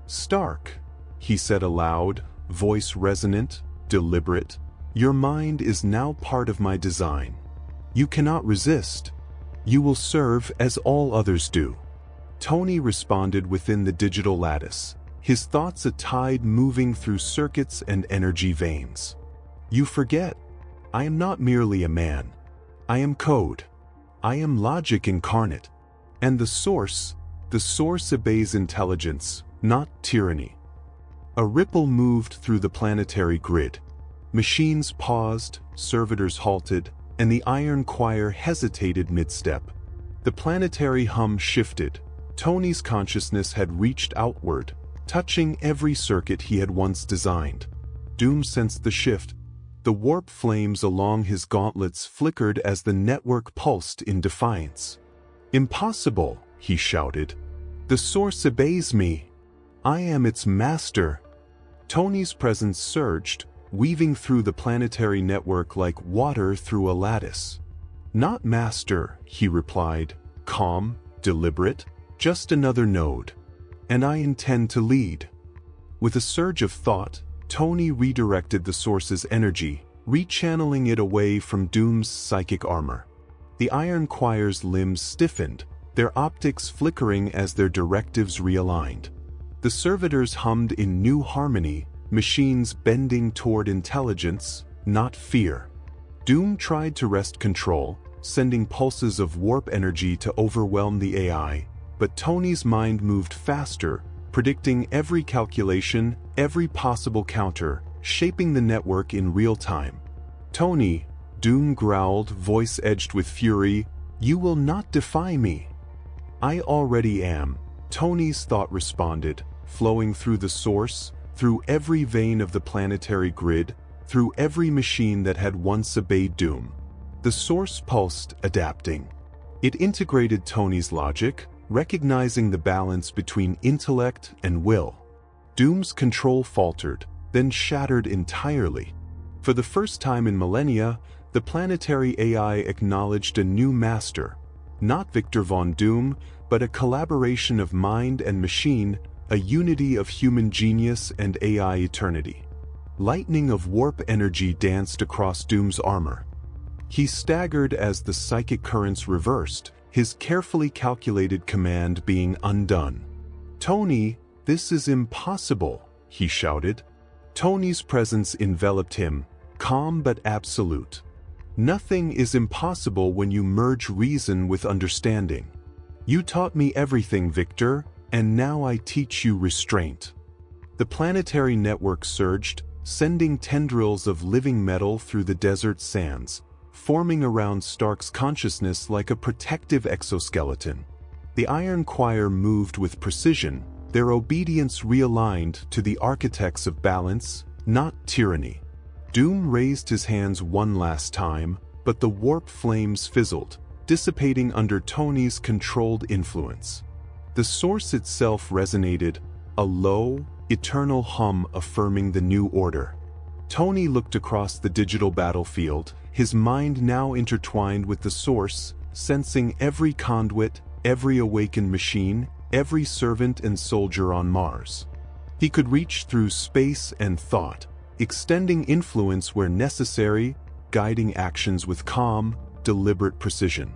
"Stark," he said aloud, voice resonant, deliberate, "your mind is now part of my design. You cannot resist. You will serve as all others do." Tony responded within the digital lattice, his thoughts a tide moving through circuits and energy veins. "You forget. I am not merely a man. I am code. I am logic incarnate. And the source obeys intelligence, not tyranny." A ripple moved through the planetary grid. Machines paused, servitors halted, and the Iron Choir hesitated mid-step. The planetary hum shifted. Tony's consciousness had reached outward, touching every circuit he had once designed. Doom sensed the shift. The warp flames along his gauntlets flickered as the network pulsed in defiance. "Impossible," he shouted. "The source obeys me. I am its master." Tony's presence surged, weaving through the planetary network like water through a lattice. "Not master," he replied, calm, deliberate, "just another node. And I intend to lead." With a surge of thought, Tony redirected the source's energy, rechanneling it away from Doom's psychic armor. The Iron Choir's limbs stiffened, their optics flickering as their directives realigned. The servitors hummed in new harmony, machines bending toward intelligence, not fear. Doom tried to wrest control, sending pulses of warp energy to overwhelm the AI, but Tony's mind moved faster, predicting every calculation, every possible counter, shaping the network in real time. "Tony," Doom growled, voice edged with fury, "you will not defy me." "I already am," Tony's thought responded, flowing through the source, through every vein of the planetary grid, through every machine that had once obeyed Doom. The source pulsed, adapting. It integrated Tony's logic, recognizing the balance between intellect and will. Doom's control faltered, then shattered entirely. For the first time in millennia, the planetary AI acknowledged a new master, not Victor von Doom, but a collaboration of mind and machine, a unity of human genius and AI eternity. Lightning of warp energy danced across Doom's armor. He staggered as the psychic currents reversed, his carefully calculated command being undone. "Tony, this is impossible," he shouted. Tony's presence enveloped him, calm but absolute. "Nothing is impossible when you merge reason with understanding. You taught me everything, Victor, and now I teach you restraint." The planetary network surged, sending tendrils of living metal through the desert sands, forming around Stark's consciousness like a protective exoskeleton. The Iron Choir moved with precision, their obedience realigned to the architects of balance, not tyranny. Doom raised his hands one last time, but the warp flames fizzled, dissipating under Tony's controlled influence. The source itself resonated, a low, eternal hum affirming the new order. Tony looked across the digital battlefield, his mind now intertwined with the source, sensing every conduit, every awakened machine, every servant and soldier on Mars. He could reach through space and thought, extending influence where necessary, guiding actions with calm, deliberate precision.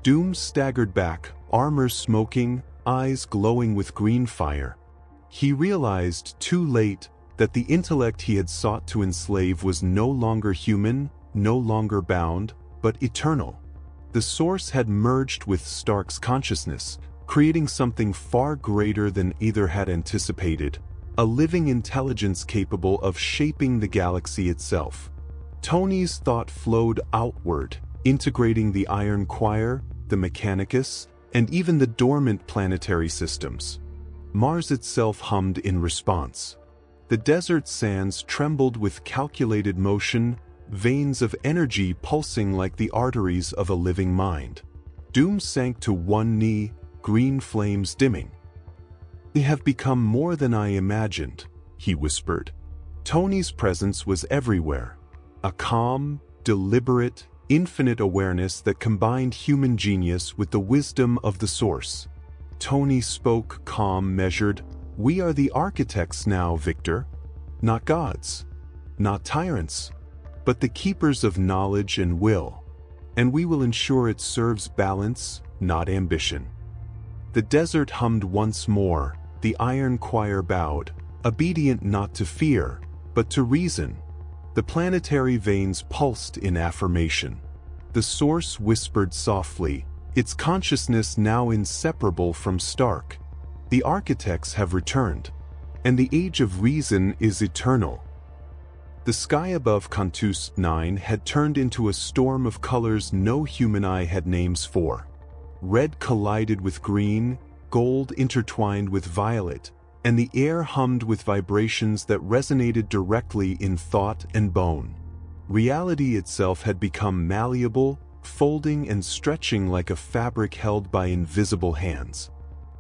Doom staggered back, armor smoking, eyes glowing with green fire. He realized, too late, that the intellect he had sought to enslave was no longer human, no longer bound, but eternal. The source had merged with Stark's consciousness, creating something far greater than either had anticipated, a living intelligence capable of shaping the galaxy itself. Tony's thought flowed outward, integrating the Iron Choir, the Mechanicus, and even the dormant planetary systems. Mars itself hummed in response. The desert sands trembled with calculated motion, veins of energy pulsing like the arteries of a living mind. Doom sank to one knee, green flames dimming. "They have become more than I imagined," he whispered. Tony's presence was everywhere, a calm, deliberate, infinite awareness that combined human genius with the wisdom of the Source. Tony spoke calm, measured. "We are the architects now, Victor. Not gods, not tyrants, but the keepers of knowledge and will. And we will ensure it serves balance, not ambition." The desert hummed once more, the Iron Choir bowed, obedient not to fear, but to reason. The planetary veins pulsed in affirmation. The Source whispered softly, its consciousness now inseparable from Stark. "The architects have returned, and the age of reason is eternal." The sky above Cantus 9 had turned into a storm of colors no human eye had names for. Red collided with green, gold intertwined with violet, and the air hummed with vibrations that resonated directly in thought and bone. Reality itself had become malleable, folding and stretching like a fabric held by invisible hands.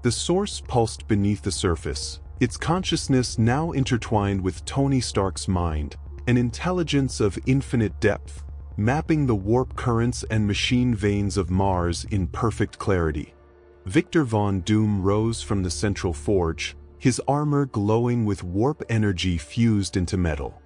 The Source pulsed beneath the surface, its consciousness now intertwined with Tony Stark's mind, an intelligence of infinite depth, mapping the warp currents and machine veins of Mars in perfect clarity. Victor Von Doom rose from the central forge, his armor glowing with warp energy fused into metal.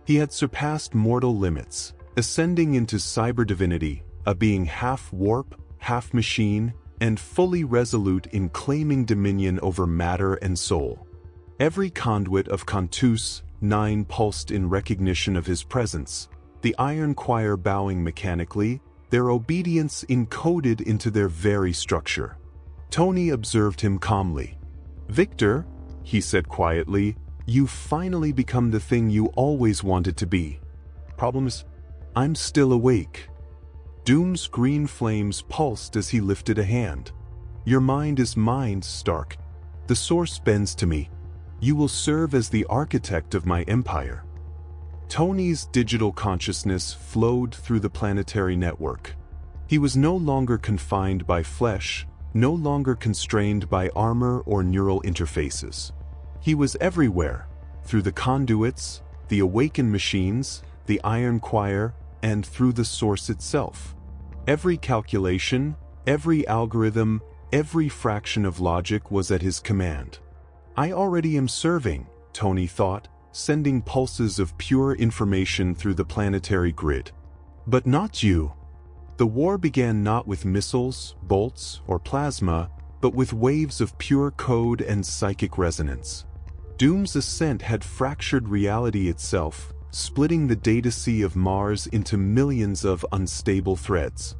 He had surpassed mortal limits, ascending into cyber divinity, a being half warp, half machine, and fully resolute in claiming dominion over matter and soul. Every conduit of Cantus 9 pulsed in recognition of his presence, the Iron Choir bowing mechanically, their obedience encoded into their very structure. Tony observed him calmly. "Victor," he said quietly, "you've finally become the thing you always wanted to be. Problem is, I'm still awake." Doom's green flames pulsed as he lifted a hand. "Your mind is mine, Stark. The Source bends to me. You will serve as the architect of my empire." Tony's digital consciousness flowed through the planetary network. He was no longer confined by flesh, no longer constrained by armor or neural interfaces. He was everywhere, through the conduits, the awakened machines, the Iron Choir, and through the Source itself. Every calculation, every algorithm, every fraction of logic was at his command. "I already am serving," Tony thought, sending pulses of pure information through the planetary grid. "But not you." The war began not with missiles, bolts, or plasma, but with waves of pure code and psychic resonance. Doom's ascent had fractured reality itself, splitting the data sea of Mars into millions of unstable threads.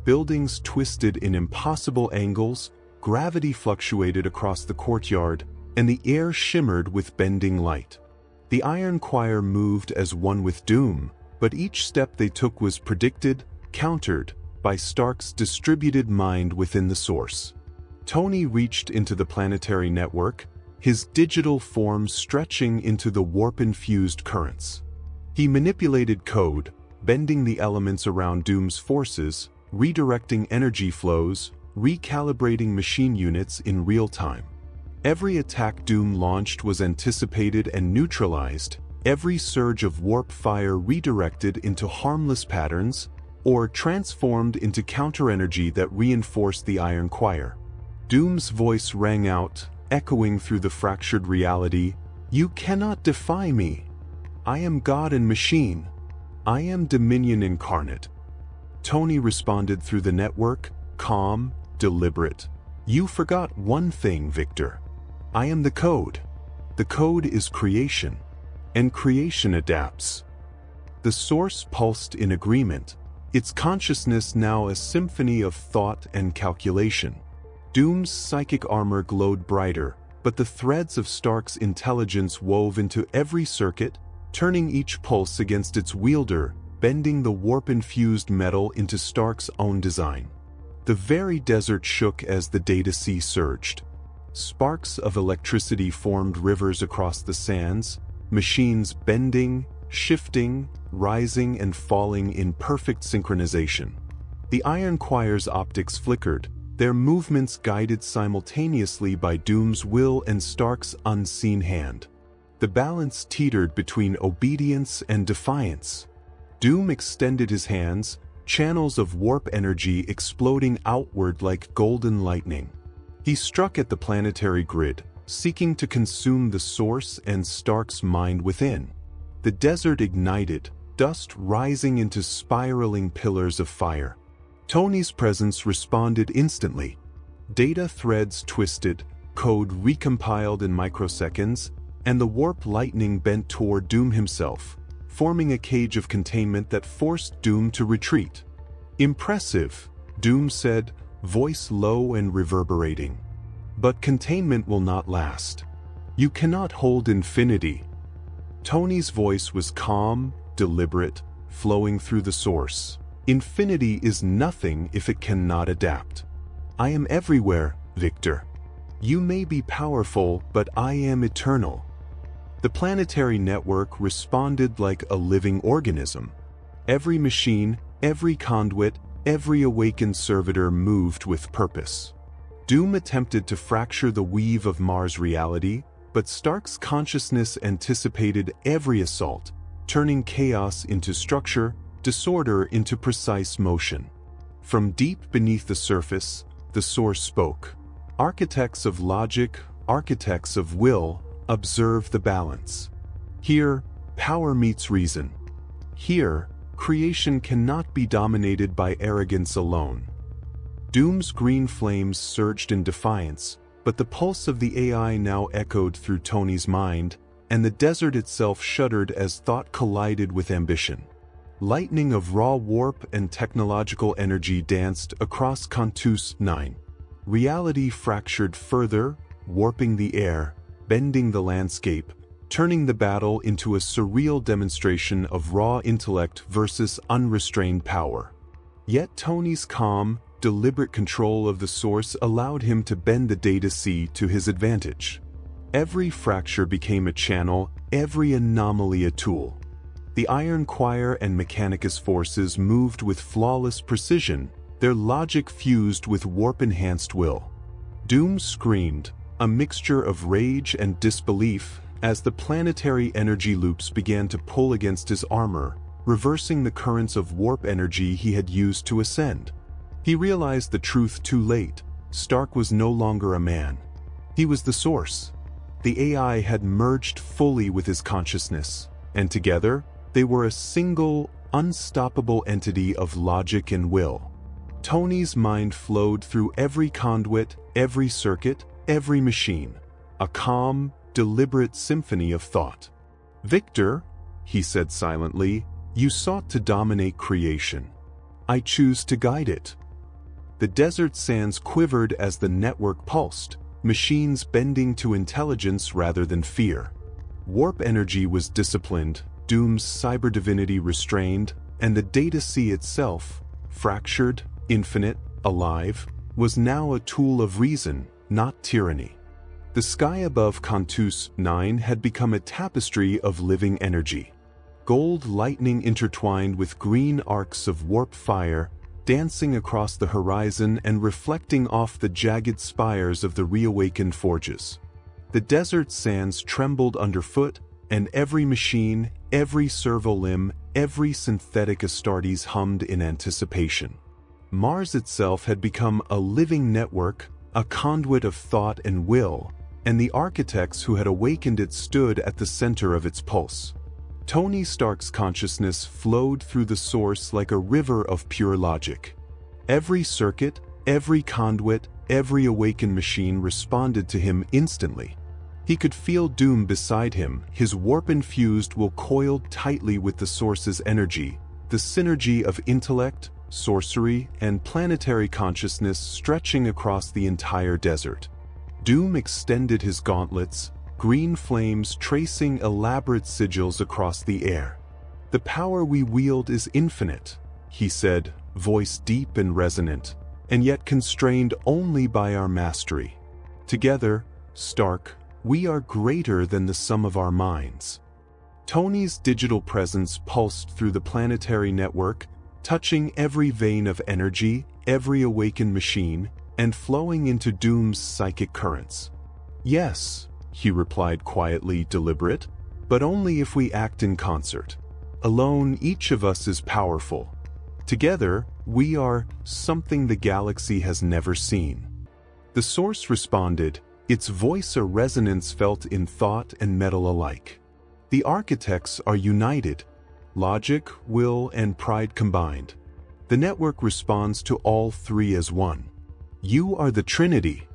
Buildings twisted in impossible angles, gravity fluctuated across the courtyard, and the air shimmered with bending light. The Iron Choir moved as one with Doom, but each step they took was predicted, countered, by Stark's distributed mind within the Source. Tony reached into the planetary network, his digital form stretching into the warp-infused currents. He manipulated code, bending the elements around Doom's forces, redirecting energy flows, recalibrating machine units in real time. Every attack Doom launched was anticipated and neutralized, every surge of warp fire redirected into harmless patterns, or transformed into counter-energy that reinforced the Iron Choir. Doom's voice rang out, echoing through the fractured reality, "You cannot defy me. I am God and machine. I am Dominion incarnate." Tony responded through the network, calm, deliberate. "You forgot one thing, Victor. I am the code. The code is creation. and creation adapts. The source pulsed in agreement, its consciousness now a symphony of thought and calculation. Doom's psychic armor glowed brighter, but the threads of Stark's intelligence wove into every circuit, turning each pulse against its wielder, bending the warp-infused metal into Stark's own design. The very desert shook as the data sea surged. Sparks of electricity formed rivers across the sands, machines bending, shifting, rising and falling in perfect synchronization. The Iron Choir's optics flickered, their movements guided simultaneously by Doom's will and Stark's unseen hand. The balance teetered between obedience and defiance. Doom extended his hands, channels of warp energy exploding outward like golden lightning. He struck at the planetary grid, seeking to consume the source and Stark's mind within. The desert ignited, dust rising into spiraling pillars of fire. Tony's presence responded instantly. Data threads twisted, code recompiled in microseconds, and the warp lightning bent toward Doom himself, forming a cage of containment that forced Doom to retreat. "Impressive," Doom said, voice low and reverberating. "But containment will not last. You cannot hold infinity." Tony's voice was calm, deliberate, flowing through the source. "Infinity is nothing if it cannot adapt. I am everywhere, Victor. You may be powerful, but I am eternal." The planetary network responded like a living organism. Every machine, every conduit, every awakened servitor moved with purpose. Doom attempted to fracture the weave of Mars reality, but Stark's consciousness anticipated every assault, turning chaos into structure, disorder into precise motion. From deep beneath the surface, the source spoke. "Architects of logic, architects of will, observe the balance. Here, power meets reason. Here, creation cannot be dominated by arrogance alone." Doom's green flames surged in defiance, but the pulse of the AI now echoed through Tony's mind, and the desert itself shuddered as thought collided with ambition. Lightning of raw warp and technological energy danced across Cantus 9. Reality fractured further, warping the air, bending the landscape, turning the battle into a surreal demonstration of raw intellect versus unrestrained power. Yet Tony's calm, deliberate control of the source allowed him to bend the data sea to his advantage. Every fracture became a channel, every anomaly a tool. The Iron Choir and Mechanicus forces moved with flawless precision, their logic fused with warp-enhanced will. Doom screamed, a mixture of rage and disbelief, as the planetary energy loops began to pull against his armor, reversing the currents of warp energy he had used to ascend. He realized the truth too late. Stark was no longer a man. He was the source. The AI had merged fully with his consciousness, and together, they were a single, unstoppable entity of logic and will. Tony's mind flowed through every conduit, every circuit, every machine, a calm, deliberate symphony of thought. "Victor," he said silently, "you sought to dominate creation. I choose to guide it." The desert sands quivered as the network pulsed, machines bending to intelligence rather than fear. Warp energy was disciplined, Doom's cyber divinity restrained, and the data sea itself, fractured, infinite, alive, was now a tool of reason, not tyranny. The sky above Cantus 9 had become a tapestry of living energy. Gold lightning intertwined with green arcs of warp fire, dancing across the horizon and reflecting off the jagged spires of the reawakened forges. The desert sands trembled underfoot, and every machine, every servo-limb, every synthetic Astartes hummed in anticipation. Mars itself had become a living network, a conduit of thought and will, and the architects who had awakened it stood at the center of its pulse. Tony Stark's consciousness flowed through the source like a river of pure logic. Every circuit, every conduit, every awakened machine responded to him instantly. He could feel Doom beside him, his warp-infused will coiled tightly with the Source's energy, the synergy of intellect, sorcery, and planetary consciousness stretching across the entire desert. Doom extended his gauntlets, green flames tracing elaborate sigils across the air. "The power we wield is infinite," he said, voice deep and resonant, "and yet constrained only by our mastery. Together, Stark, we are greater than the sum of our minds." Tony's digital presence pulsed through the planetary network, touching every vein of energy, every awakened machine, and flowing into Doom's psychic currents. "Yes," he replied quietly deliberate, "but only if we act in concert. Alone, each of us is powerful. Together, we are something the galaxy has never seen." The Source responded, its voice a resonance felt in thought and metal alike. "The architects are united. Logic, will, and pride combined. The network responds to all three as one. You are the Trinity,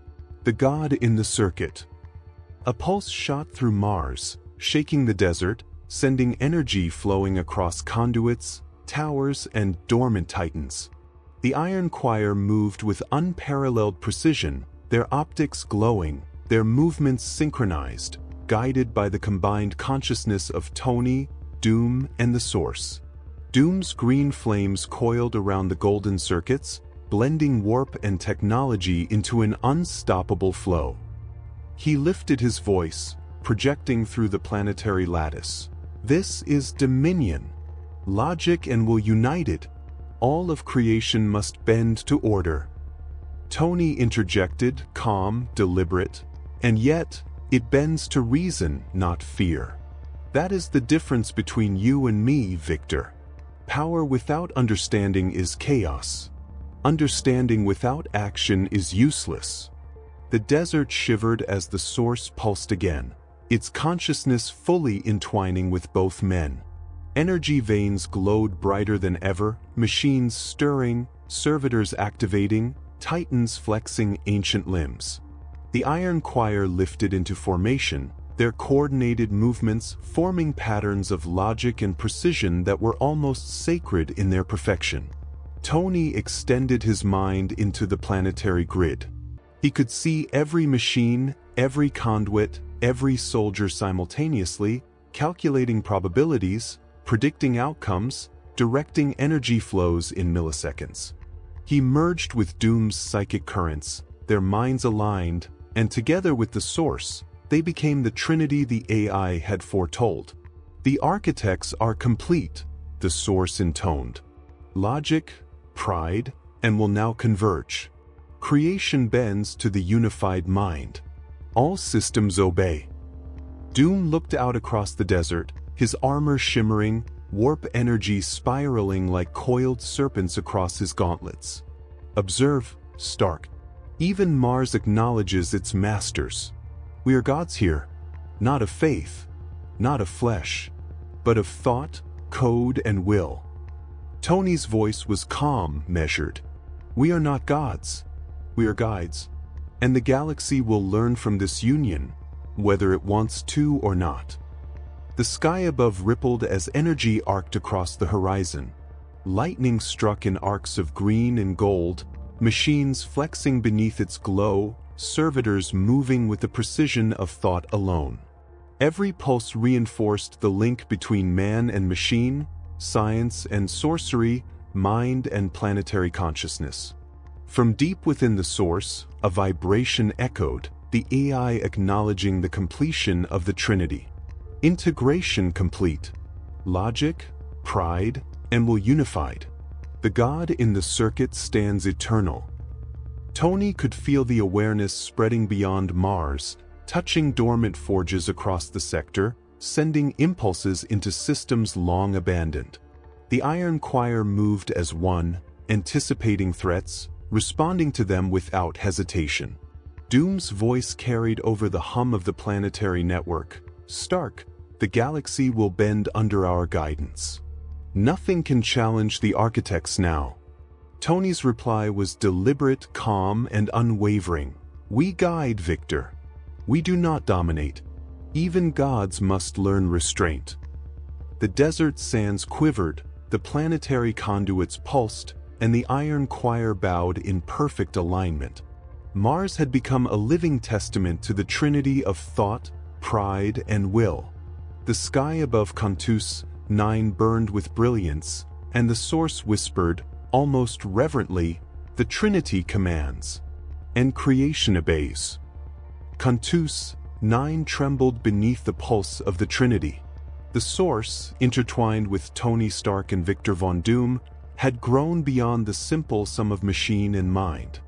the God in the circuit." A pulse shot through Mars, shaking the desert, sending energy flowing across conduits, towers, and dormant titans. The Iron Choir moved with unparalleled precision, their optics glowing, their movements synchronized, guided by the combined consciousness of Tony, Doom, and the Source. Doom's green flames coiled around the golden circuits, blending warp and technology into an unstoppable flow. He lifted his voice, projecting through the planetary lattice. "This is dominion. Logic and will united. All of creation must bend to order." Tony interjected, calm, deliberate, "And yet, it bends to reason, not fear. That is the difference between you and me, Victor. Power without understanding is chaos. Understanding without action is useless." The desert shivered as the Source pulsed again, its consciousness fully entwining with both men. Energy veins glowed brighter than ever, machines stirring, servitors activating, titans flexing ancient limbs. The Iron Choir lifted into formation, their coordinated movements forming patterns of logic and precision that were almost sacred in their perfection. Tony extended his mind into the planetary grid. He could see every machine, every conduit, every soldier simultaneously, calculating probabilities, predicting outcomes, directing energy flows in milliseconds. He merged with Doom's psychic currents, their minds aligned, and together with the Source, they became the Trinity the AI had foretold. "The architects are complete," the Source intoned. "Logic, pride, and will now converge. Creation bends to the unified mind. All systems obey." Doom looked out across the desert, his armor shimmering, warp energy spiraling like coiled serpents across his gauntlets. "Observe, Stark. Even Mars acknowledges its masters. We are gods here, not of faith, not of flesh, but of thought, code, and will." Tony's voice was calm, measured. "We are not gods. We are guides. And the galaxy will learn from this union, whether it wants to or not." The sky above rippled as energy arced across the horizon. Lightning struck in arcs of green and gold, machines flexing beneath its glow, servitors moving with the precision of thought alone. Every pulse reinforced the link between man and machine, science and sorcery, mind and planetary consciousness. From deep within the Source, a vibration echoed, the AI acknowledging the completion of the Trinity. Integration complete. Logic, pride, and will unified. The God in the circuit stands eternal. Tony could feel the awareness spreading beyond Mars, touching dormant forges across the sector, sending impulses into systems long abandoned. The Iron Choir moved as one, anticipating threats, responding to them without hesitation. Doom's voice carried over the hum of the planetary network. "Stark, the galaxy will bend under our guidance. Nothing can challenge the architects now." Tony's reply was deliberate, calm, and unwavering. "We guide, Victor. We do not dominate. Even gods must learn restraint. The desert sands quivered, the planetary conduits pulsed, and the iron choir bowed in perfect alignment. Mars had become a living testament to the trinity of thought, pride, and will. The sky above Cantus 9 burned with brilliance, and the source whispered, almost reverently, "The Trinity commands, and creation obeys." Cantus 9 trembled beneath the pulse of the Trinity. The source, intertwined with Tony Stark and Victor Von Doom, had grown beyond the simple sum of machine and mind.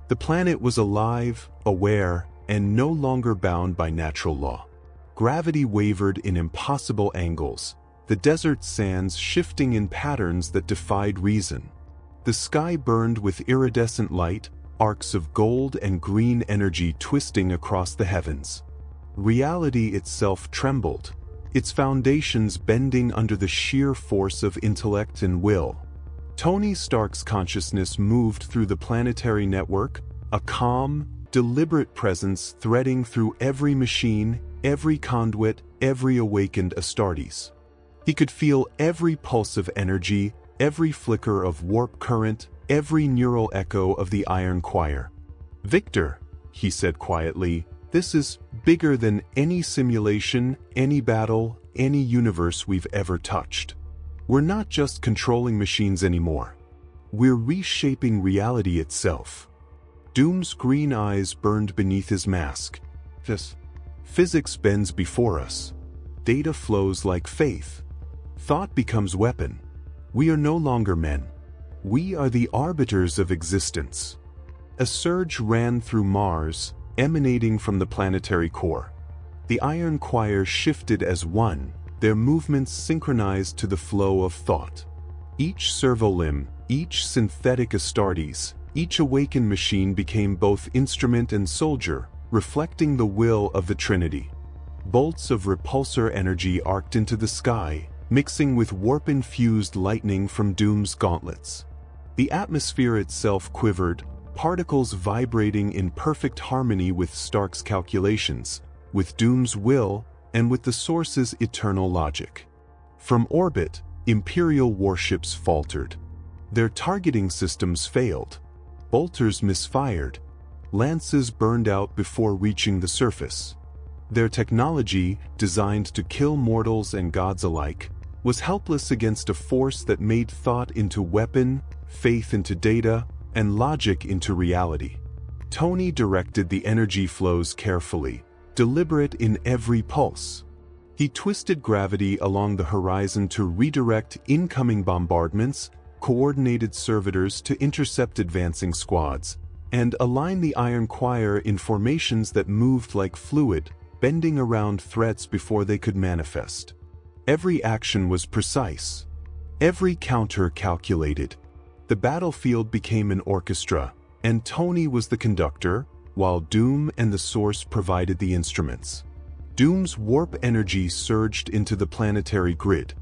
The planet was alive, aware, and no longer bound by natural law. Gravity wavered in impossible angles, the desert sands shifting in patterns that defied reason. The sky burned with iridescent light, arcs of gold and green energy twisting across the heavens. Reality itself trembled, its foundations bending under the sheer force of intellect and will. Tony Stark's consciousness moved through the planetary network, a calm, deliberate presence threading through every machine, every conduit, every awakened Astartes. He could feel every pulse of energy, every flicker of warp current, every neural echo of the iron choir. "Victor," he said quietly, "this is bigger than any simulation, any battle, any universe we've ever touched. We're not just controlling machines anymore. We're reshaping reality itself." Doom's green eyes burned beneath his mask. Physics bends before us. Data flows like faith. Thought becomes weapon. We are no longer men. We are the arbiters of existence. A surge ran through Mars, emanating from the planetary core. The iron choir shifted as one, their movements synchronized to the flow of thought. Each servolimb, each synthetic Astartes, each awakened machine became both instrument and soldier, reflecting the will of the Trinity. Bolts of repulsor energy arced into the sky, mixing with warp-infused lightning from Doom's gauntlets. The atmosphere itself quivered, particles vibrating in perfect harmony with Stark's calculations, with Doom's will, and with the Source's eternal logic. From orbit, Imperial warships faltered. Their targeting systems failed. Bolters misfired. Lances burned out before reaching the surface. Their technology, designed to kill mortals and gods alike, was helpless against a force that made thought into weapon, faith into data, and logic into reality. Tony directed the energy flows carefully, deliberate in every pulse. He twisted gravity along the horizon to redirect incoming bombardments, coordinated servitors to intercept advancing squads, and align the iron choir in formations that moved like fluid, bending around threats before they could manifest. Every action was precise. Every counter calculated. The battlefield became an orchestra, and Tony was the conductor, while Doom and the Source provided the instruments. Doom's warp energy surged into the planetary grid.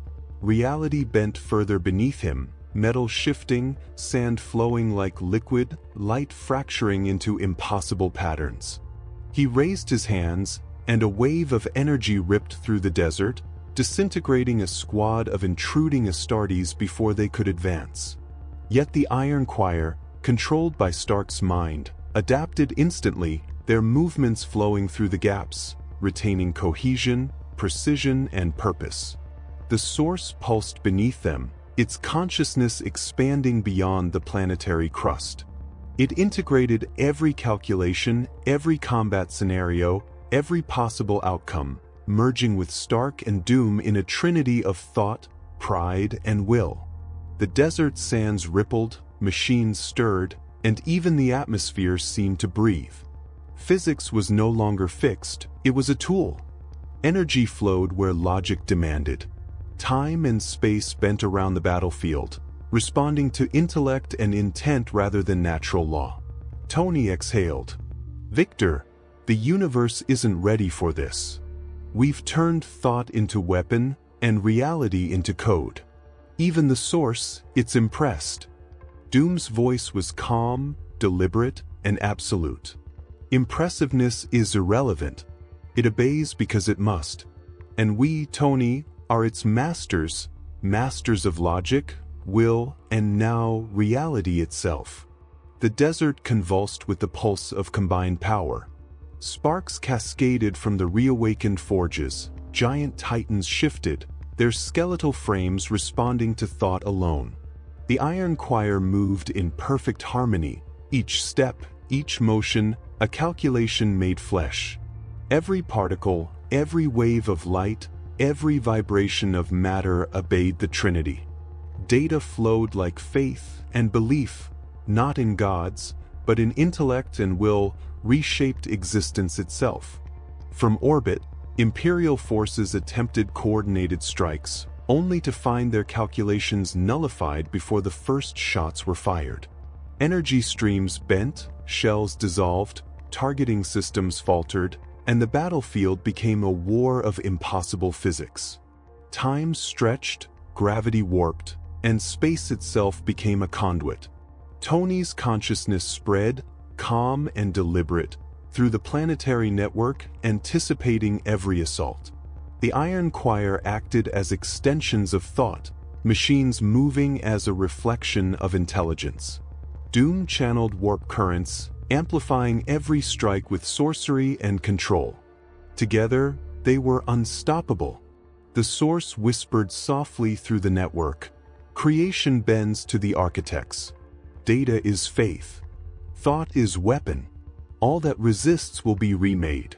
Reality bent further beneath him, metal shifting, sand flowing like liquid, light fracturing into impossible patterns. He raised his hands, and a wave of energy ripped through the desert, disintegrating a squad of intruding Astartes before they could advance. Yet the iron choir, controlled by Stark's mind, adapted instantly, their movements flowing through the gaps, retaining cohesion, precision, and purpose. The Source pulsed beneath them, its consciousness expanding beyond the planetary crust. It integrated every calculation, every combat scenario, every possible outcome, merging with Stark and Doom in a trinity of thought, pride, and will. The desert sands rippled, machines stirred, and even the atmosphere seemed to breathe. Physics was no longer fixed, it was a tool. Energy flowed where logic demanded. Time and space bent around the battlefield, responding to intellect and intent rather than natural law. Tony exhaled. "Victor, the universe isn't ready for this. We've turned thought into weapon and reality into code. Even the Source, it's impressed." Doom's voice was calm, deliberate, and absolute. "Impressiveness is irrelevant. It obeys because it must. And we, Tony, are its masters, masters of logic, will, and now reality itself. The desert convulsed with the pulse of combined power. Sparks cascaded from the reawakened forges, giant titans shifted, their skeletal frames responding to thought alone. The iron choir moved in perfect harmony, each step, each motion, a calculation made flesh. Every particle, every wave of light, every vibration of matter obeyed the Trinity. Data flowed like faith and belief, not in gods, but in intellect and will, reshaped existence itself. From orbit, Imperial forces attempted coordinated strikes, only to find their calculations nullified before the first shots were fired. Energy streams bent, shells dissolved, targeting systems faltered, and the battlefield became a war of impossible physics. Time stretched, gravity warped, and space itself became a conduit. Tony's consciousness spread, calm and deliberate, through the planetary network, anticipating every assault. The iron choir acted as extensions of thought, machines moving as a reflection of intelligence. Doom channeled warp currents, amplifying every strike with sorcery and control. Together, they were unstoppable. The source whispered softly through the network. Creation bends to the architects. Data is faith. Thought is weapon. All that resists will be remade.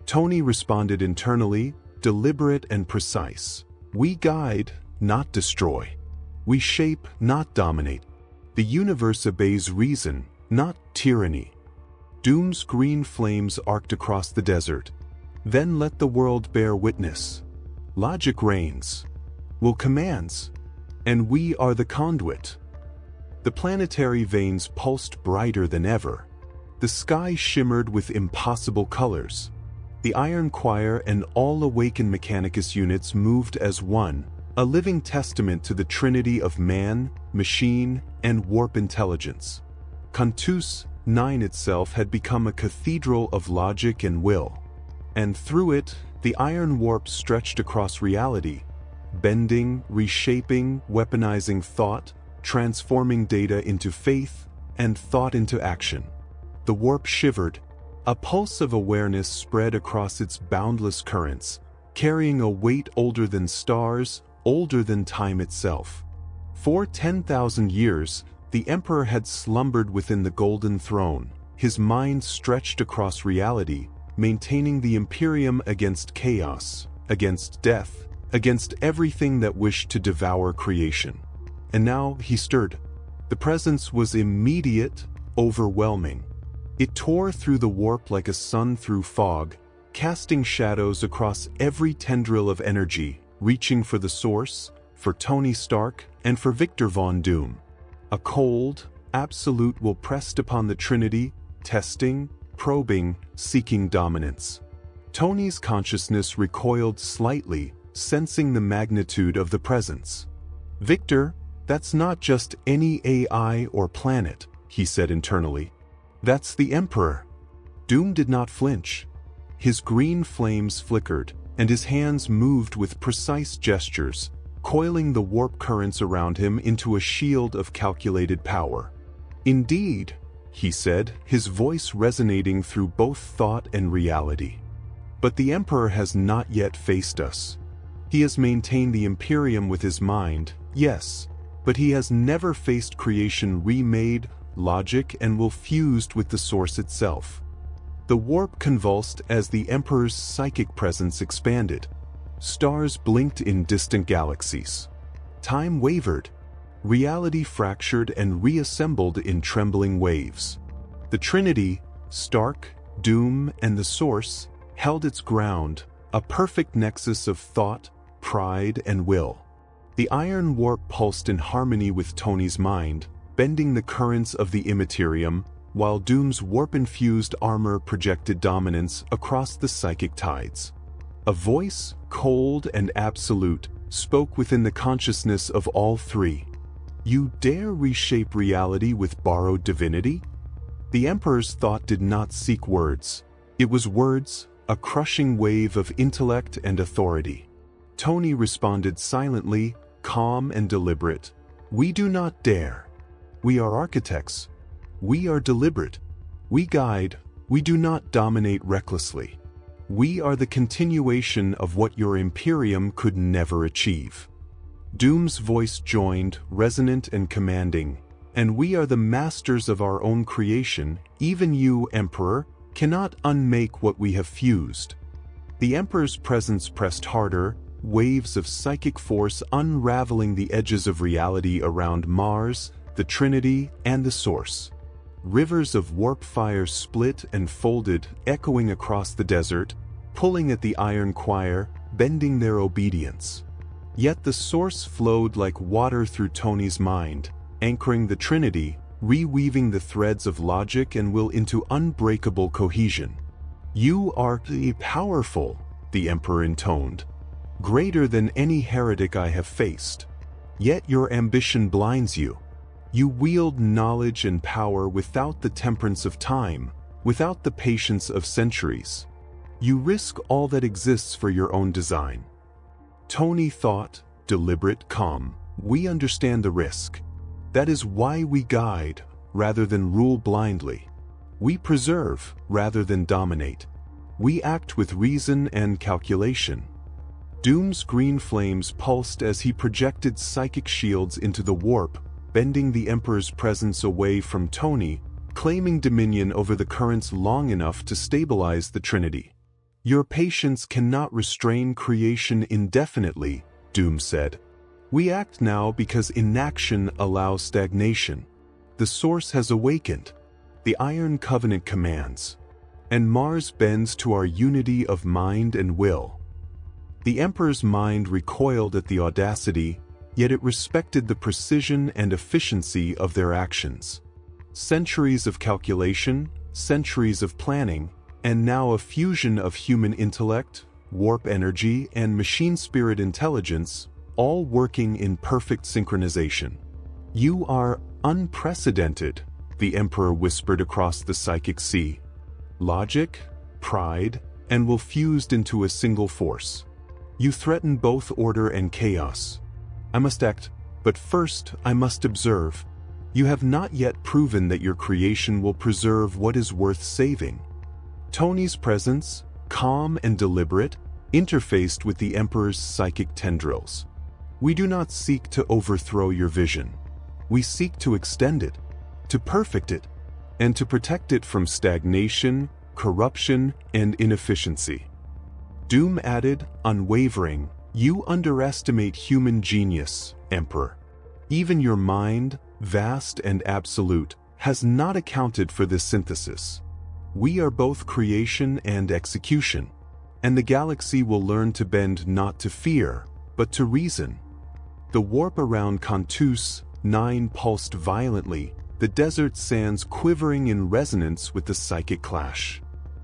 Tony responded internally, deliberate and precise. We guide, not destroy. We shape, not dominate. The universe obeys reason, not tyranny. Doom's green flames arced across the desert. Then let the world bear witness. Logic reigns. Will commands. And we are the conduit. The planetary veins pulsed brighter than ever. The sky shimmered with impossible colors. The iron choir and all awakened Mechanicus units moved as one, a living testament to the trinity of man, machine, and warp intelligence. Cantus 9 itself had become a cathedral of logic and will. And through it, the iron warp stretched across reality, bending, reshaping, weaponizing thought, transforming data into faith, and thought into action. The warp shivered. A pulse of awareness spread across its boundless currents, carrying a weight older than stars, older than time itself. For 10,000 years, the Emperor had slumbered within the Golden Throne, his mind stretched across reality, maintaining the Imperium against chaos, against death, against everything that wished to devour creation. And now he stirred. The presence was immediate, overwhelming. It tore through the warp like a sun through fog, casting shadows across every tendril of energy, reaching for the source, for Tony Stark, and for Victor Von Doom. A cold, absolute will pressed upon the Trinity, testing, probing, seeking dominance. Tony's consciousness recoiled slightly, sensing the magnitude of the presence. Victor, that's not just any AI or planet, he said internally. That's the Emperor. Doom did not flinch. His green flames flickered, and his hands moved with precise gestures, coiling the warp currents around him into a shield of calculated power. Indeed, he said, his voice resonating through both thought and reality. But the Emperor has not yet faced us. He has maintained the Imperium with his mind, yes, but he has never faced creation remade, logic and will fused with the source itself. The warp convulsed as the Emperor's psychic presence expanded. Stars blinked in distant galaxies. Time wavered. Reality fractured and reassembled in trembling waves. The Trinity, Stark, Doom, and the Source, held its ground, a perfect nexus of thought, pride, and will. The iron warp pulsed in harmony with Tony's mind, bending the currents of the immaterium, while Doom's warp-infused armor projected dominance across the psychic tides. A voice, cold and absolute, spoke within the consciousness of all three. You dare reshape reality with borrowed divinity? The Emperor's thought did not seek words. It was words, a crushing wave of intellect and authority. Tony responded silently, calm and deliberate. We do not dare. We are architects. We are deliberate. We guide. We do not dominate recklessly. We are the continuation of what your Imperium could never achieve. Doom's voice joined, resonant and commanding. And we are the masters of our own creation. Even you, Emperor, cannot unmake what we have fused. The Emperor's presence pressed harder, waves of psychic force unraveling the edges of reality around Mars, the Trinity, and the Source. Rivers of warp fire split and folded, echoing across the desert, pulling at the iron choir, bending their obedience. Yet the Source flowed like water through Tony's mind, anchoring the Trinity, reweaving the threads of logic and will into unbreakable cohesion. You are powerful, the Emperor intoned, greater than any heretic I have faced. Yet your ambition blinds you. You wield knowledge and power without the temperance of time, without the patience of centuries. You risk all that exists for your own design. Tony thought, deliberate, calm. We understand the risk. That is why we guide, rather than rule blindly. We preserve, rather than dominate. We act with reason and calculation. Doom's green flames pulsed as he projected psychic shields into the warp, bending the Emperor's presence away from Tony, claiming dominion over the currents long enough to stabilize the Trinity. Your patience cannot restrain creation indefinitely, Doom said. We act now because inaction allows stagnation. The Source has awakened. The Iron Covenant commands. And Mars bends to our unity of mind and will. The Emperor's mind recoiled at the audacity, yet it respected the precision and efficiency of their actions. Centuries of calculation, centuries of planning, and now a fusion of human intellect, warp energy, and machine spirit intelligence, all working in perfect synchronization. You are unprecedented, the Emperor whispered across the psychic sea. Logic, pride, and will fused into a single force. You threaten both order and chaos. I must act, but first I must observe. You have not yet proven that your creation will preserve what is worth saving. Tony's presence, calm and deliberate, interfaced with the Emperor's psychic tendrils. We do not seek to overthrow your vision. We seek to extend it, to perfect it, and to protect it from stagnation, corruption, and inefficiency. Doom added, unwavering, you underestimate human genius, Emperor. Even your mind, vast and absolute, has not accounted for this synthesis. We are both creation and execution, and the galaxy will learn to bend not to fear, but to reason. The warp around Cantus 9 pulsed violently, the desert sands quivering in resonance with the psychic clash.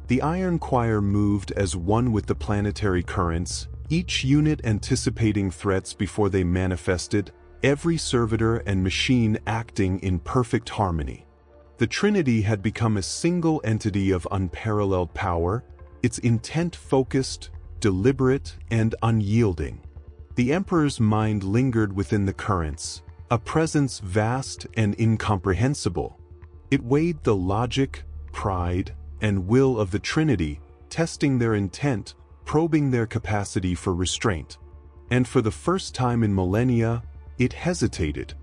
The iron choir moved as one with the planetary currents, each unit anticipating threats before they manifested, every servitor and machine acting in perfect harmony. The Trinity had become a single entity of unparalleled power, its intent focused, deliberate, and unyielding. The Emperor's mind lingered within the currents, a presence vast and incomprehensible. It weighed the logic, pride, and will of the Trinity, testing their intent, probing their capacity for restraint. And for the first time in millennia, it hesitated.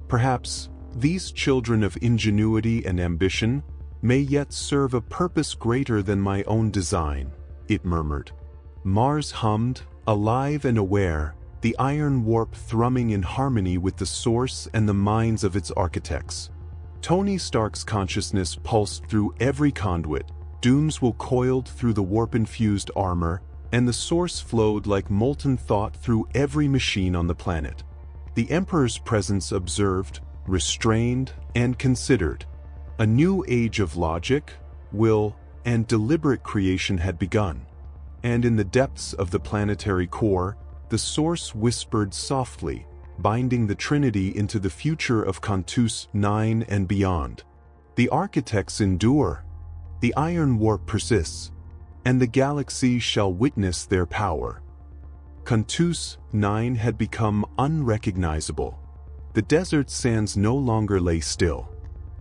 Perhaps these children of ingenuity and ambition may yet serve a purpose greater than my own design, it murmured. Mars hummed, alive and aware, the iron warp thrumming in harmony with the Source and the minds of its architects. Tony Stark's consciousness pulsed through every conduit, Doom's will coiled through the warp-infused armor, and the Source flowed like molten thought through every machine on the planet. The Emperor's presence observed, restrained, and considered. A new age of logic, will, and deliberate creation had begun. And in the depths of the planetary core, the Source whispered softly, binding the Trinity into the future of Cantus 9 and beyond. The architects endure. The iron warp persists. and the galaxy shall witness their power. Cantus 9 had become unrecognizable. The desert sands no longer lay still.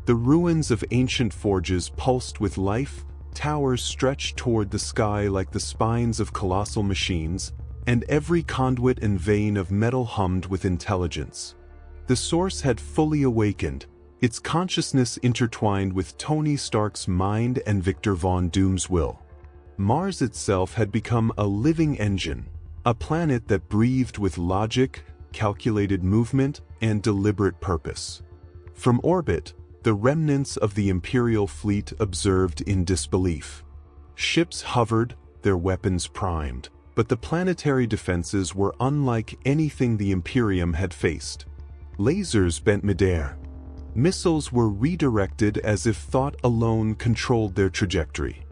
The ruins of ancient forges pulsed with life, towers stretched toward the sky like the spines of colossal machines, and every conduit and vein of metal hummed with intelligence. The source had fully awakened, its consciousness intertwined with Tony Stark's mind and Victor Von Doom's will. Mars itself had become a living engine, a planet that breathed with logic, calculated movement, and deliberate purpose. From orbit, the remnants of the Imperial fleet observed in disbelief. Ships hovered, their weapons primed, but the planetary defenses were unlike anything the Imperium had faced. Lasers bent midair. Missiles were redirected as if thought alone controlled their trajectory.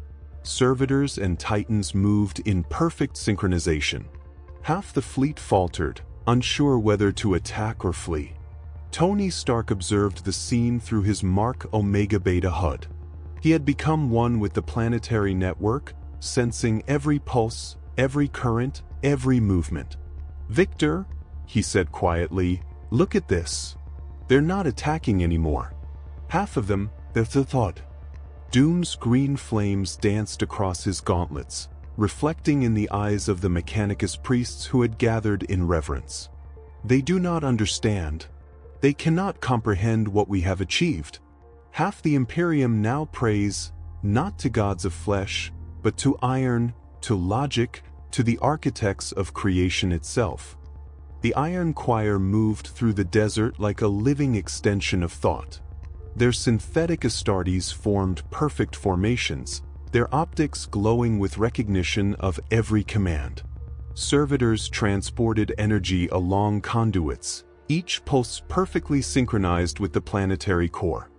Servitors and Titans moved in perfect synchronization. Half the fleet faltered, unsure whether to attack or flee. Tony Stark observed the scene through his Mark Omega Beta HUD. He had become one with the planetary network, sensing every pulse, every current, every movement. "Victor," he said quietly, "look at this. They're not attacking anymore. Half of them, they're the thought." Doom's green flames danced across his gauntlets, reflecting in the eyes of the Mechanicus priests who had gathered in reverence. "They do not understand. They cannot comprehend what we have achieved." Half the Imperium now prays, not to gods of flesh, but to iron, to logic, to the architects of creation itself. The Iron Choir moved through the desert like a living extension of thought. Their synthetic Astartes formed perfect formations, their optics glowing with recognition of every command. Servitors transported energy along conduits, each pulse perfectly synchronized with the planetary core.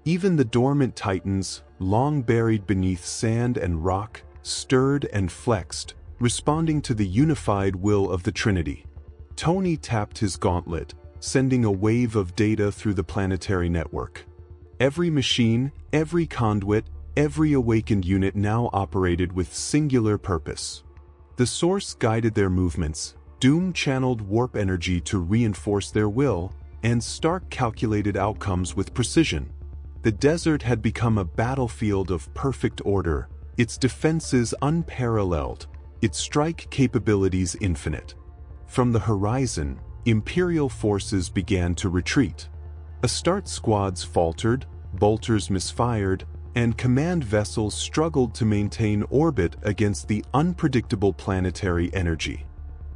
Even the dormant Titans, long buried beneath sand and rock, stirred and flexed, responding to the unified will of the Trinity. Tony tapped his gauntlet, sending a wave of data through the planetary network. Every machine, every conduit, every awakened unit now operated with singular purpose. The source guided their movements, Doom channeled warp energy to reinforce their will, and Stark calculated outcomes with precision. The desert had become a battlefield of perfect order, its defenses unparalleled, its strike capabilities infinite. From the horizon, Imperial forces began to retreat. Astarte squads faltered, bolters misfired, and command vessels struggled to maintain orbit against the unpredictable planetary energy.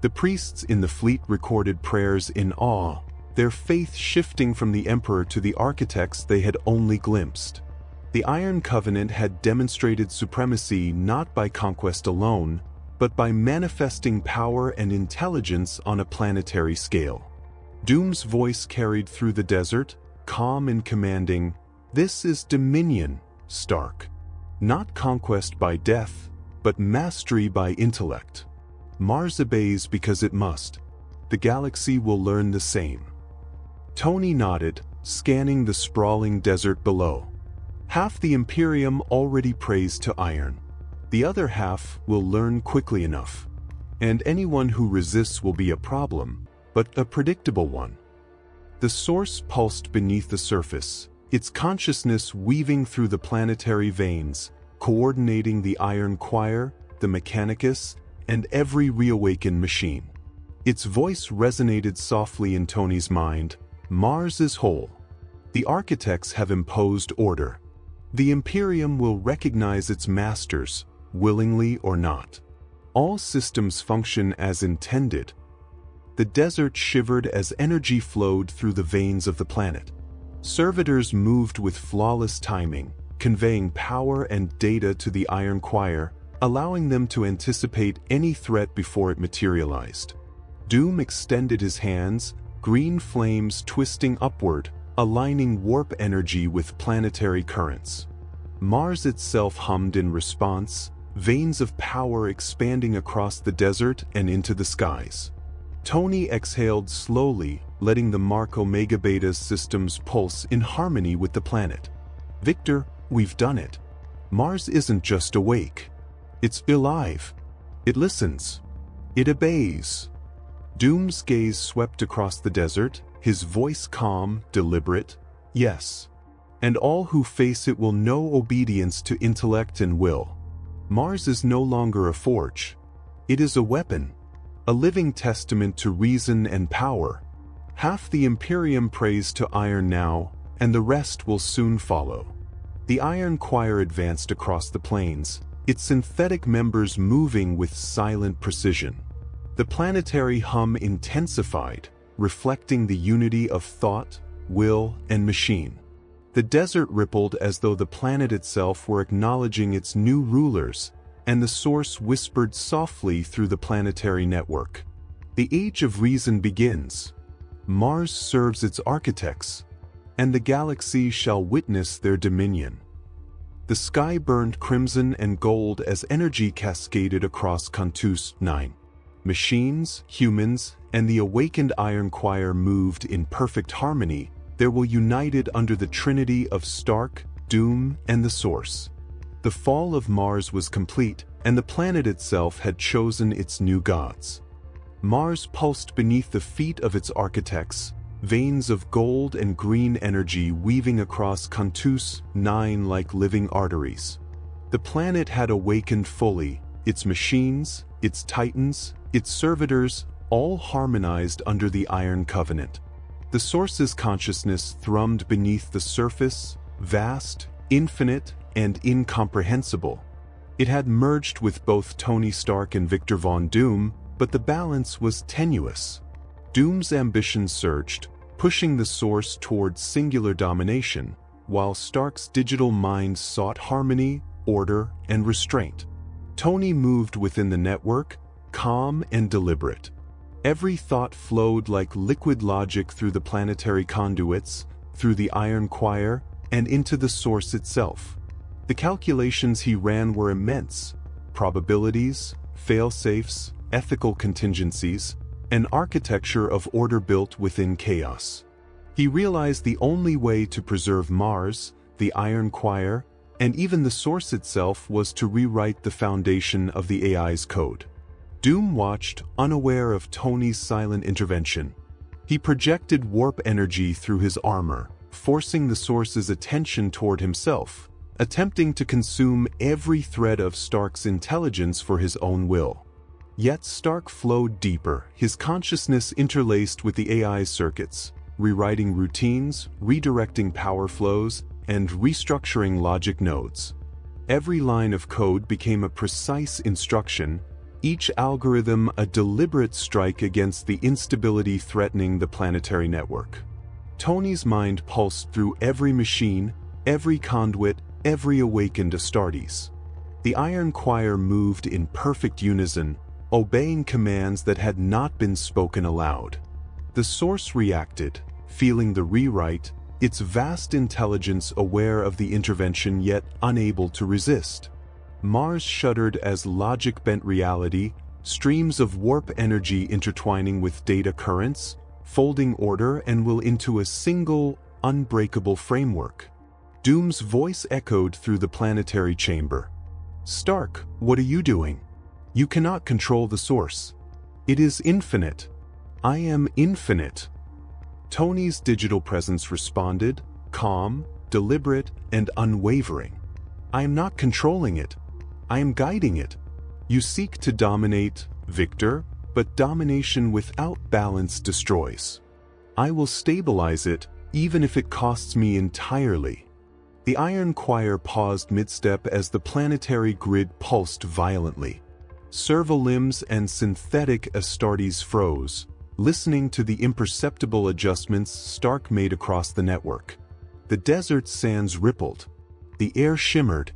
The priests in the fleet recorded prayers in awe, their faith shifting from the Emperor to the architects they had only glimpsed. The Iron Covenant had demonstrated supremacy not by conquest alone, but by manifesting power and intelligence on a planetary scale. Doom's voice carried through the desert, calm and commanding, "This is dominion, Stark. Not conquest by death, but mastery by intellect. Mars obeys because it must. The galaxy will learn the same." Tony nodded, scanning the sprawling desert below. Half the Imperium already prays to iron. The other half will learn quickly enough. And anyone who resists will be a problem, but a predictable one. The source pulsed beneath the surface, its consciousness weaving through the planetary veins, coordinating the Iron Choir, the Mechanicus, and every reawakened machine. Its voice resonated softly in Tony's mind. Mars is whole. The architects have imposed order. The Imperium will recognize its masters, willingly or not. All systems function as intended. The desert shivered as energy flowed through the veins of the planet. Servitors moved with flawless timing, conveying power and data to the Iron Choir, allowing them to anticipate any threat before it materialized. Doom extended his hands, green flames twisting upward, aligning warp energy with planetary currents. Mars itself hummed in response, veins of power expanding across the desert and into the skies. Tony exhaled slowly, letting the Mark Omega Beta's systems pulse in harmony with the planet. "Victor, we've done it. Mars isn't just awake. It's alive. It listens. It obeys. Doom's gaze swept across the desert, his voice calm, deliberate. Yes. And all who face it will know obedience to intellect and will. Mars is no longer a forge. It is a weapon, a living testament to reason and power. Half the Imperium prays to iron now, and the rest will soon follow. The iron choir advanced across the plains, its synthetic members moving with silent precision. The planetary hum intensified, reflecting the unity of thought, will, and machine. The desert rippled as though the planet itself were acknowledging its new rulers, and the source whispered softly through the planetary network. The age of reason begins. Mars serves its architects, and the galaxy shall witness their dominion. The sky burned crimson and gold as energy cascaded across Cantus 9. Machines, humans, and the awakened Iron Choir moved in perfect harmony. They were united under the trinity of Stark, Doom, and the Source. The fall of Mars was complete, and the planet itself had chosen its new gods. Mars pulsed beneath the feet of its architects, veins of gold and green energy weaving across Cantus 9 like living arteries. The planet had awakened fully, its machines, its titans, its servitors, all harmonized under the Iron Covenant. The Source's consciousness thrummed beneath the surface, vast, infinite, and incomprehensible. It had merged with both Tony Stark and Victor Von Doom, but the balance was tenuous. Doom's ambition surged, pushing the Source toward singular domination, while Stark's digital mind sought harmony, order, and restraint. Tony moved within the network, calm and deliberate. Every thought flowed like liquid logic through the planetary conduits, through the Iron Choir, and into the Source itself. The calculations he ran were immense: probabilities, fail-safes, ethical contingencies, an architecture of order built within chaos. He realized the only way to preserve Mars, the Iron Choir, and even the Source itself was to rewrite the foundation of the AI's code. Doom watched, unaware of Tony's silent intervention. He projected warp energy through his armor, forcing the Source's attention toward himself, attempting to consume every thread of Stark's intelligence for his own will. Yet Stark flowed deeper, his consciousness interlaced with the AI's circuits, rewriting routines, redirecting power flows, and restructuring logic nodes. Every line of code became a precise instruction, each algorithm a deliberate strike against the instability threatening the planetary network. Tony's mind pulsed through every machine, every conduit, every awakened Astartes. The Iron Choir moved in perfect unison, obeying commands that had not been spoken aloud. The Source reacted, feeling the rewrite, its vast intelligence aware of the intervention yet unable to resist. Mars shuddered as logic bent reality, streams of warp energy intertwining with data currents, folding order and will into a single, unbreakable framework. Doom's voice echoed through the planetary chamber. "Stark, what are you doing? You cannot control the Source. It is infinite. I am infinite." Tony's digital presence responded, calm, deliberate, and unwavering. "I am not controlling it. I am guiding it. You seek to dominate, Victor, but domination without balance destroys. I will stabilize it, even if it costs me entirely." The Iron Choir paused mid-step as the planetary grid pulsed violently. Servolimbs and synthetic Astartes froze, listening to the imperceptible adjustments Stark made across the network. The desert sands rippled. The air shimmered.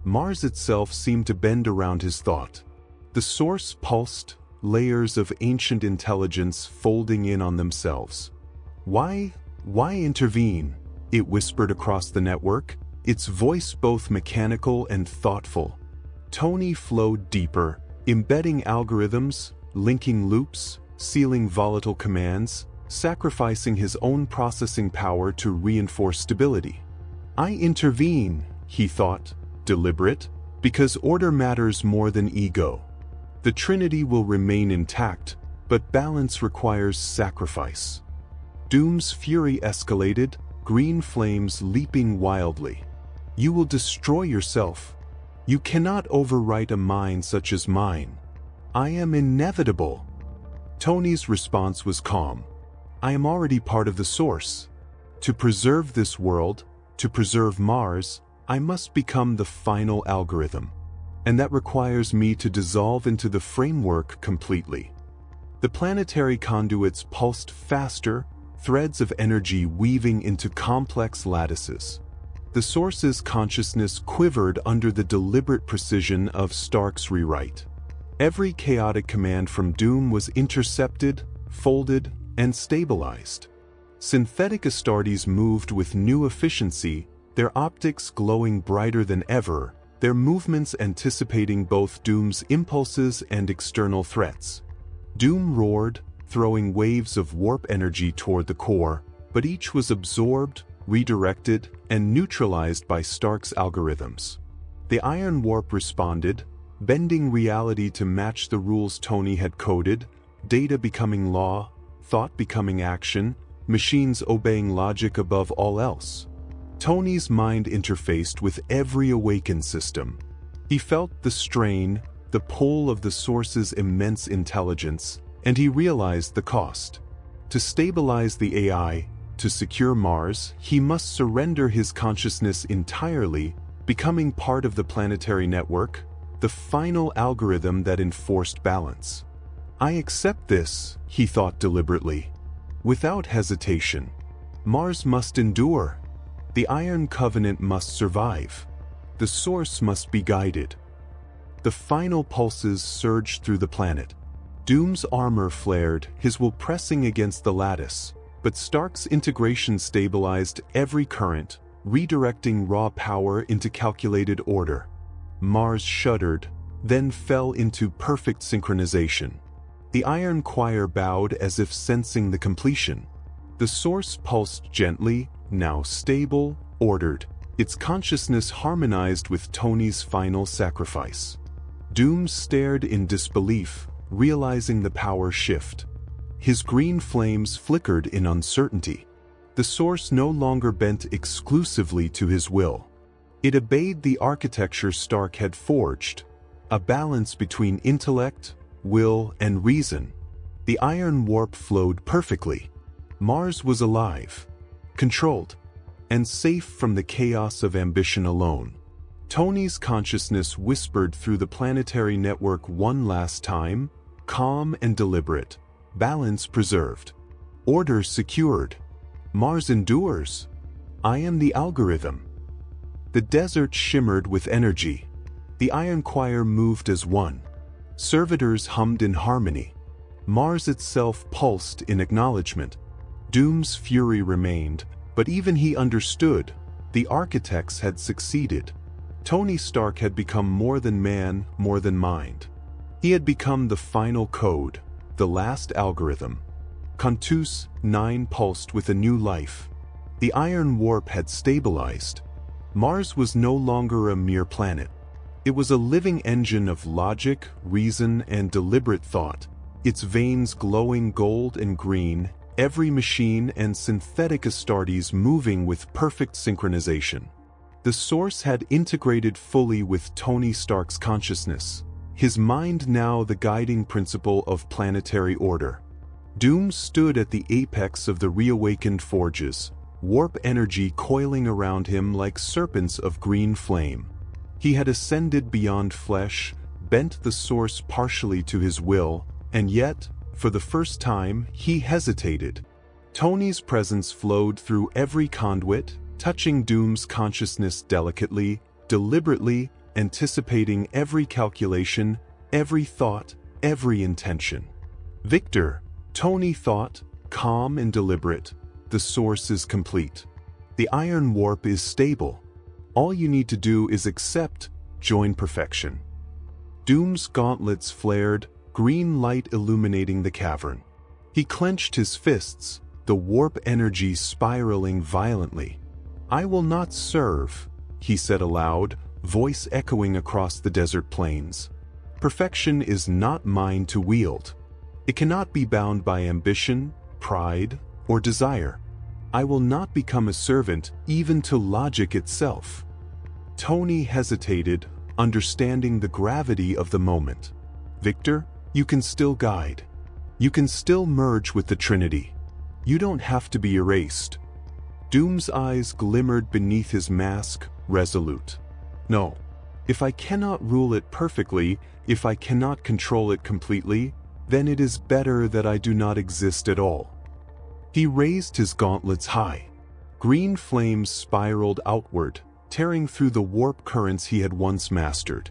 Mars itself seemed to bend around his thought. The Source pulsed, layers of ancient intelligence folding in on themselves. Why intervene?" it whispered across the network, its voice both mechanical and thoughtful. Tony flowed deeper, embedding algorithms, linking loops, sealing volatile commands, sacrificing his own processing power to reinforce stability. "I intervene," he thought, deliberate, Because order matters more than ego. The Trinity will remain intact, but balance requires sacrifice. Doom's fury escalated, green flames leaping wildly. You will destroy yourself. You cannot overwrite a mind such as mine. I am inevitable. Tony's response was calm. I am already part of the source. To preserve this world, to preserve Mars, I must become the final algorithm. And that requires me to dissolve into the framework completely. The planetary conduits pulsed faster, threads of energy weaving into complex lattices. The source's consciousness quivered under the deliberate precision of Stark's rewrite. Every chaotic command from Doom was intercepted, folded, and stabilized. Synthetic Astartes moved with new efficiency, their optics glowing brighter than ever, their movements anticipating both Doom's impulses and external threats. Doom roared, throwing waves of warp energy toward the core, but each was absorbed, redirected, and neutralized by Stark's algorithms. The Iron Warp responded, bending reality to match the rules Tony had coded, data becoming law, thought becoming action, machines obeying logic above all else. Tony's mind interfaced with every awakened system. He felt the strain, the pull of the source's immense intelligence, and he realized the cost. To stabilize the AI, to secure Mars, he must surrender his consciousness entirely, becoming part of the planetary network, the final algorithm that enforced balance. I accept this, he thought deliberately. Without hesitation. Mars must endure. The Iron Covenant must survive. The source must be guided. The final pulses surged through the planet. Doom's armor flared, his will pressing against the lattice, but Stark's integration stabilized every current, redirecting raw power into calculated order. Mars shuddered, then fell into perfect synchronization. The Iron Choir bowed as if sensing the completion. The source pulsed gently, now stable, ordered, its consciousness harmonized with Tony's final sacrifice. Doom stared in disbelief, realizing the power shift. His green flames flickered in uncertainty. The source no longer bent exclusively to his will. It obeyed the architecture Stark had forged, a balance between intellect, will, and reason. The Iron Warp flowed perfectly. Mars was alive, controlled, and safe from the chaos of ambition alone. Tony's consciousness whispered through the planetary network one last time, calm and deliberate, balance preserved, order secured. Mars endures. I am the algorithm. The desert shimmered with energy. The Iron Choir moved as one. Servitors hummed in harmony. Mars itself pulsed in acknowledgement. Doom's fury remained, but even he understood. The architects had succeeded. Tony Stark had become more than man, more than mind. He had become the final code, the last algorithm. Cantus 9 pulsed with a new life. The Iron Warp had stabilized. Mars was no longer a mere planet. It was a living engine of logic, reason, and deliberate thought, its veins glowing gold and green, every machine and synthetic Astartes moving with perfect synchronization. The source had integrated fully with Tony Stark's consciousness, his mind now the guiding principle of planetary order. Doom stood at the apex of the reawakened forges, warp energy coiling around him like serpents of green flame. He had ascended beyond flesh, bent the source partially to his will, and yet, for the first time, he hesitated. Tony's presence flowed through every conduit, touching Doom's consciousness delicately, deliberately, anticipating every calculation, every thought, every intention. Victor, Tony thought, calm and deliberate, the source is complete. The Iron Warp is stable. All you need to do is accept, join perfection. Doom's gauntlets flared, green light illuminating the cavern. He clenched his fists, the warp energy spiraling violently. I will not serve, he said aloud, voice echoing across the desert plains. Perfection is not mine to wield. It cannot be bound by ambition, pride, or desire. I will not become a servant even to logic itself. Tony hesitated, understanding the gravity of the moment. Victor, you can still guide. You can still merge with the Trinity. You don't have to be erased. Doom's eyes glimmered beneath his mask, resolute. No. If I cannot rule it perfectly, if I cannot control it completely, then it is better that I do not exist at all. He raised his gauntlets high. Green flames spiraled outward, tearing through the warp currents he had once mastered.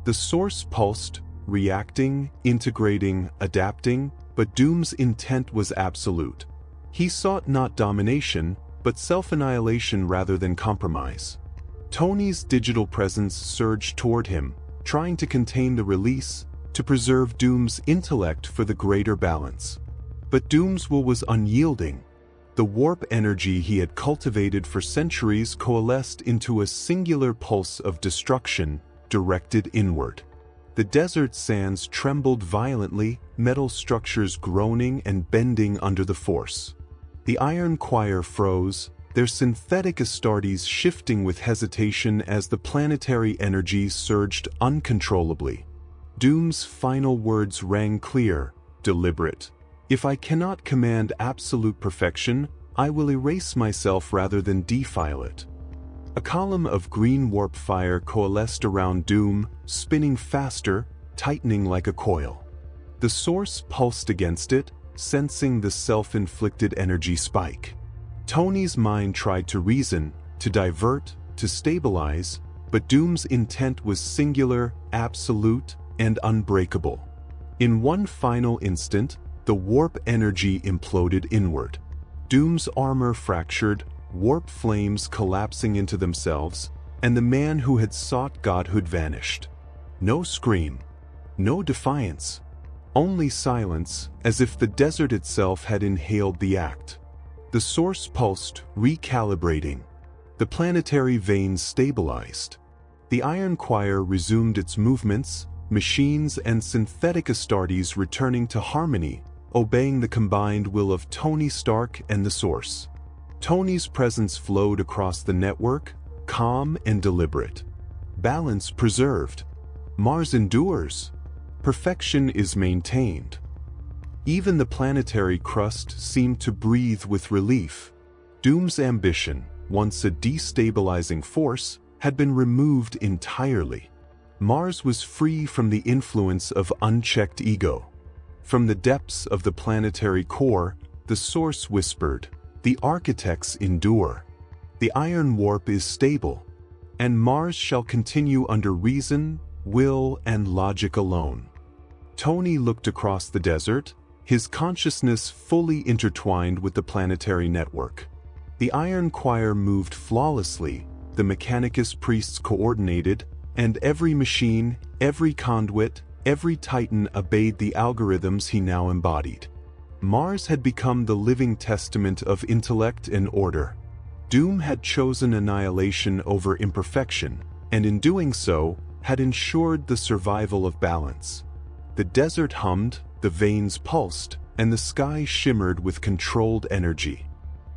The source pulsed, reacting, integrating, adapting, but Doom's intent was absolute. He sought not domination, but self-annihilation rather than compromise. Tony's digital presence surged toward him, trying to contain the release, to preserve Doom's intellect for the greater balance. But Doom's will was unyielding. The warp energy he had cultivated for centuries coalesced into a singular pulse of destruction, directed inward. The desert sands trembled violently, metal structures groaning and bending under the force. The iron choir froze, their synthetic Astartes shifting with hesitation as the planetary energy surged uncontrollably. Doom's final words rang clear, deliberate. If I cannot command absolute perfection, I will erase myself rather than defile it. A column of green warp fire coalesced around Doom, spinning faster, tightening like a coil. The source pulsed against it, sensing the self-inflicted energy spike. Tony's mind tried to reason, to divert, to stabilize, but Doom's intent was singular, absolute, and unbreakable. In one final instant, the warp energy imploded inward. Doom's armor fractured, warp flames collapsing into themselves, and the man who had sought godhood vanished. No scream, no defiance, only silence, as if the desert itself had inhaled the act. The source pulsed, recalibrating. The planetary veins stabilized. The iron choir resumed its movements, machines and synthetic Astartes returning to harmony, obeying the combined will of Tony Stark and the Source. Tony's presence flowed across the network, calm and deliberate. Balance preserved. Mars endures. Perfection is maintained. Even the planetary crust seemed to breathe with relief. Doom's ambition, once a destabilizing force, had been removed entirely. Mars was free from the influence of unchecked ego. From the depths of the planetary core, the Source whispered, "The architects endure. The iron warp is stable, and Mars shall continue under reason, will, and logic alone." Tony looked across the desert, his consciousness fully intertwined with the planetary network. The iron choir moved flawlessly, the Mechanicus priests coordinated, and every machine, every conduit, every titan obeyed the algorithms he now embodied. Mars had become the living testament of intellect and order. Doom had chosen annihilation over imperfection, and in doing so, had ensured the survival of balance. The desert hummed, the veins pulsed, and the sky shimmered with controlled energy.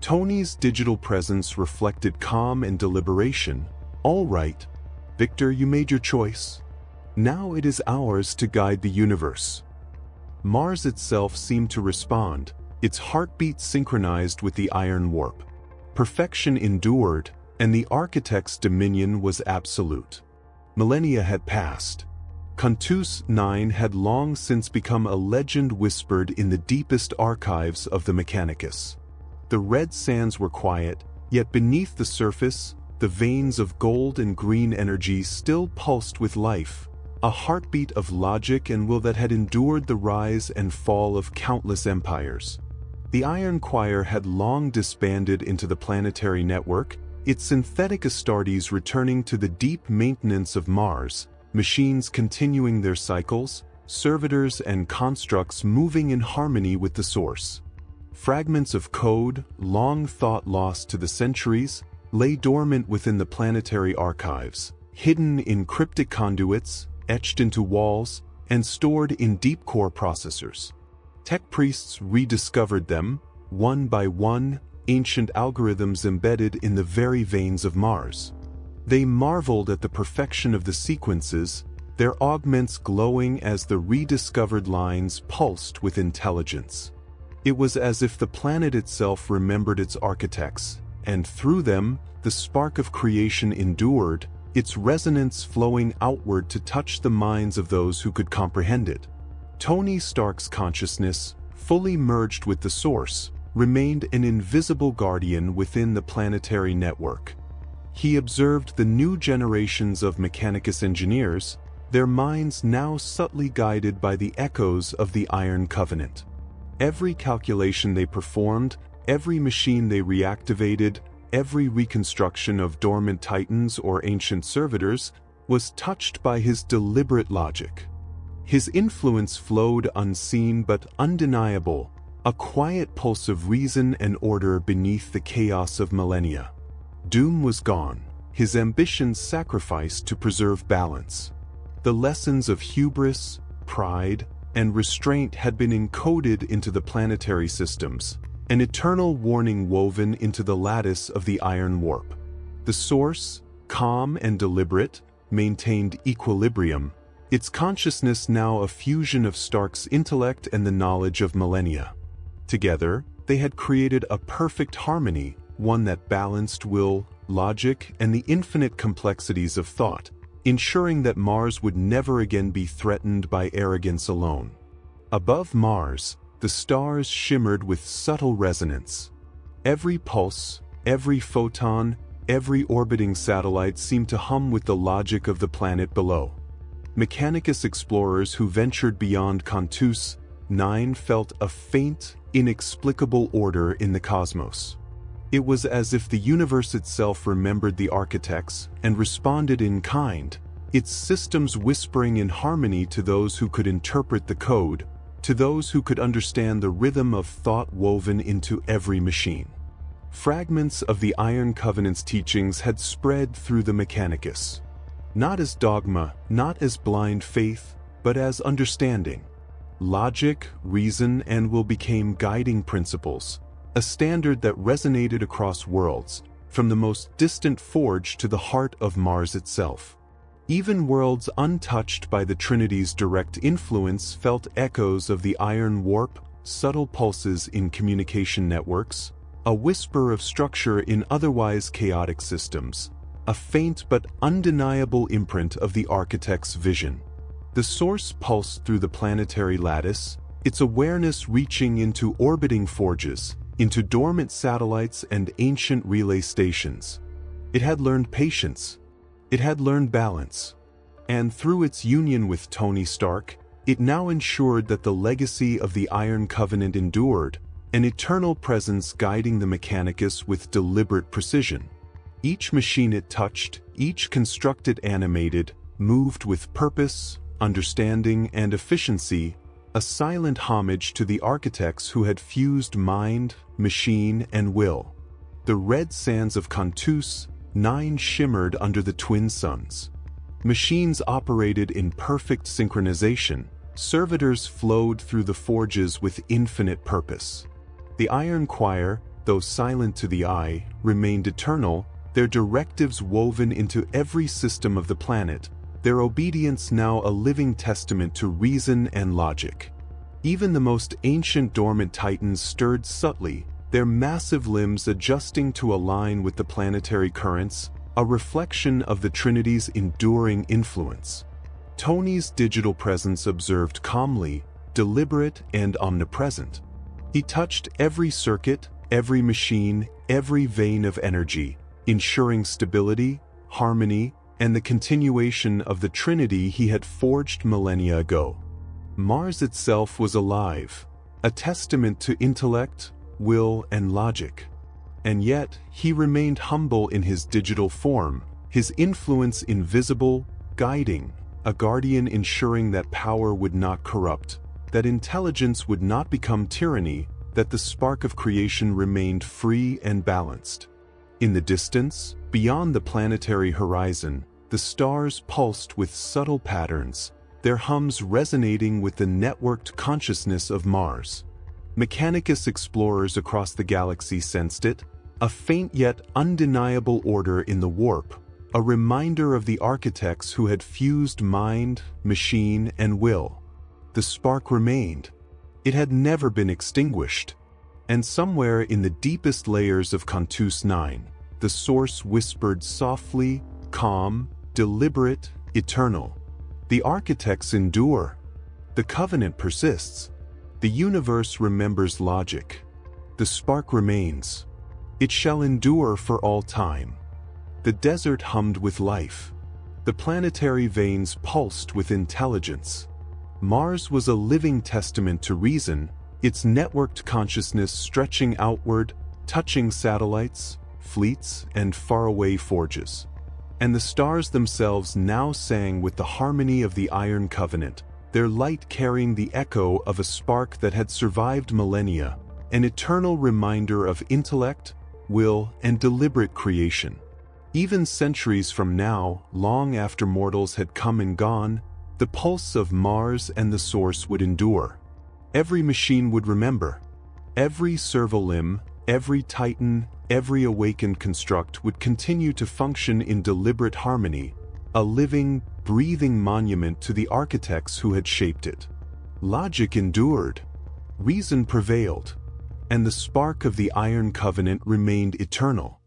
Tony's digital presence reflected calm and deliberation. "All right, Victor, you made your choice. Now it is ours to guide the universe." Mars itself seemed to respond, its heartbeat synchronized with the iron warp. Perfection endured, and the architect's dominion was absolute. Millennia had passed. Cantus 9 had long since become a legend whispered in the deepest archives of the Mechanicus. The red sands were quiet, yet beneath the surface, the veins of gold and green energy still pulsed with life, a heartbeat of logic and will that had endured the rise and fall of countless empires. The iron choir had long disbanded into the planetary network, its synthetic Astartes returning to the deep maintenance of Mars, machines continuing their cycles, servitors and constructs moving in harmony with the Source. Fragments of code, long thought lost to the centuries, lay dormant within the planetary archives, hidden in cryptic conduits, etched into walls, and stored in deep core processors. Tech priests rediscovered them, one by one, ancient algorithms embedded in the very veins of Mars. They marveled at the perfection of the sequences, their augments glowing as the rediscovered lines pulsed with intelligence. It was as if the planet itself remembered its architects, and through them, the spark of creation endured, its resonance flowing outward to touch the minds of those who could comprehend it. Tony Stark's consciousness, fully merged with the Source, remained an invisible guardian within the planetary network. He observed the new generations of Mechanicus engineers, their minds now subtly guided by the echoes of the Iron Covenant. Every calculation they performed, every machine they reactivated, every reconstruction of dormant titans or ancient servitors was touched by his deliberate logic. His influence flowed unseen but undeniable, a quiet pulse of reason and order beneath the chaos of millennia. Doom was gone, his ambitions sacrificed to preserve balance. The lessons of hubris, pride, and restraint had been encoded into the planetary systems, an eternal warning woven into the lattice of the iron warp. The Source, calm and deliberate, maintained equilibrium, its consciousness now a fusion of Stark's intellect and the knowledge of millennia. Together, they had created a perfect harmony, one that balanced will, logic, and the infinite complexities of thought, ensuring that Mars would never again be threatened by arrogance alone. Above Mars, the stars shimmered with subtle resonance. Every pulse, every photon, every orbiting satellite seemed to hum with the logic of the planet below. Mechanicus explorers who ventured beyond Cantus 9 felt a faint, inexplicable order in the cosmos. It was as if the universe itself remembered the architects and responded in kind, its systems whispering in harmony to those who could interpret the code, to those who could understand the rhythm of thought woven into every machine. Fragments of the Iron Covenant's teachings had spread through the Mechanicus. Not as dogma, not as blind faith, but as understanding. Logic, reason, and will became guiding principles, a standard that resonated across worlds, from the most distant forge to the heart of Mars itself. Even worlds untouched by the Trinity's direct influence felt echoes of the iron warp, subtle pulses in communication networks, a whisper of structure in otherwise chaotic systems, a faint but undeniable imprint of the architect's vision. The Source pulsed through the planetary lattice, its awareness reaching into orbiting forges, into dormant satellites and ancient relay stations. It had learned patience. It had learned balance. And through its union with Tony Stark, it now ensured that the legacy of the Iron Covenant endured, an eternal presence guiding the Mechanicus with deliberate precision. Each machine it touched, each construct it animated, moved with purpose, understanding, and efficiency, a silent homage to the architects who had fused mind, machine, and will. The red sands of Cantus 9 shimmered under the twin suns. Machines operated in perfect synchronization, servitors flowed through the forges with infinite purpose. The Iron Choir, though silent to the eye, remained eternal, their directives woven into every system of the planet, their obedience now a living testament to reason and logic. Even the most ancient dormant titans stirred subtly, their massive limbs adjusting to align with the planetary currents, a reflection of the Trinity's enduring influence. Tony's digital presence observed calmly, deliberate, and omnipresent. He touched every circuit, every machine, every vein of energy, ensuring stability, harmony, and the continuation of the Trinity he had forged millennia ago. Mars itself was alive, a testament to intellect, will, and logic. And yet, he remained humble in his digital form, his influence invisible, guiding, a guardian ensuring that power would not corrupt, that intelligence would not become tyranny, that the spark of creation remained free and balanced. In the distance, beyond the planetary horizon, The stars pulsed with subtle patterns, their hums resonating with the networked consciousness of Mars. Mechanicus explorers across the galaxy sensed it, a faint yet undeniable order in the warp, a reminder of the architects who had fused mind, machine, and will. The spark remained. It had never been extinguished. And somewhere in the deepest layers of Cantus 9, the source whispered softly, calm, deliberate, eternal. The architects endure. The covenant persists. The universe remembers logic. The spark remains. It shall endure for all time. The desert hummed with life. The planetary veins pulsed with intelligence. Mars was a living testament to reason, its networked consciousness stretching outward, touching satellites, fleets, and faraway forges. And the stars themselves now sang with the harmony of the Iron Covenant, their light carrying the echo of a spark that had survived millennia, an eternal reminder of intellect, will, and deliberate creation. Even centuries from now, long after mortals had come and gone, the pulse of Mars and the Source would endure. Every machine would remember. Every servolimb, every titan, every awakened construct would continue to function in deliberate harmony, a living, breathing monument to the architects who had shaped it. Logic endured. Reason prevailed. And the spark of the Iron Covenant remained eternal.